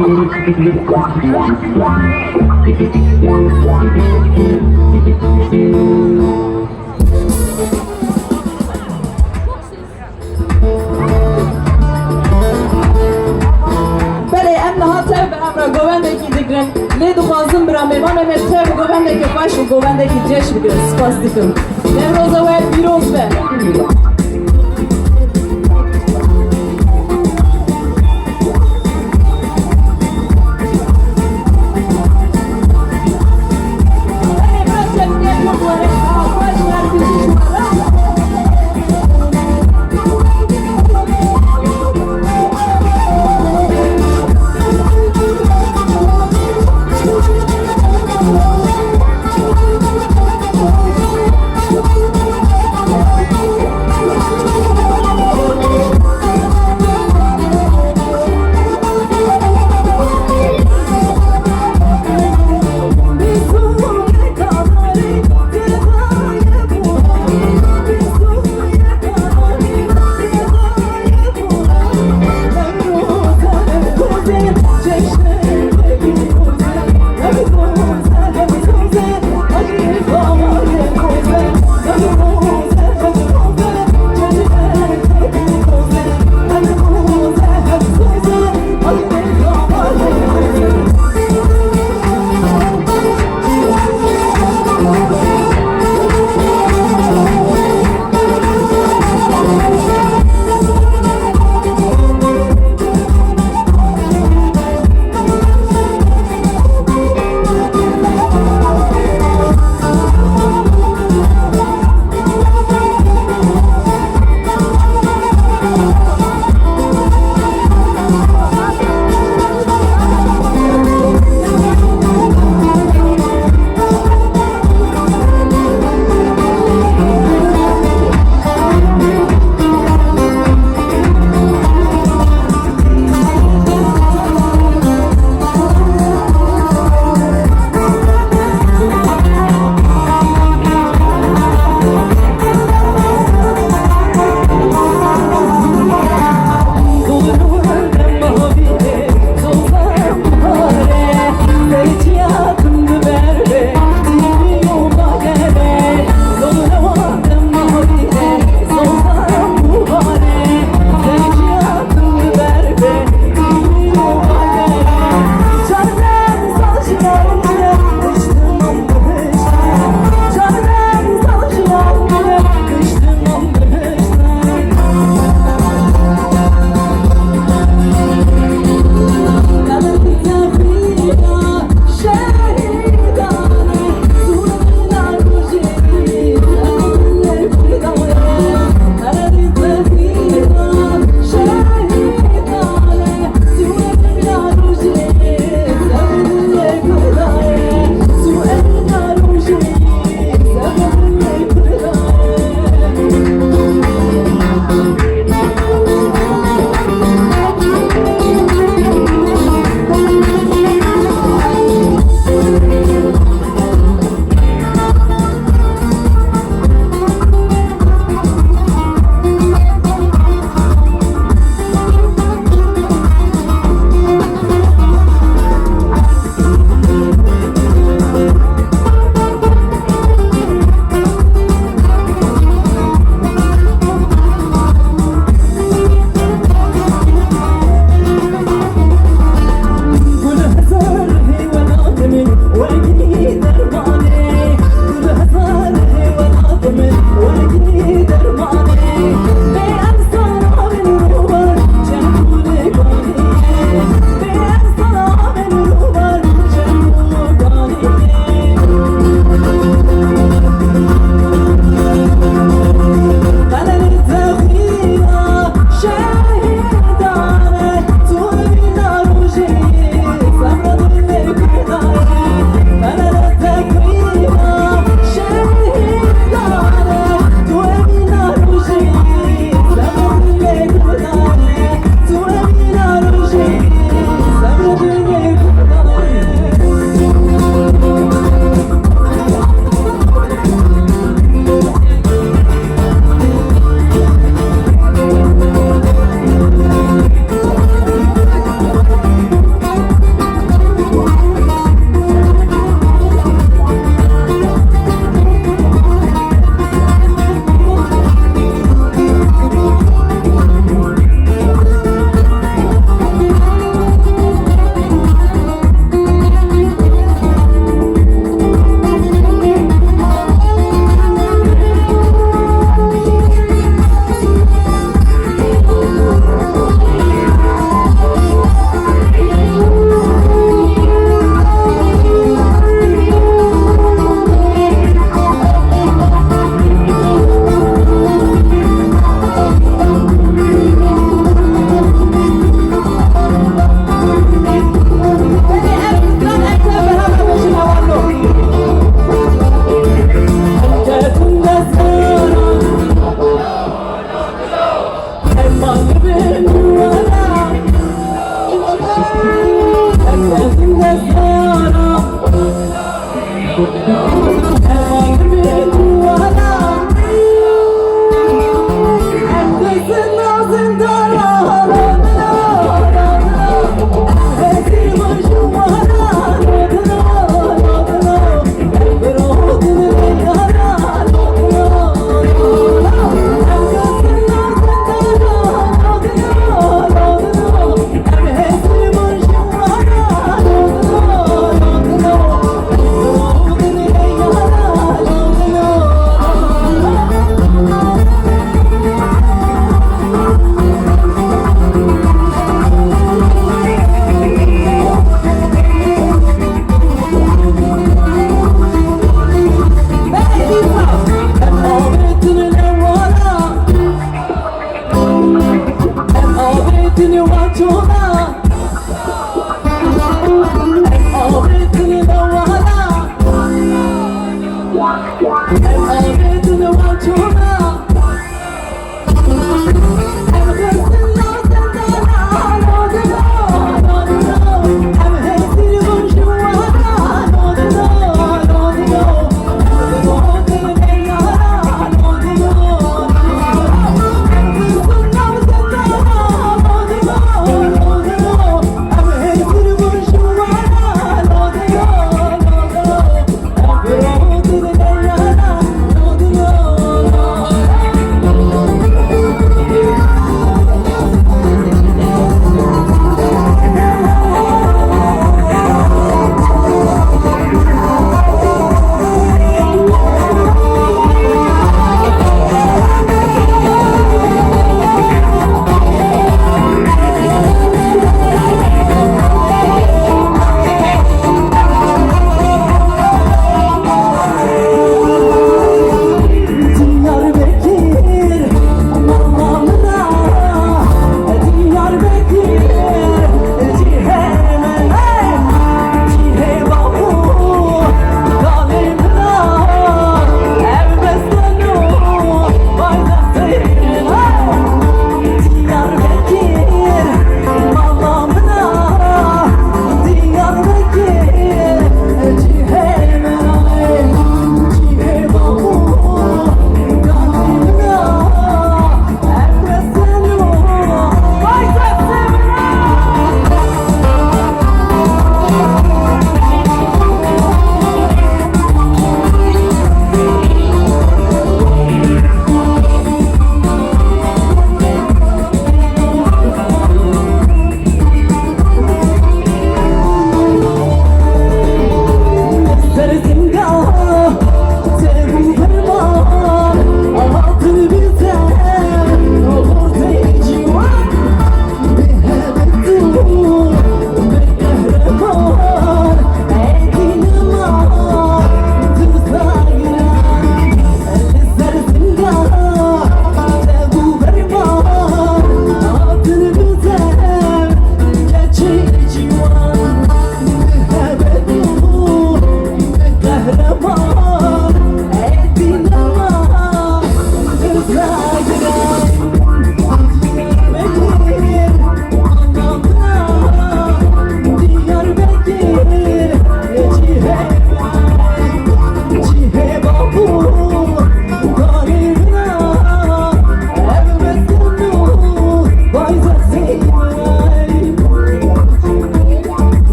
بله ام نها تر به امرا گوونده کی دگرن لی دخوازم برا میوان ام تر به گوونده کی باش و گوونده کی جش بگرن سپاس دیکم نمروزه و پیروز به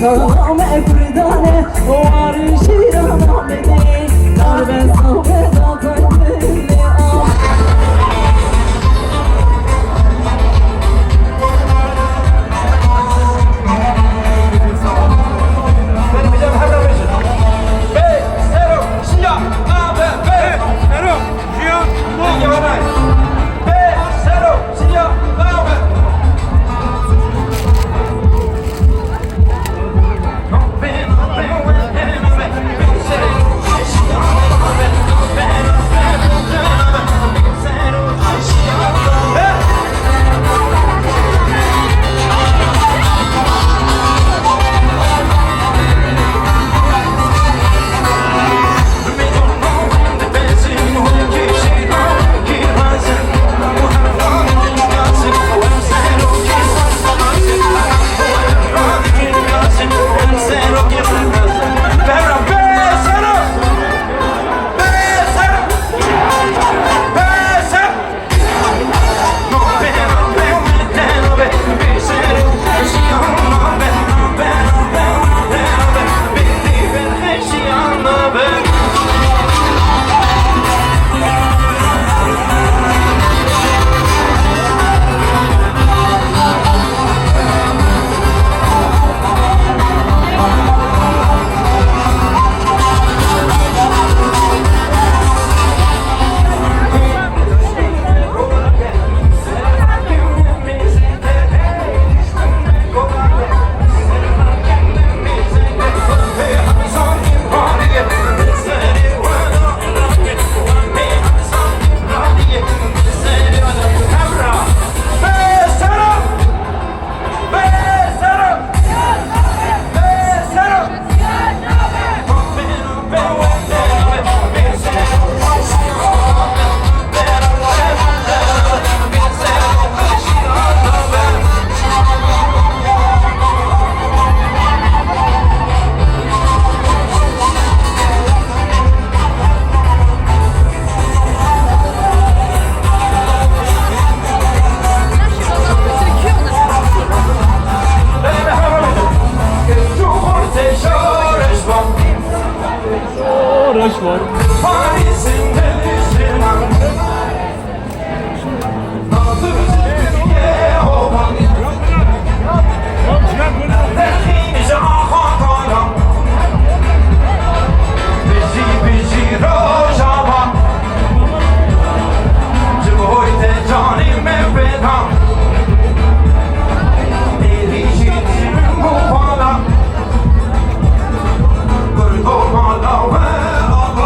سلام کردانه واری شیران آمده در به صحبه دادن دل آم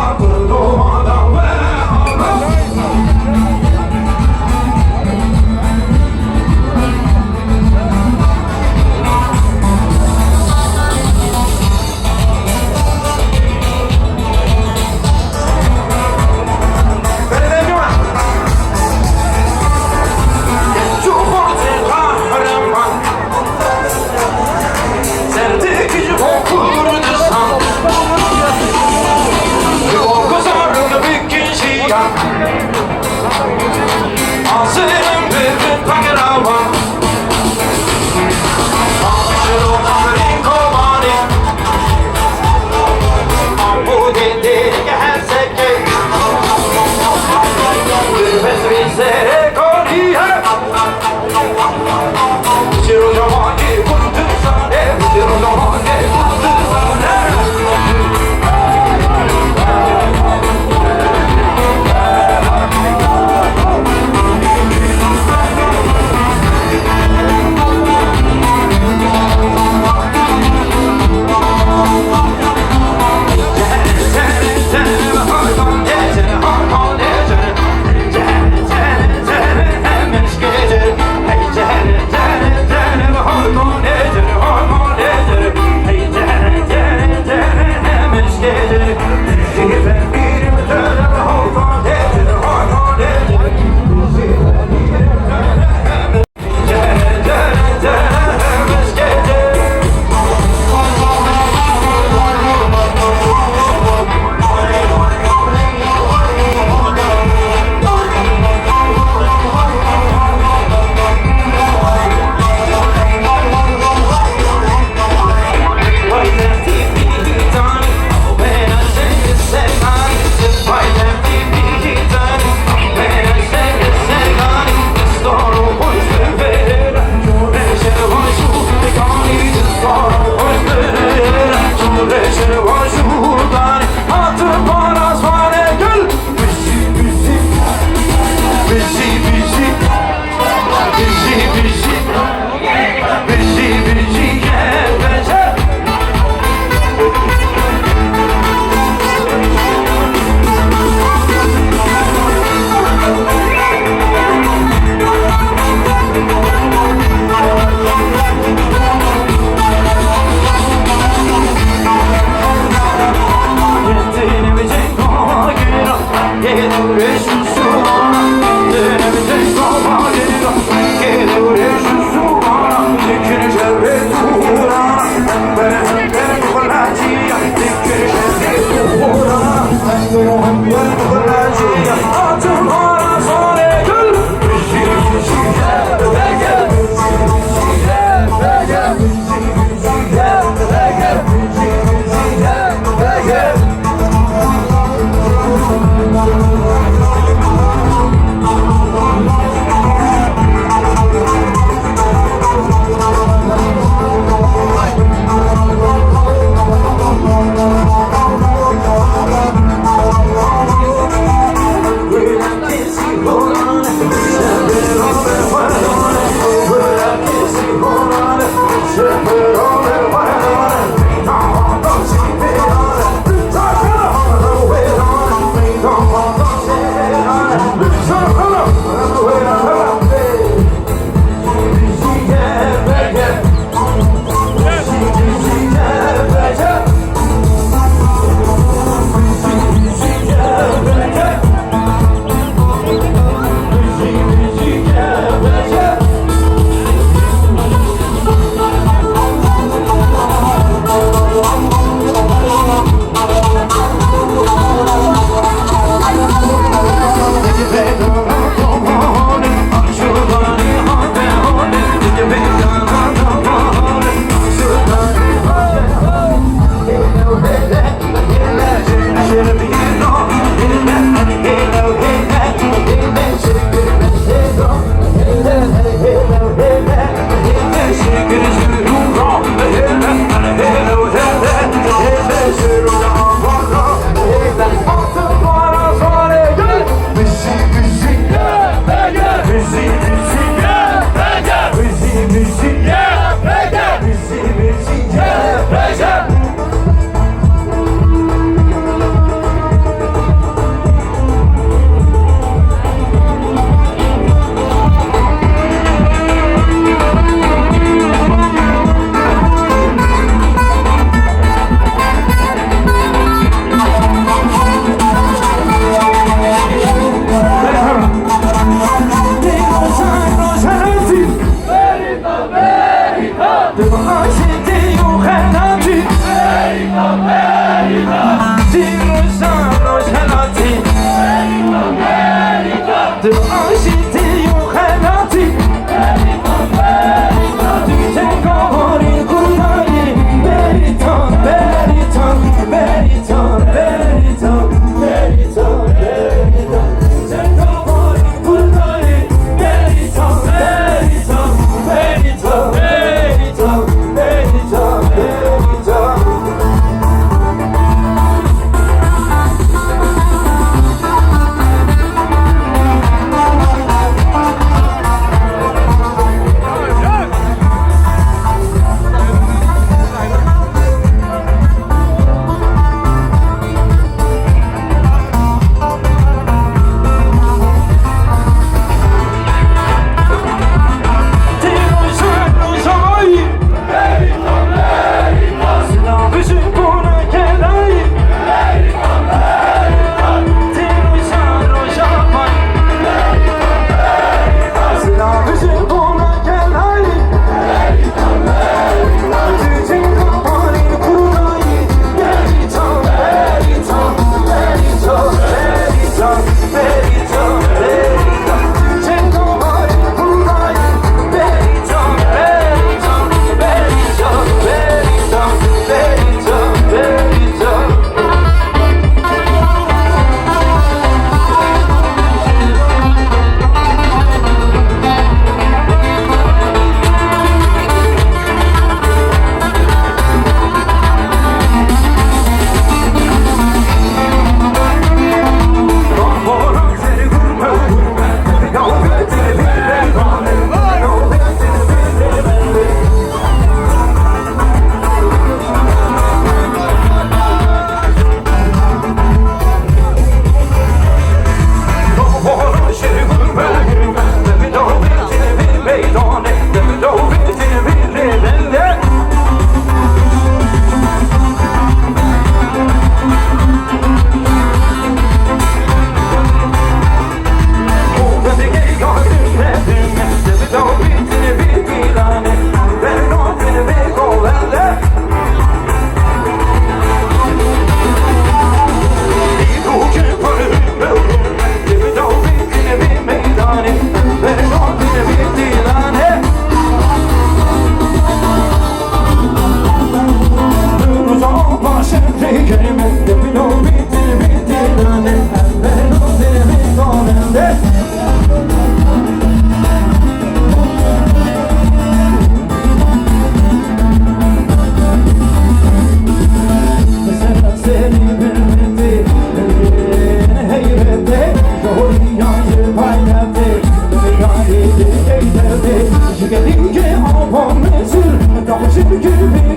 Oh,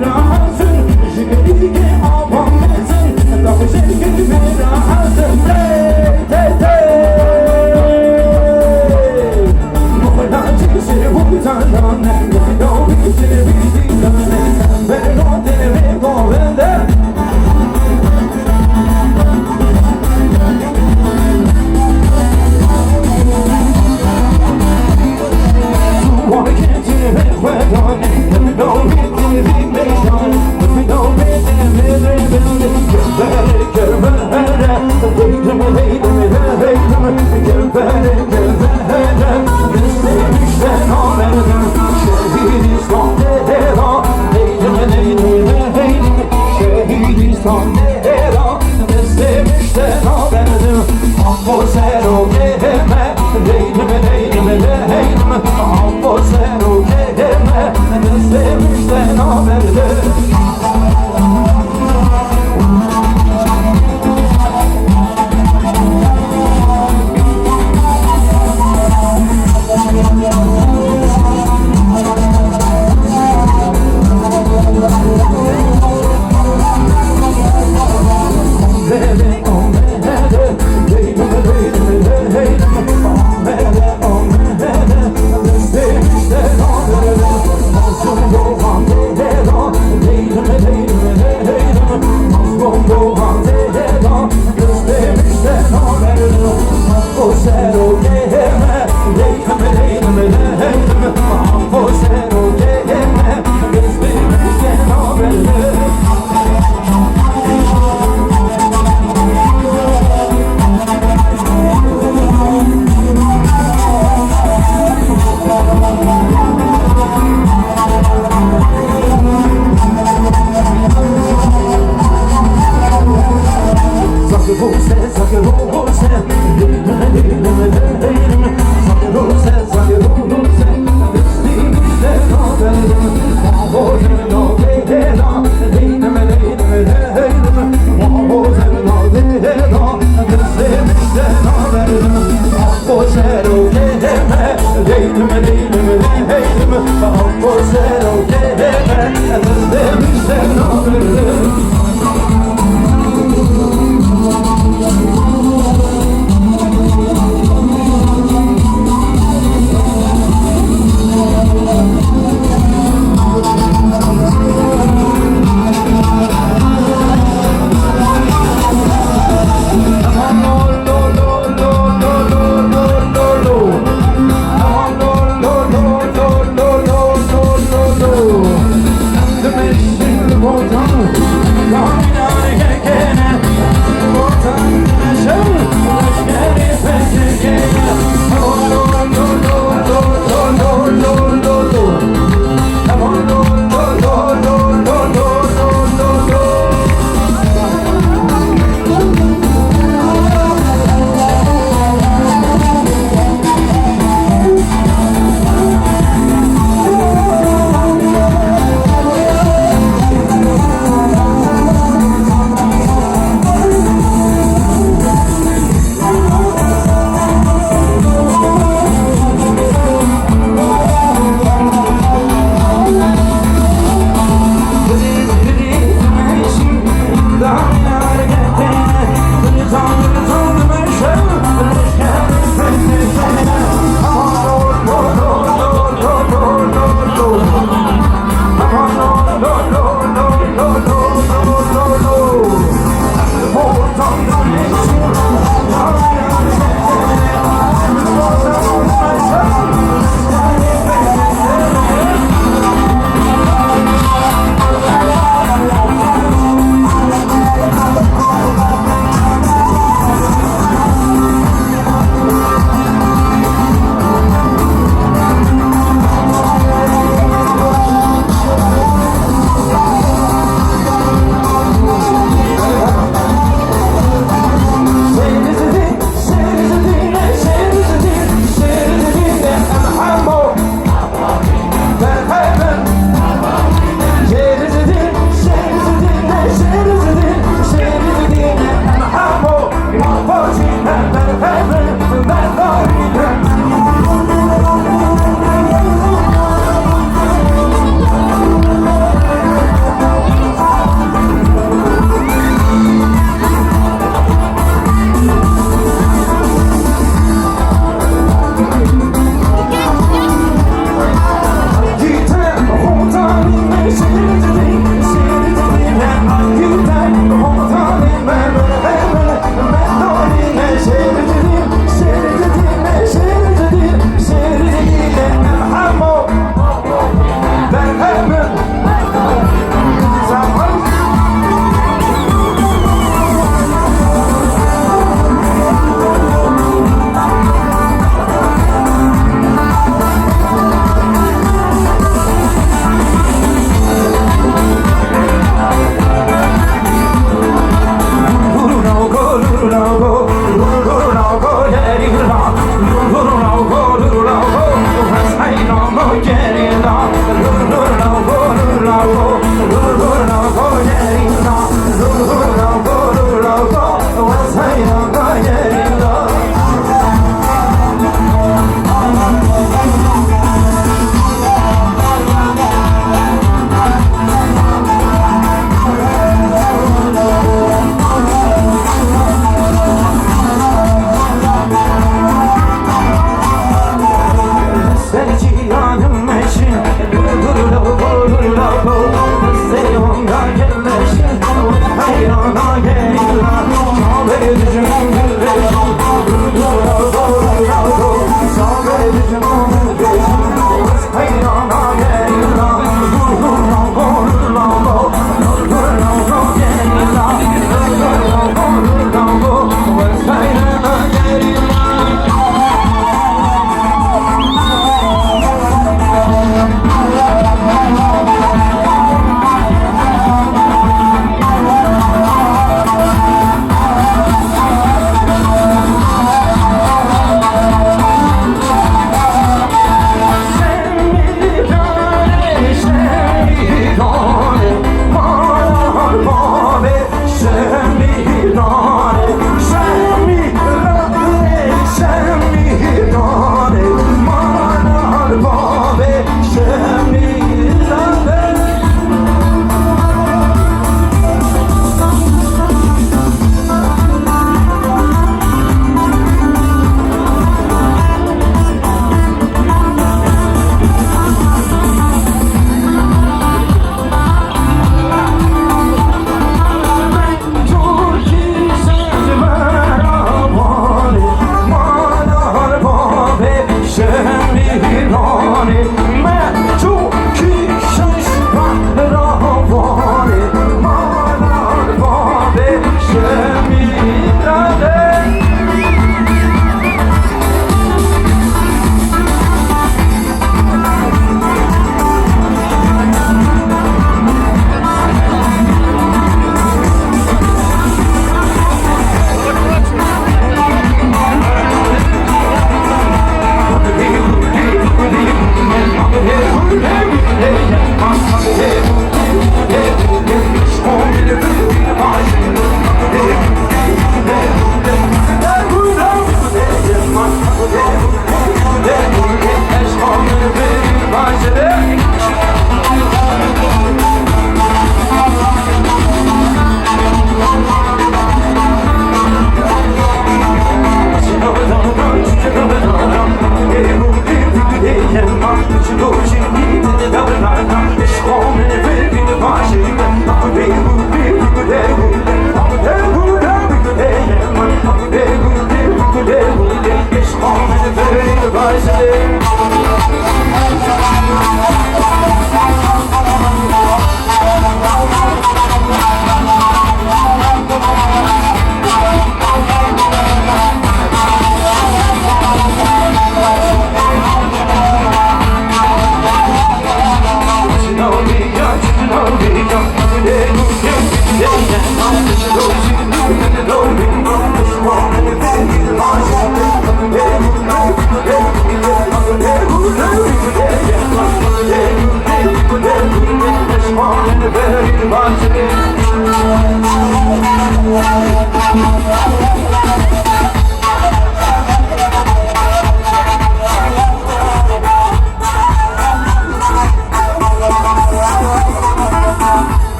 راحتن جگری که آبان بزن داخل جگری راحتن تی تی تی مخلا چیزی بودن دانه مخلا بیشتر بیشتر دانه به نوته به گوهنده Wanna get to the red flag on it. Let me know get to the big bass on it. Let me know get to the middle building. Get better, get better. Wait a minute, wait a minute, wait a minute. Get better, get better. This thing is set on it. Shahid is on the head on. Wait a minute, wait a minute. Shahid is on the head on. This thing is set on it. Almost said okay, man. Wait a minute, wait a minute, wait a minute. Almost said okay, man. And this thing is set on it. Gone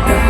Hey,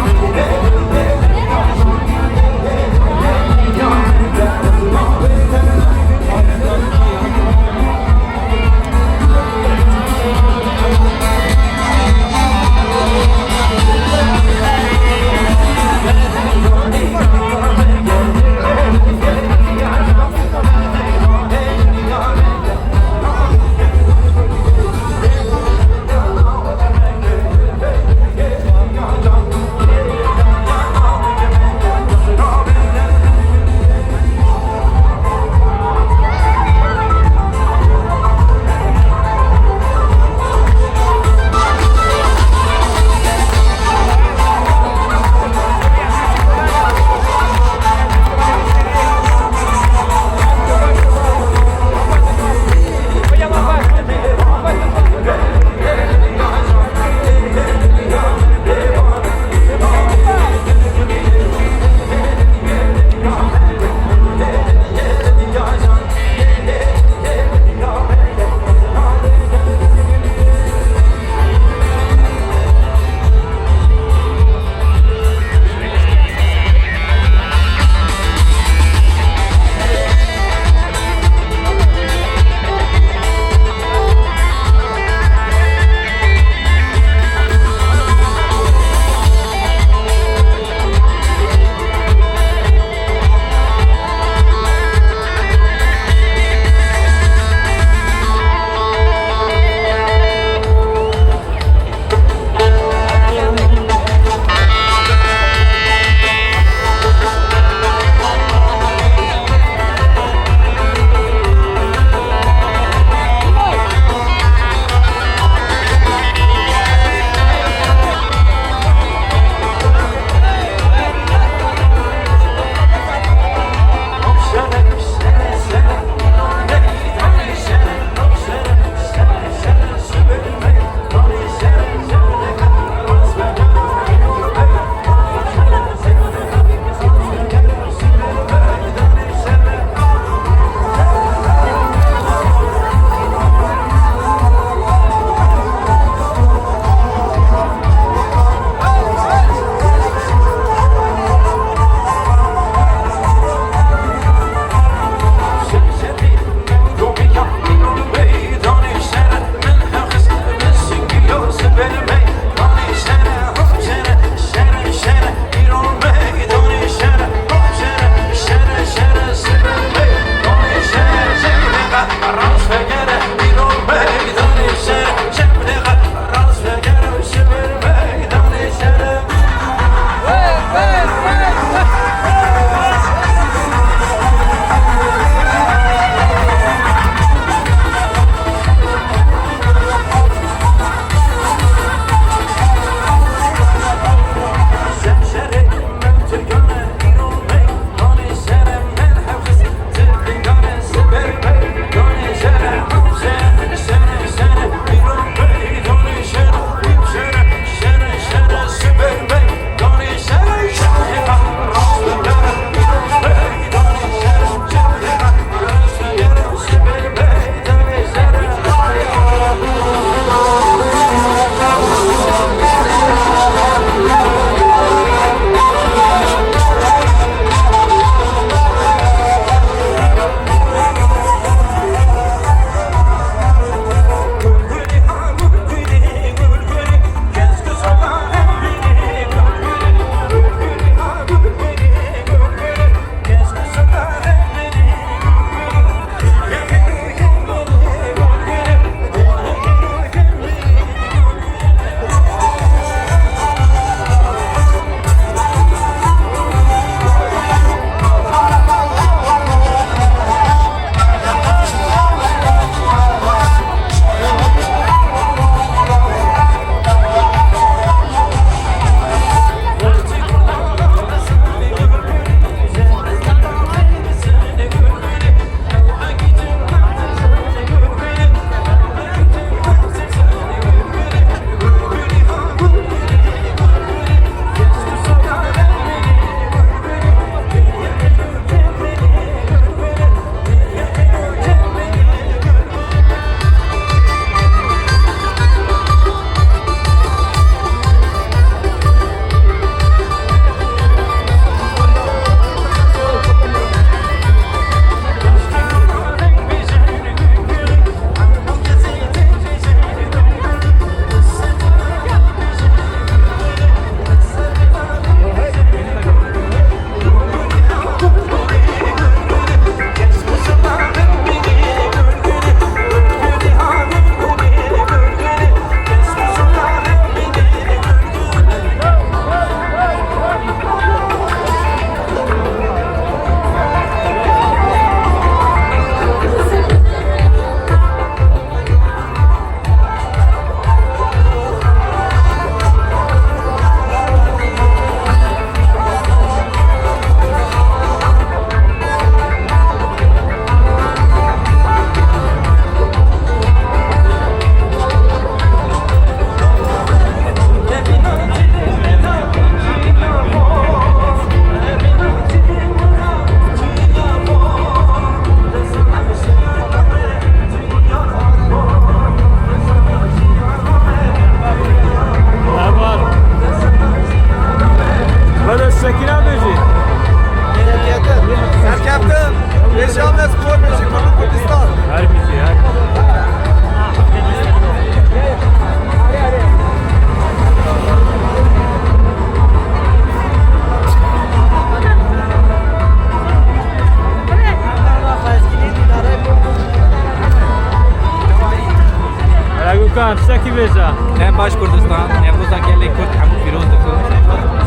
Zülkan, şeki beja. Em baş Kurdistan, Nevroza gelek Kurd hemû pîroz dikin.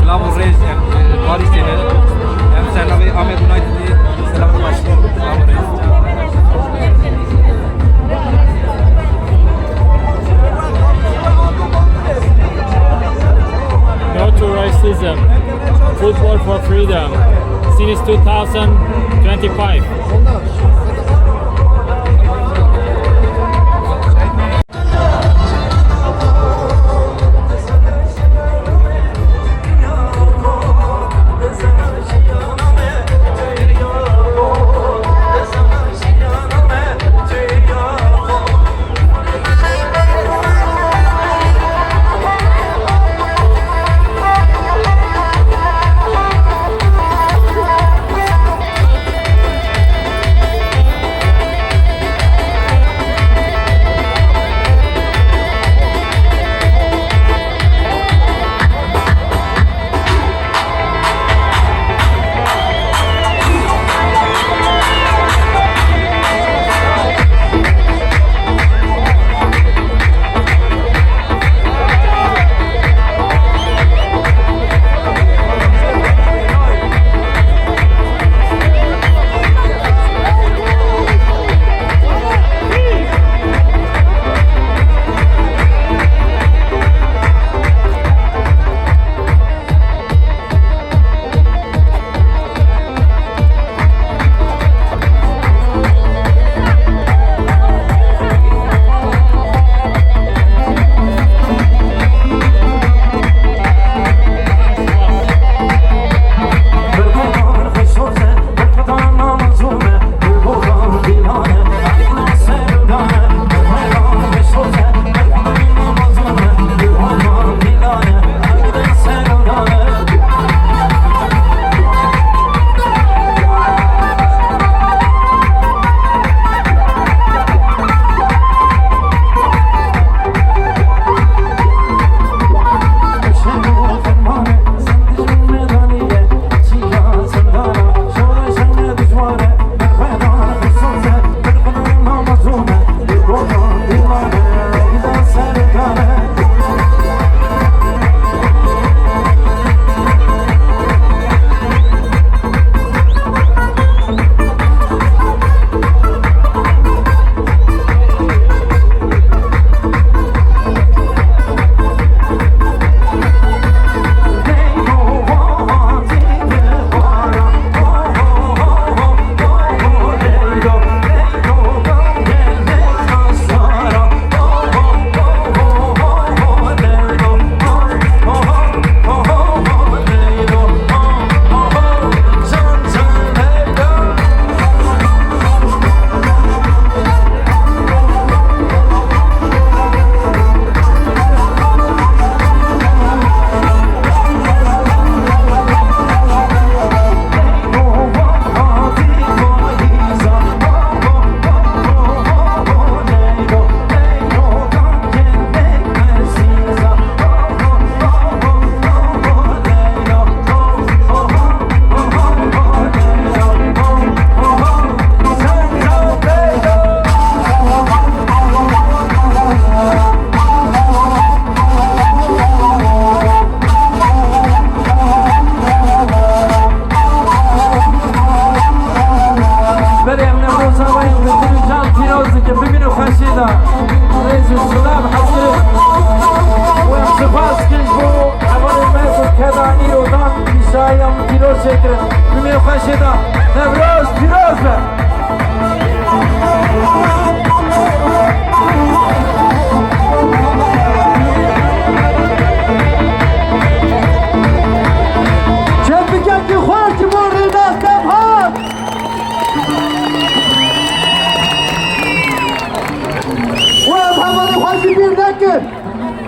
Selam û rêz em Paris'te em sernavê Amed United'ê selam û baş. Selam û rêz. No to racism. Football for freedom. Since 2025.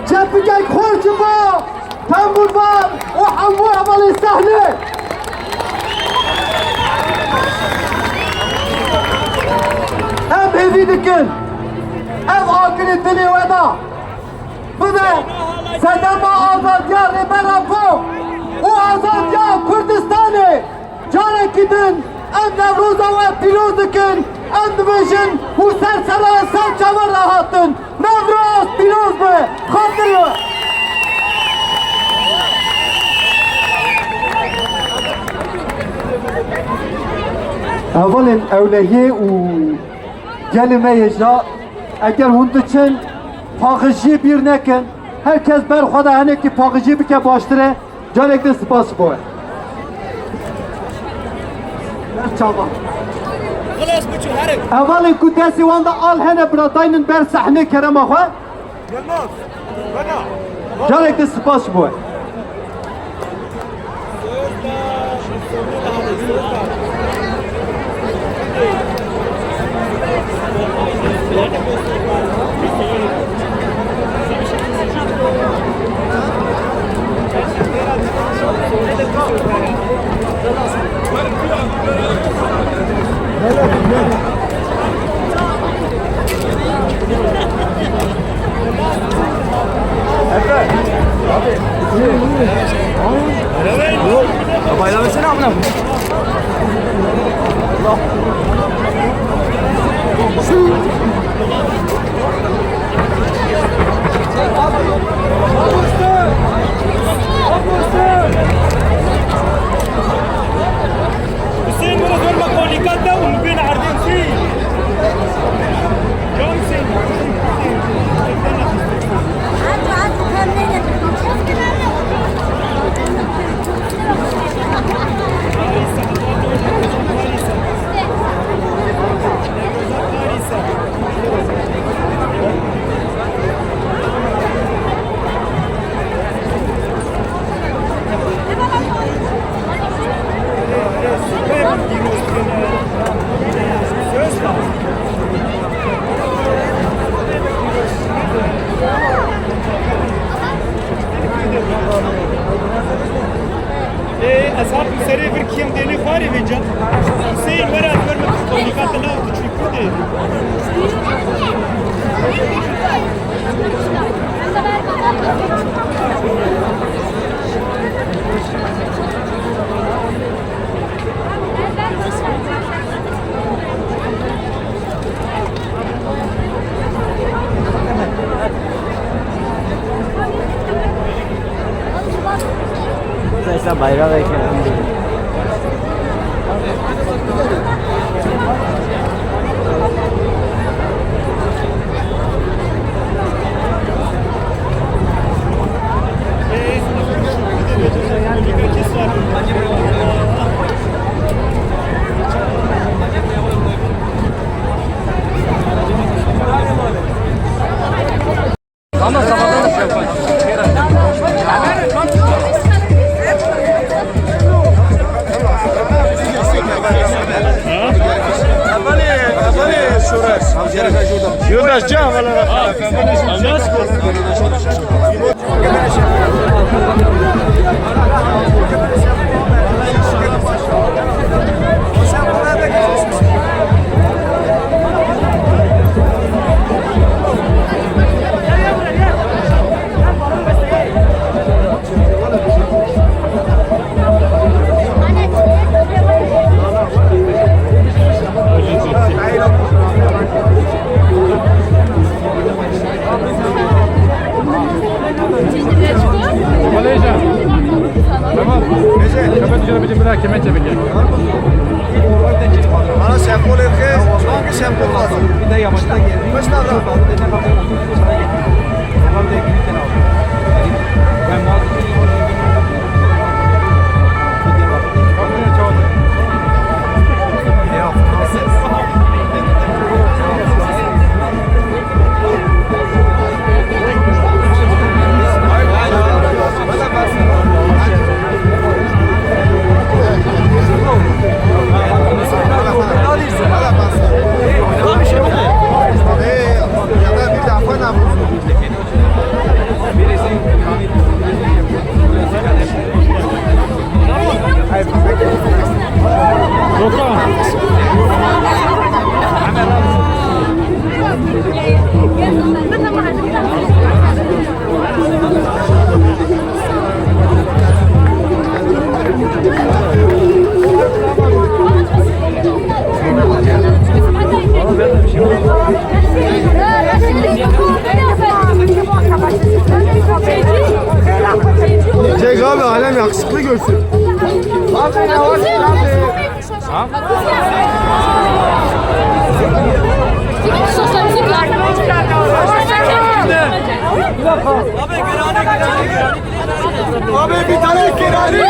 Çepikek Korçuba, Tembur var, o hamu havalı sahne. Ev evi dikin, ev akili dili veda. Bu da sedema azadya rebera bu. O azadya Kurdistan'ı, Carekidin, em Nevruza ve Piroz dikin, em dibêjin, û ser sera ser çavar rahatin. Nevroz, Piroz. Evalin evlehi u gelime yeja eğer hundu için pağıcı bir nekin herkes berxada haneki pağıcı bike baştıre canekte spas boy. Çaba. Evalin kutesi vanda al hene bratayının ber sahne kerema xwa. Canekte spas boy. Bayramlasana amına. Hüseyin biraz olmak o dikkatle onu bir ardın si. Johnson. أصحاب سري بركيم ديني خاري بيجا حسين مرة فرمت كونيكات الله وتشوفوا دي Esa bayrağı ve يولاش جا ولا kemençe bekle. Bana sempol erkeğe hangi sempol lazım? Bir de yamaçta geldi. Başta da. Ben bazı Ya da bir de afan abi. Abi bir tane kirari.